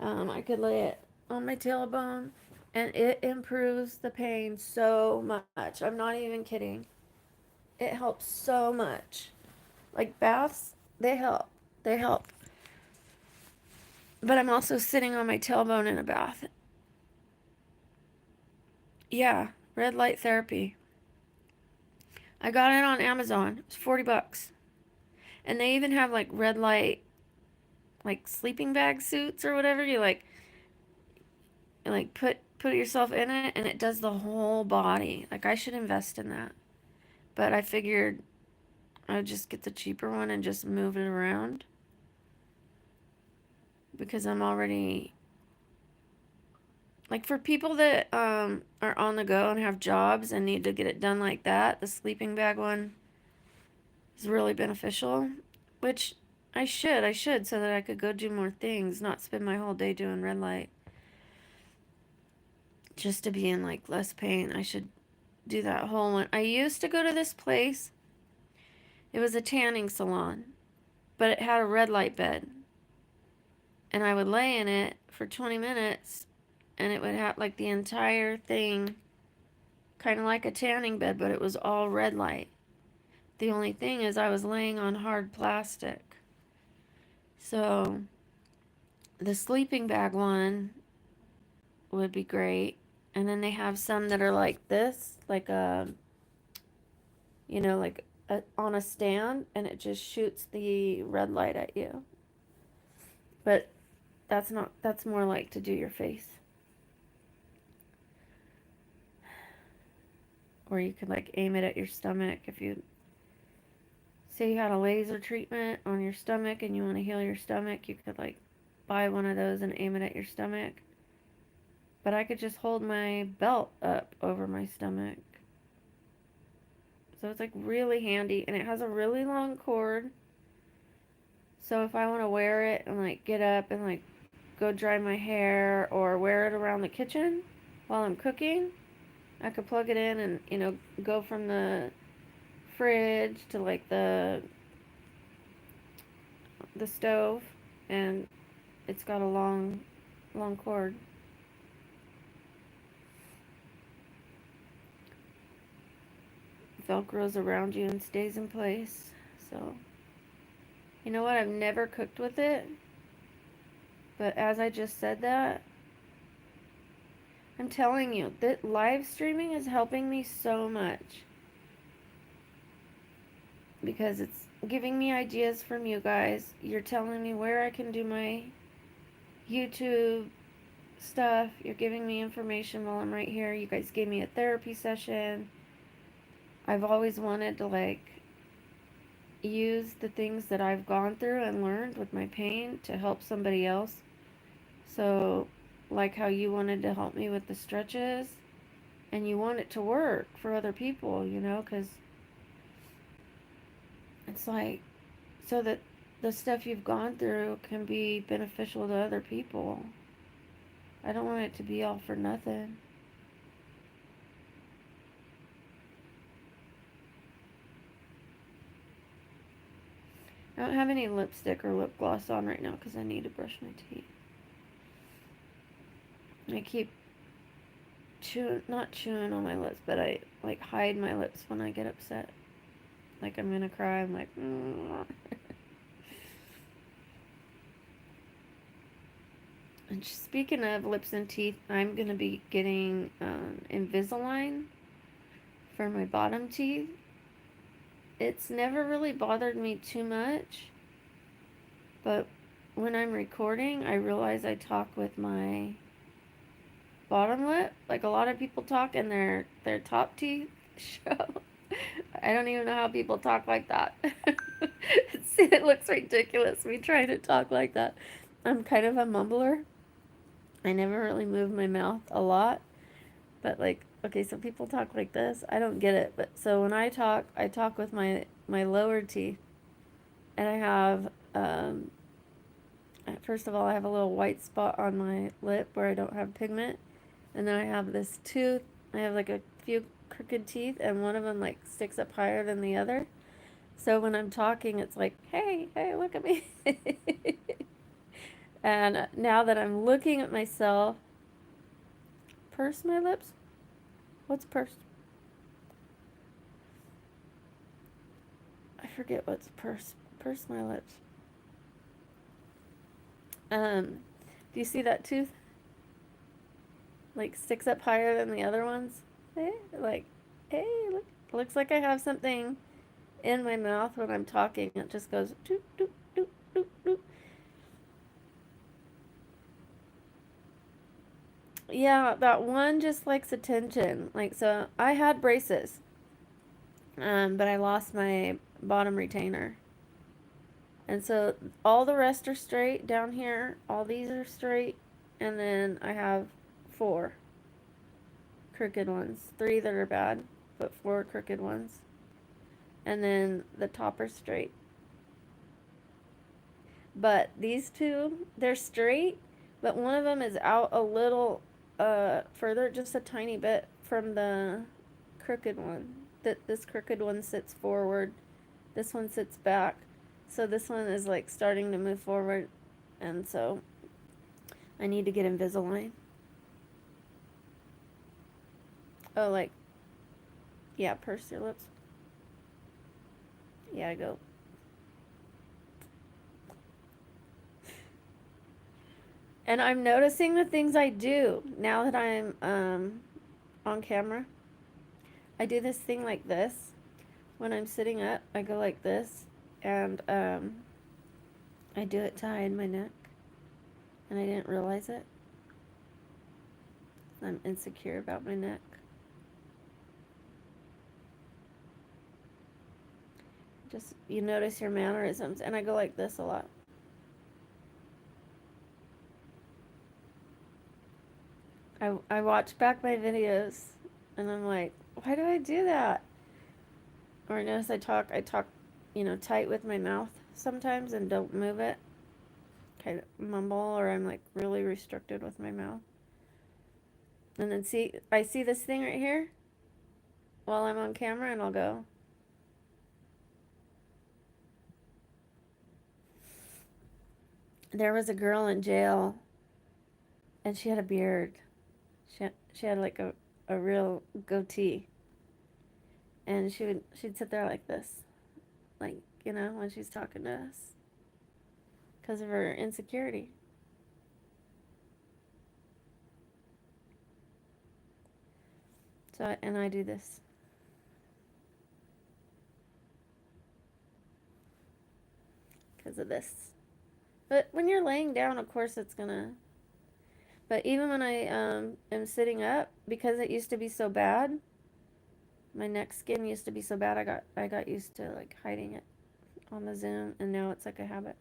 I could lay it on my tailbone and it improves the pain so much. I'm not even kidding. It helps so much. Like baths, they help. They help. But I'm also sitting on my tailbone in a bath. Yeah, red light therapy. I got it on Amazon. It was $40. And they even have like red light like sleeping bag suits or whatever. You like put yourself in it and it does the whole body. Like I should invest in that. But I figured I'd just get the cheaper one and just move it around because I'm already like for people that are on the go and have jobs and need to get it done like that, the sleeping bag one is really beneficial, which I should so that I could go do more things, not spend my whole day doing red light just to be in like less pain. I should do that whole one. I used to go to this place. It was a tanning salon, but it had a red light bed. And I would lay in it for 20 minutes and it would have like the entire thing kind of like a tanning bed, but it was all red light. The only thing is I was laying on hard plastic. So the sleeping bag one would be great. And then they have some that are like this, like on a stand, and it just shoots the red light at you. But that's more like to do your face. Or you could like aim it at your stomach if you say you had a laser treatment on your stomach and you want to heal your stomach, you could like buy one of those and aim it at your stomach. But I could just hold my belt up over my stomach. So it's like really handy and it has a really long cord. So if I want to wear it and like get up and like go dry my hair or wear it around the kitchen while I'm cooking, I could plug it in and, go from the fridge to like the the stove, and it's got a long cord. Velcros around you and stays in place. So, you know what? I've never cooked with it, but as I just said that, I'm telling you that live streaming is helping me so much because it's giving me ideas from you guys. You're telling me where I can do my YouTube stuff. You're giving me information while I'm right here. You guys gave me a therapy session. I've always wanted to like use the things that I've gone through and learned with my pain to help somebody else. So, like how you wanted to help me with the stretches, and you want it to work for other people, you know, because it's like so that the stuff you've gone through can be beneficial to other people. I don't want it to be all for nothing. I don't have any lipstick or lip gloss on right now because I need to brush my teeth. I keep not chewing on my lips, but I like hide my lips when I get upset. Like I'm gonna cry. I'm like, And speaking of lips and teeth, I'm gonna be getting Invisalign for my bottom teeth. It's never really bothered me too much, but when I'm recording, I realize I talk with my bottom lip like a lot of people talk, and their top teeth show. I don't even know how people talk like that. It looks ridiculous me trying to talk like that. I'm kind of a mumbler. I never really move my mouth a lot, but like, okay, so people talk like this. I don't get it, but so when I talk with my lower teeth, and I have first of all, I have a little white spot on my lip where I don't have pigment, and then I have this tooth. I have like a few crooked teeth, and one of them like sticks up higher than the other. So when I'm talking, it's like, hey, look at me. And now that I'm looking at myself, purse my lips? What's purse? I forget what's purse. Purse my lips. Do you see that tooth? Like sticks up higher than the other ones? Like, hey, look. Looks like I have something in my mouth when I'm talking. It just goes doop, doop, doop, doop, doop. Yeah, that one just likes attention. Like, so I had braces, but I lost my bottom retainer. And so all the rest are straight down here. All these are straight. And then I have 4 crooked ones. 3 that are bad, but 4 crooked ones. And then the top are straight. But these 2, they're straight, but one of them is out a little further, just a tiny bit from the crooked one. This crooked one sits forward. This one sits back. So this one is like starting to move forward, and so I need to get Invisalign. Oh, like, yeah, purse your lips. Yeah, I go. And I'm noticing the things I do now that I'm on camera. I do this thing like this. When I'm sitting up, I go like this, and I do it to hide my neck, and I didn't realize it. I'm insecure about my neck. Just, you notice your mannerisms, and I go like this a lot. I watch back my videos, and I'm like, why do I do that? Or I notice I talk, tight with my mouth sometimes and don't move it. Kind of mumble, or I'm like really restricted with my mouth. And then I see this thing right here while I'm on camera, and I'll go. there was a girl in jail, and she had a beard. She had like a real goatee, and she'd sit there like this, like, you know, when she's talking to us, because of her insecurity. So, and I do this. Because of this. But when you're laying down, of course it's gonna. But even when I am sitting up, because it used to be so bad, my neck skin used to be so bad, I got used to like hiding it on the Zoom, and now it's like a habit.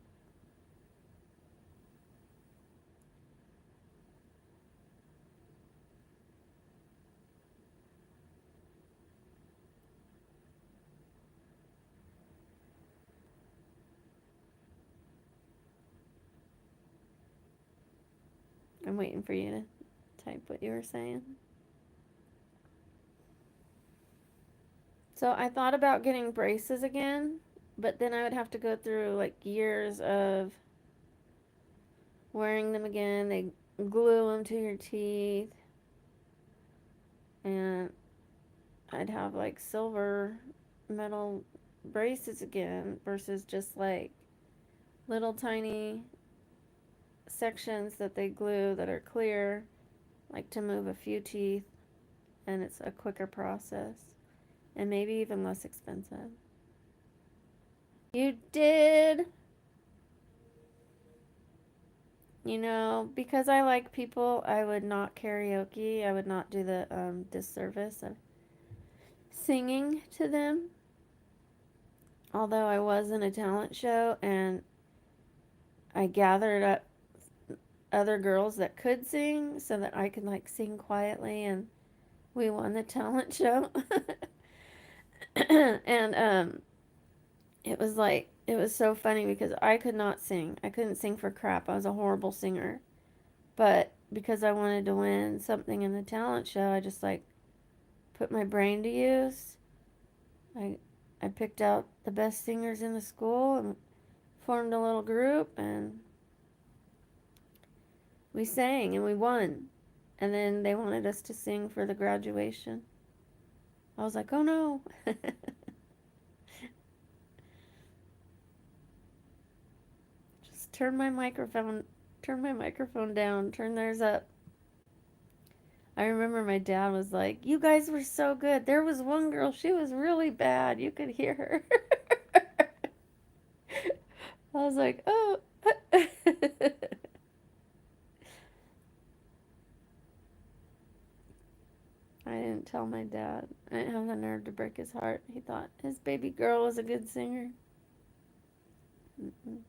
I'm waiting for you to type what you were saying. So I thought about getting braces again, but then I would have to go through like years of wearing them again. They glue them to your teeth, and I'd have like silver metal braces again versus just like little tiny sections that they glue that are clear, like to move a few teeth, and it's a quicker process and maybe even less expensive. You did. You know, because I like people, I would not karaoke. I would not do the disservice of singing to them. Although I was in a talent show and I gathered up other girls that could sing so that I could like sing quietly, and we won the talent show. And it was so funny because I could not sing. I couldn't sing for crap. I was a horrible singer. But because I wanted to win something in the talent show, I just like put my brain to use. I I picked out the best singers in the school and formed a little group, and we sang and we won. And then they wanted us to sing for the graduation. I was like, "Oh no." Just turn my microphone down, turn theirs up. I remember my dad was like, "You guys were so good. There was one girl, she was really bad. You could hear her." I was like, "Oh." I didn't tell my dad. I didn't have the nerve to break his heart. He thought his baby girl was a good singer. Mm-mm.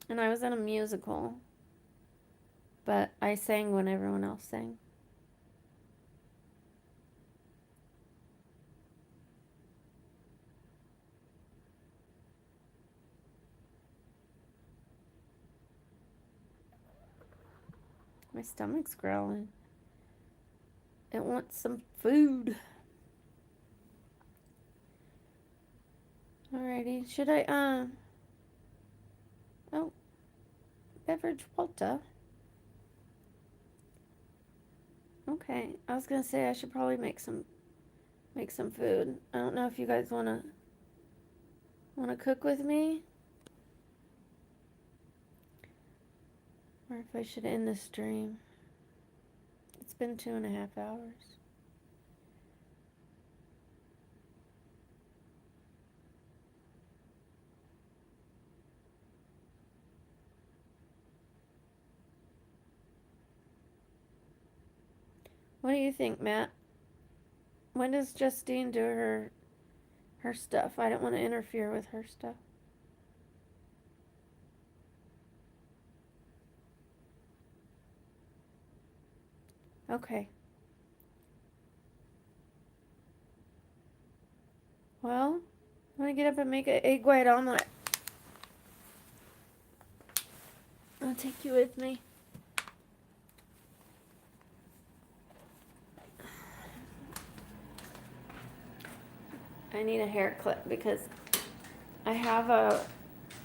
And I was in a musical, but I sang when everyone else sang. My stomach's growling. It wants some food. Alrighty. Should I, oh, beverage water. Okay. I was gonna say I should probably make some food. I don't know if you guys wanna cook with me, or if I should end the stream. It's been 2.5 hours. What do you think, Matt? When does Justine do her stuff? I don't want to interfere with her stuff. Okay. Well, I'm gonna get up and make an egg white omelet. I'll take you with me. I need a hair clip because I have a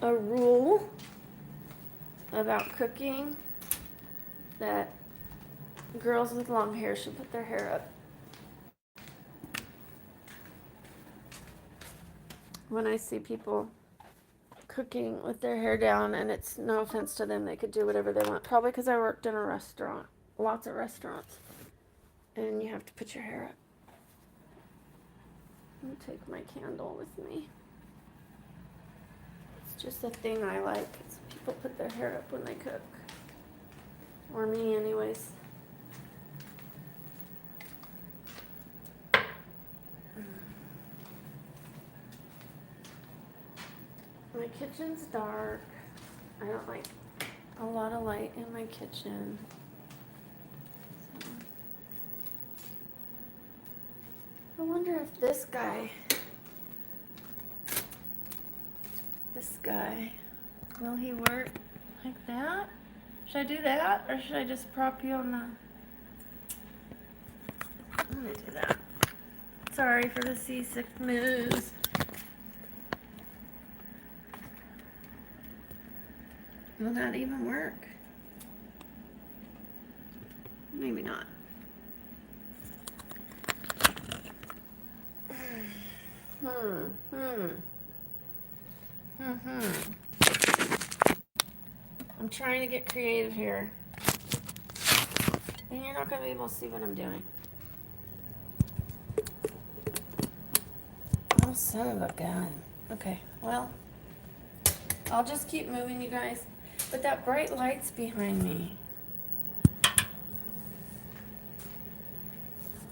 a rule about cooking that girls with long hair should put their hair up. When I see people cooking with their hair down, and it's no offense to them, they could do whatever they want. Probably because I worked in a restaurant, lots of restaurants, and you have to put your hair up. Let me take my candle with me. It's just a thing I like. People put their hair up when they cook. Or me anyways. My kitchen's dark. I don't like a lot of light in my kitchen. So. I wonder if this guy, will he work like that? Should I do that, or should I just prop you on the... I'm gonna do that. Sorry for the seasick moves. Will that even work? Maybe not. I'm trying to get creative here. And you're not going to be able to see what I'm doing. Oh, son of a gun. Okay, well, I'll just keep moving, you guys. But that bright light's behind me.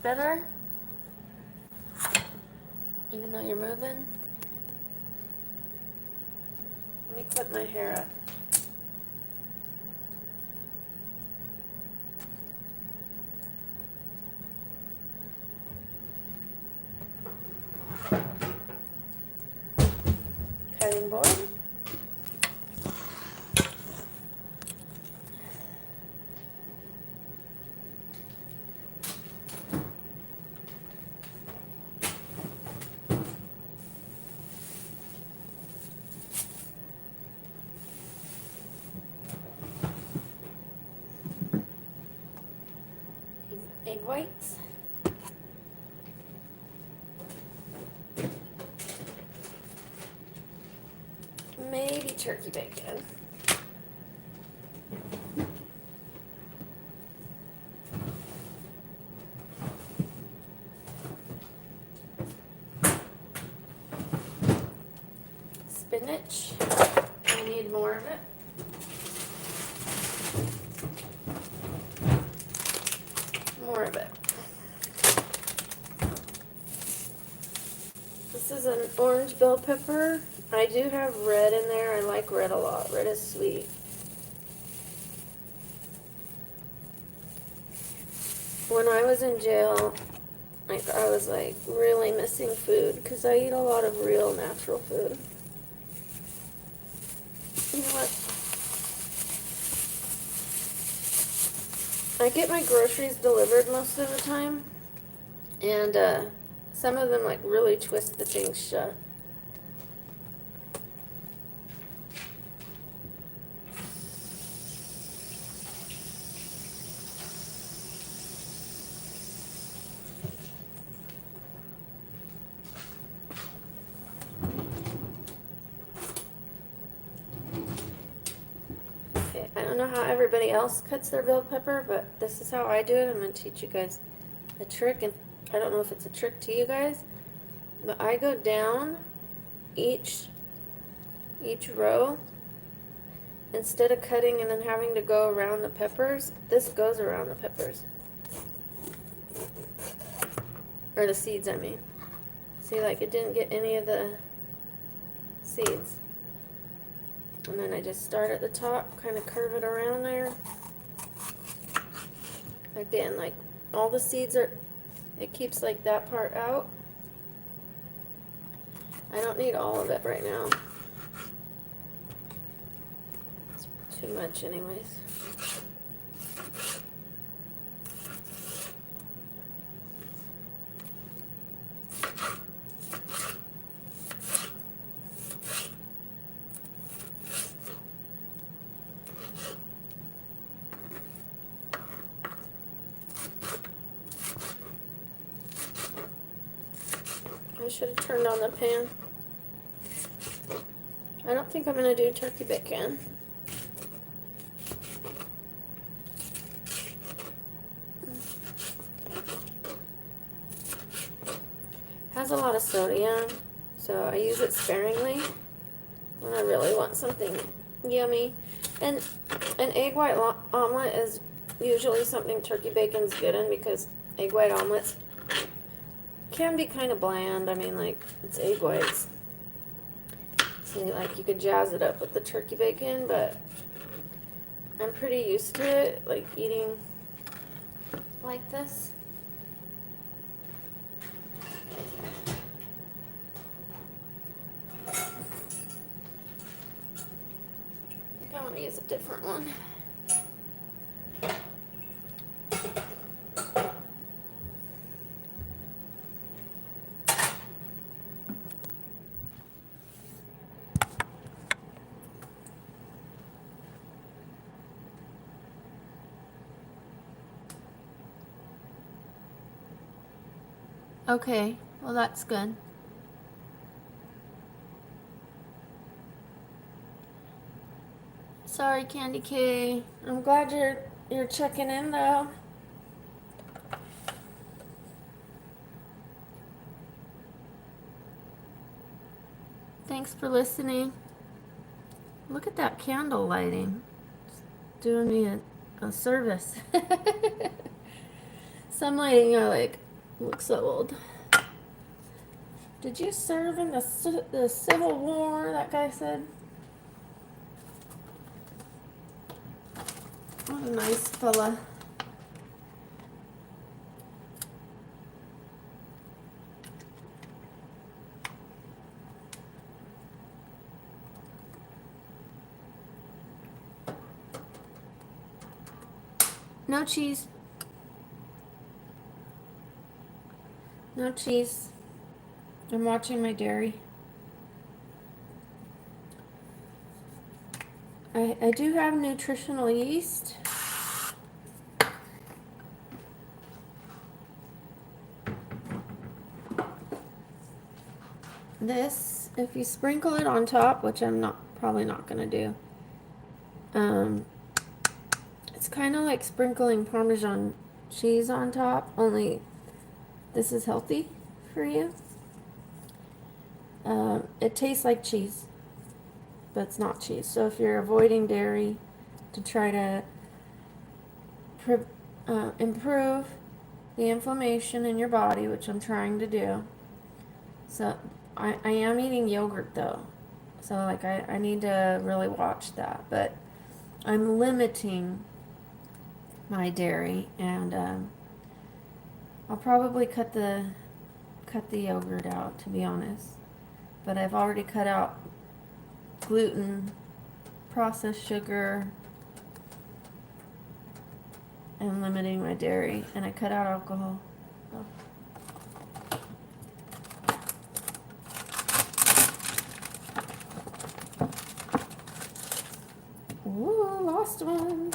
Better? Even though you're moving? Let me clip my hair up. Cutting board. Egg whites. Maybe turkey bacon. Spinach. I need more of it. More of it. This is an orange bell pepper. I do have red in there. I like red a lot. Red is sweet. When I was in jail, I was like really missing food because I eat a lot of real natural food. You know what? I get my groceries delivered most of the time, and some of them like really twist the things shut. I don't know how everybody else cuts their bell pepper, but this is how I do it. I'm going to teach you guys a trick, and I don't know if it's a trick to you guys, but I go down each row. Instead of cutting and then having to go around the peppers, this goes around the peppers. Or the seeds, I mean. See, like it didn't get any of the seeds. And then I just start at the top, kind of curve it around there. Again, like all the seeds are, it keeps like that part out. I don't need all of it right now. It's too much anyways. I should have turned on the pan. I don't think I'm going to do turkey bacon. Has a lot of sodium, so I use it sparingly when I really want something yummy. And an egg white omelet is usually something turkey bacon's good in, because egg white omelets can be kind of bland. I mean, like, it's egg whites. So, like, you could jazz it up with the turkey bacon, but I'm pretty used to it, like, eating like this. I want to use a different one. Okay, well that's good. Sorry, Candy K. I'm glad you're checking in though. Thanks for listening. Look at that candle lighting. It's doing me a service. Some lighting I like. Look so old. Did you serve in the Civil War? That guy said. What a nice fella. No cheese. No cheese. I'm watching my dairy. I do have nutritional yeast. This, if you sprinkle it on top, which I'm probably not gonna do, it's kind of like sprinkling Parmesan cheese on top, only this is healthy for you. It tastes like cheese, but it's not cheese. So if you're avoiding dairy to try to improve the inflammation in your body, which I'm trying to do. So I am eating yogurt though. So like I need to really watch that, but I'm limiting my dairy, and I'll probably cut the yogurt out, to be honest. But I've already cut out gluten, processed sugar, and limiting my dairy, and I cut out alcohol. Ooh, lost one.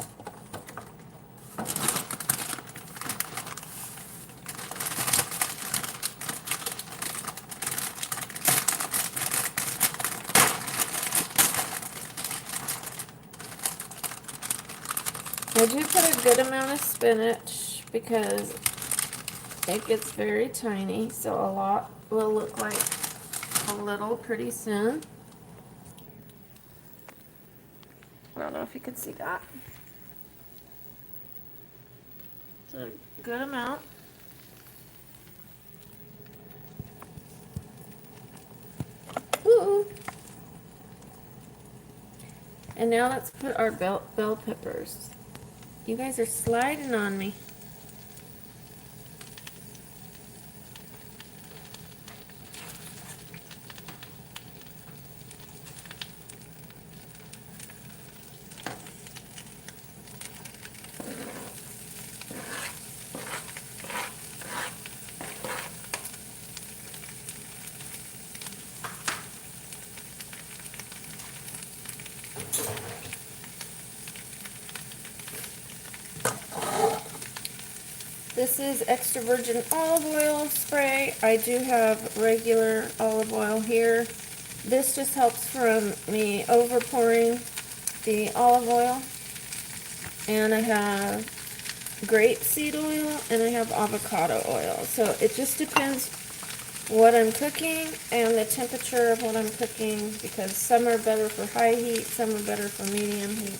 I do put a good amount of spinach because it gets very tiny, so a lot will look like a little pretty soon. I don't know if you can see that. It's a good amount. Ooh. And now let's put our bell peppers. You guys are sliding on me. This is extra virgin olive oil spray. I do have regular olive oil here. This just helps from me over pouring the olive oil. And I have grapeseed oil and I have avocado oil. So it just depends what I'm cooking and the temperature of what I'm cooking, because some are better for high heat, some are better for medium heat.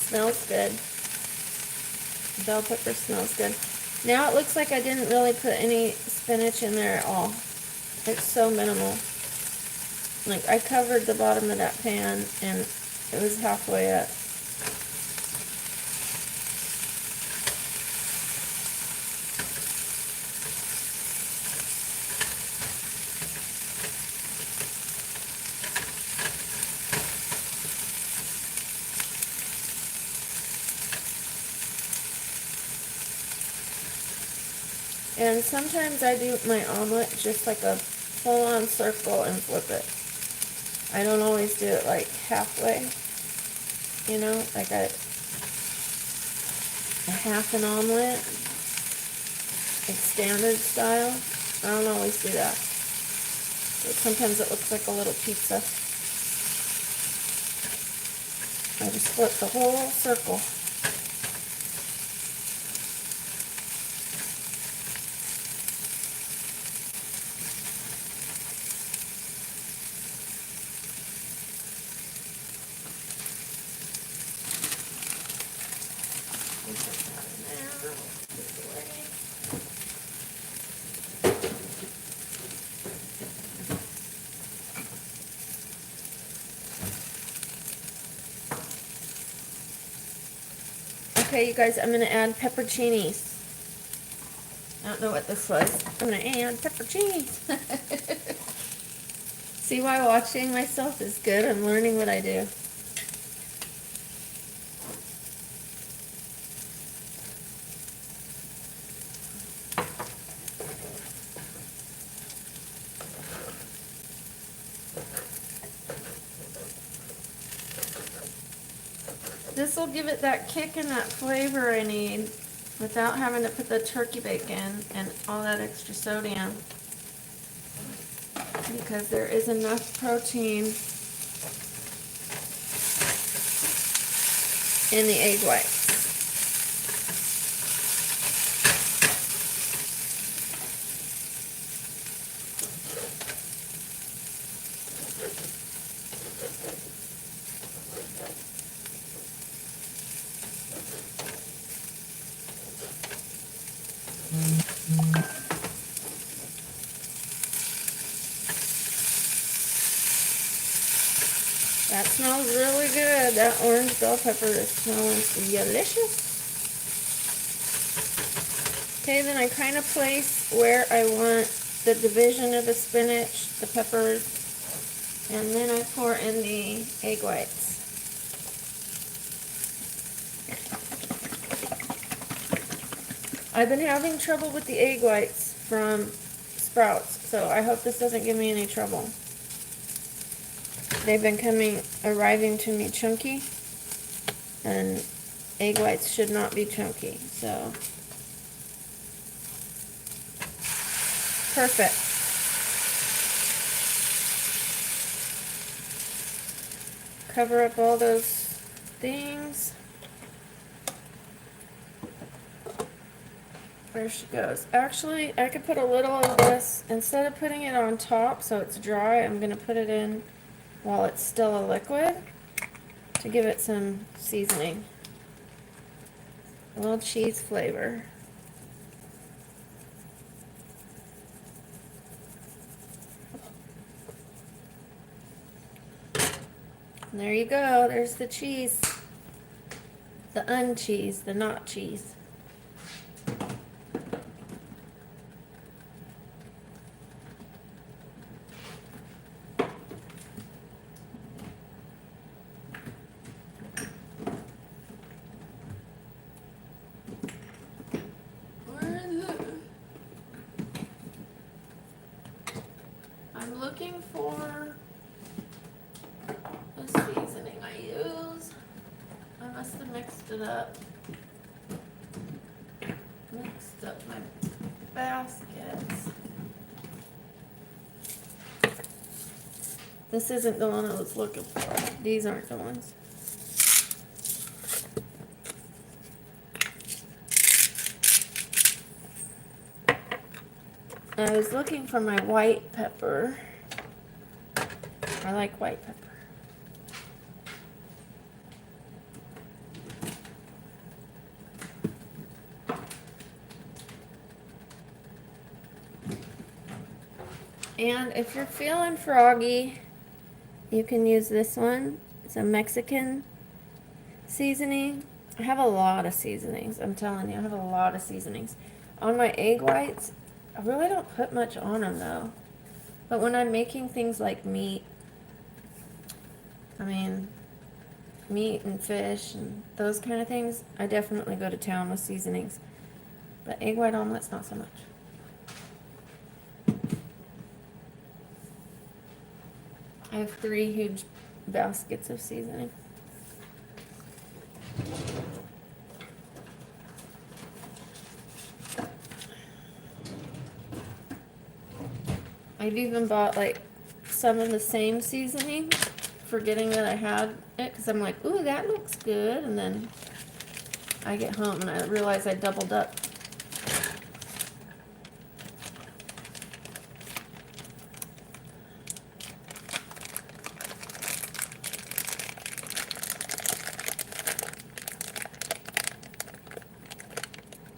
Smells good. Bell pepper smells good. Now it looks like I didn't really put any spinach in there at all. It's so minimal. Like, I covered the bottom of that pan and it was halfway up. And sometimes I do my omelet just like a full-on circle and flip it. I don't always do it like halfway, you know, like a half an omelet, like standard style. I don't always do that. But sometimes it looks like a little pizza. I just flip the whole circle. Okay, you guys, I'm going to add pepperoncinis. I don't know what this was. I'm going to add pepperoncinis. See why watching myself is good? I'm learning what I do. This will give it that kick and that flavor I need without having to put the turkey bacon and all that extra sodium, because there is enough protein in the egg whites. That smells really good. That orange bell pepper is smelling delicious. Okay, then I kind of place where I want the division of the spinach, the peppers, and then I pour in the egg whites. I've been having trouble with the egg whites from Sprouts, so I hope this doesn't give me any trouble. They've been arriving to me chunky, and egg whites should not be chunky, so. perfect. Cover up all those things. There she goes. Actually, I could put a little of this, instead of putting it on top so it's dry, I'm going to put it in while it's still a liquid to give it some seasoning. A little cheese flavor. And there you go. There's the cheese. The uncheese, the not cheese. I'm looking for the seasoning I use. I must have mixed it up. Mixed up my baskets. This isn't the one I was looking for. These aren't the ones. I was looking for my white pepper. I like white pepper. And if you're feeling froggy, you can use this one. It's a Mexican seasoning. I have a lot of seasonings. I'm telling you, I have a lot of seasonings. On my egg whites, I really don't put much on them though. But when I'm making things like meat, meat and fish and those kind of things, I definitely go to town with seasonings. But egg white omelets, not so much. I have 3 huge baskets of seasoning. I've even bought like some of the same seasoning, forgetting that I had it, because I'm like, ooh, that looks good, and then I get home and I realize I doubled up.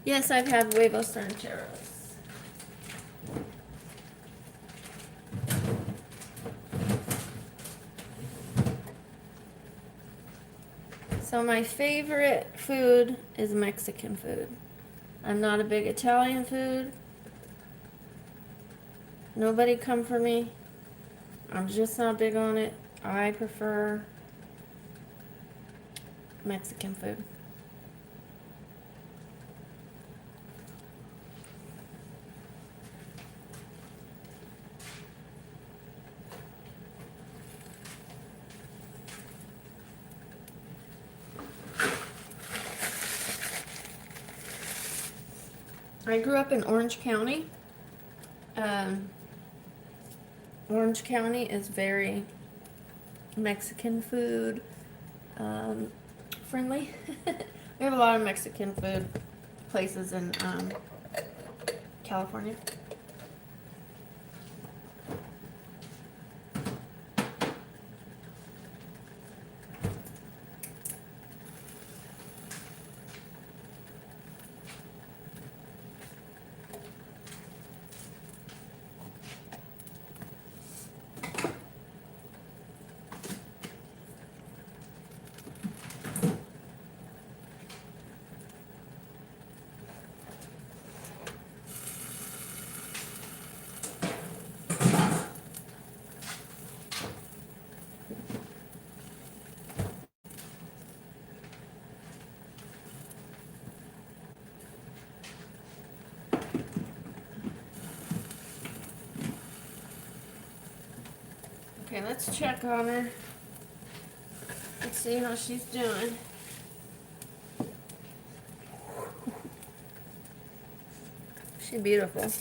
Yes, I've had huevos rancheros. So my favorite food is Mexican food. I'm not a big Italian food. Nobody come for me. I'm just not big on it. I prefer Mexican food. I grew up in Orange County. Orange County is very Mexican food friendly. We have a lot of Mexican food places in California. Okay, let's check on her. Let's see how she's doing. She's beautiful.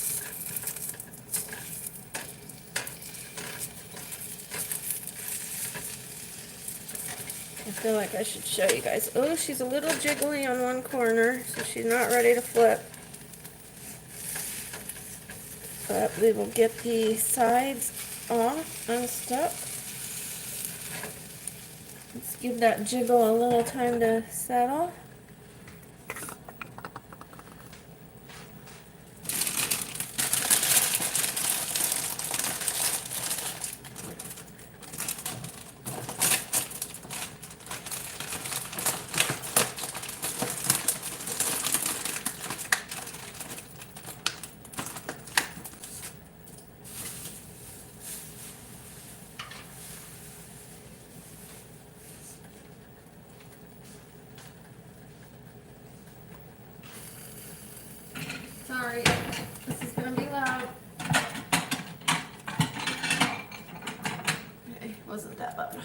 I feel like I should show you guys. Oh, she's a little jiggly on one corner, so she's not ready to flip. But we will get the sides off, unstuck. Let's give that jiggle a little time to settle. Sorry, this is gonna be loud. Okay, wasn't that loud.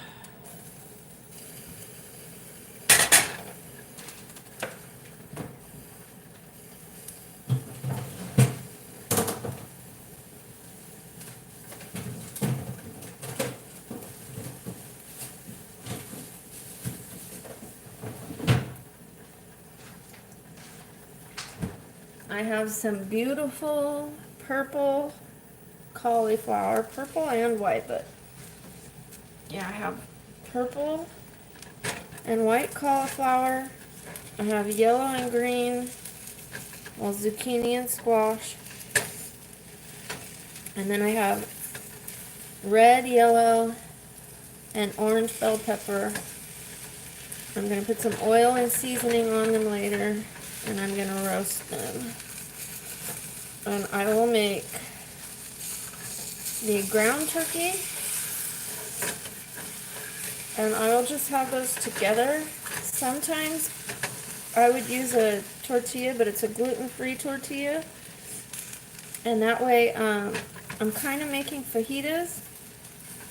I have some beautiful purple cauliflower, purple and white, but yeah, I have purple and white cauliflower. I have yellow and green, well, zucchini and squash. And then I have red, yellow, and orange bell pepper. I'm going to put some oil and seasoning on them later, and I'm going to roast them. And I will make the ground turkey, and I will just have those together. Sometimes I would use a tortilla, but it's a gluten-free tortilla, and that way I'm kind of making fajitas,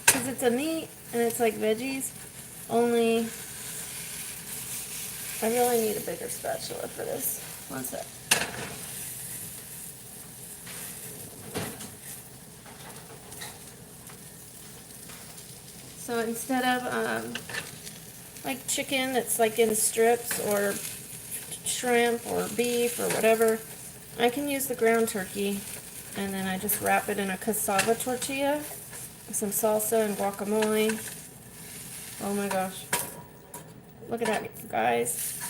because it's a meat and it's like veggies, only I really need a bigger spatula for this. One sec. So instead of like chicken that's like in strips, or shrimp or beef or whatever, I can use the ground turkey, and then I just wrap it in a cassava tortilla with some salsa and guacamole. Oh my gosh. Look at that, guys.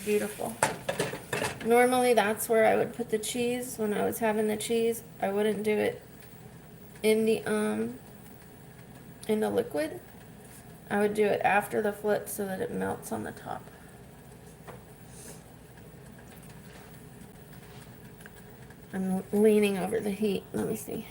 Beautiful. Normally that's where I would put the cheese when I was having the cheese. I wouldn't do it in the liquid. I would do it after the flip so that it melts on the top. I'm leaning over the heat. Let me see.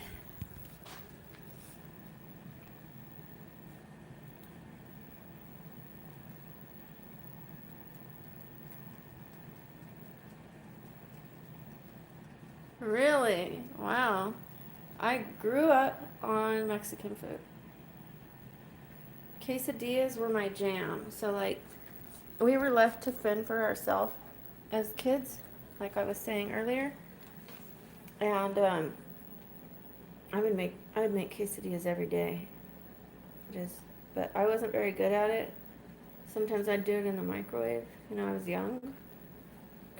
Really? Wow. I grew up on Mexican food. Quesadillas were my jam. So, like, we were left to fend for ourselves as kids, like I was saying earlier. And I would make quesadillas every day. But I wasn't very good at it. Sometimes I'd do it in the microwave. You know, I was young,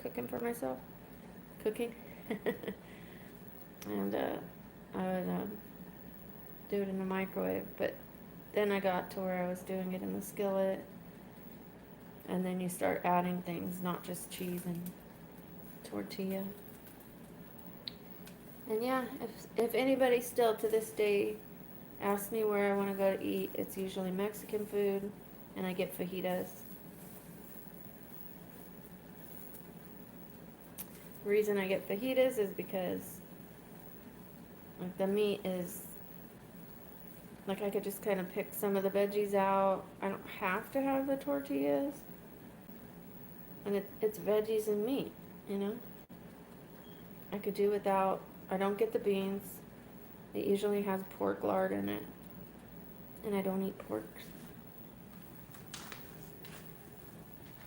cooking for myself, and I would do it in the microwave. But then I got to where I was doing it in the skillet, and then you start adding things, not just cheese and tortilla. And yeah, if anybody still to this day asks me where I want to go to eat, it's usually Mexican food, and I get fajitas. The reason I get fajitas is because like the meat is like I could just kind of pick some of the veggies out. I don't have to have the tortillas, and it's veggies and meat, you know. I could do without. I don't get the beans. It usually has pork lard in it, and I don't eat pork.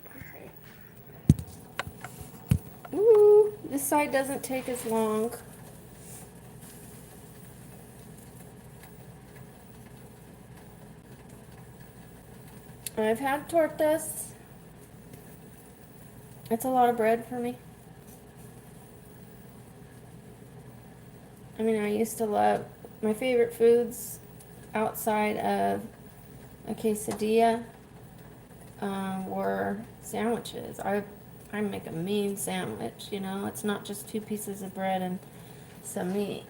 Alright. Ooh, this side doesn't take as long. I've had tortas. It's a lot of bread for me. I mean, I used to love my favorite foods outside of a quesadilla were sandwiches. I make a mean sandwich, you know. It's not just 2 pieces of bread and some meat.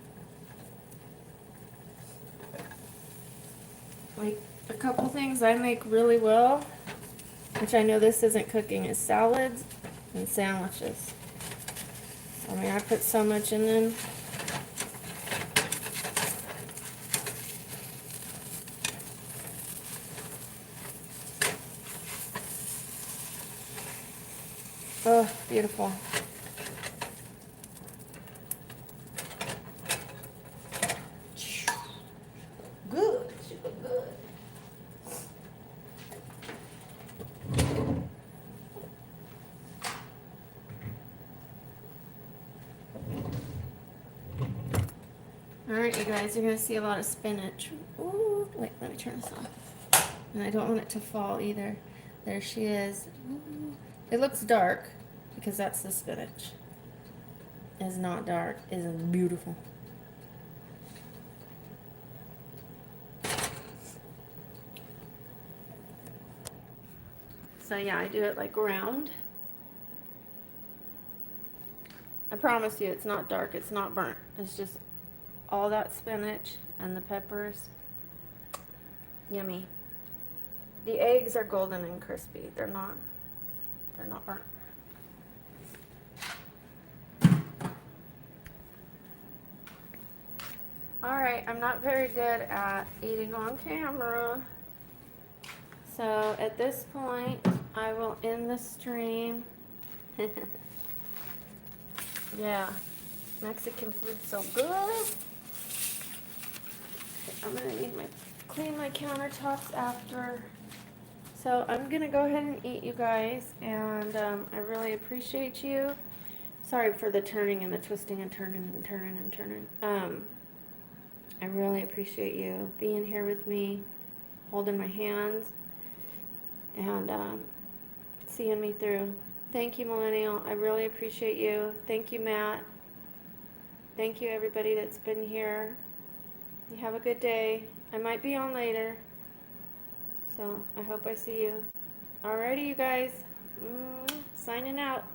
Like a couple things I make really well, which I know this isn't cooking, is salads and sandwiches. I mean, I put so much in them. Oh, beautiful. Good, super good. Alright, you guys, you're going to see a lot of spinach. Ooh, wait, let me turn this off. And I don't want it to fall either. There she is. Ooh. It looks dark because that's the spinach. It's not dark. It's beautiful. So yeah, I do it like round. I promise you it's not dark. It's not burnt. It's just all that spinach and the peppers. Yummy. The eggs are golden and crispy. They're not burnt. Alright, I'm not very good at eating on camera. So at this point, I will end the stream. Yeah, Mexican food's so good. I'm gonna need clean my countertops after. So I'm gonna go ahead and eat, you guys, and I really appreciate you. Sorry for the turning and the twisting and turning and turning and turning. I really appreciate you being here with me, holding my hands, and seeing me through. Thank you, Millennial. I really appreciate you. Thank you, Matt. Thank you, everybody that's been here. You have a good day. I might be on later, so I hope I see you. Alrighty, you guys. Signing out.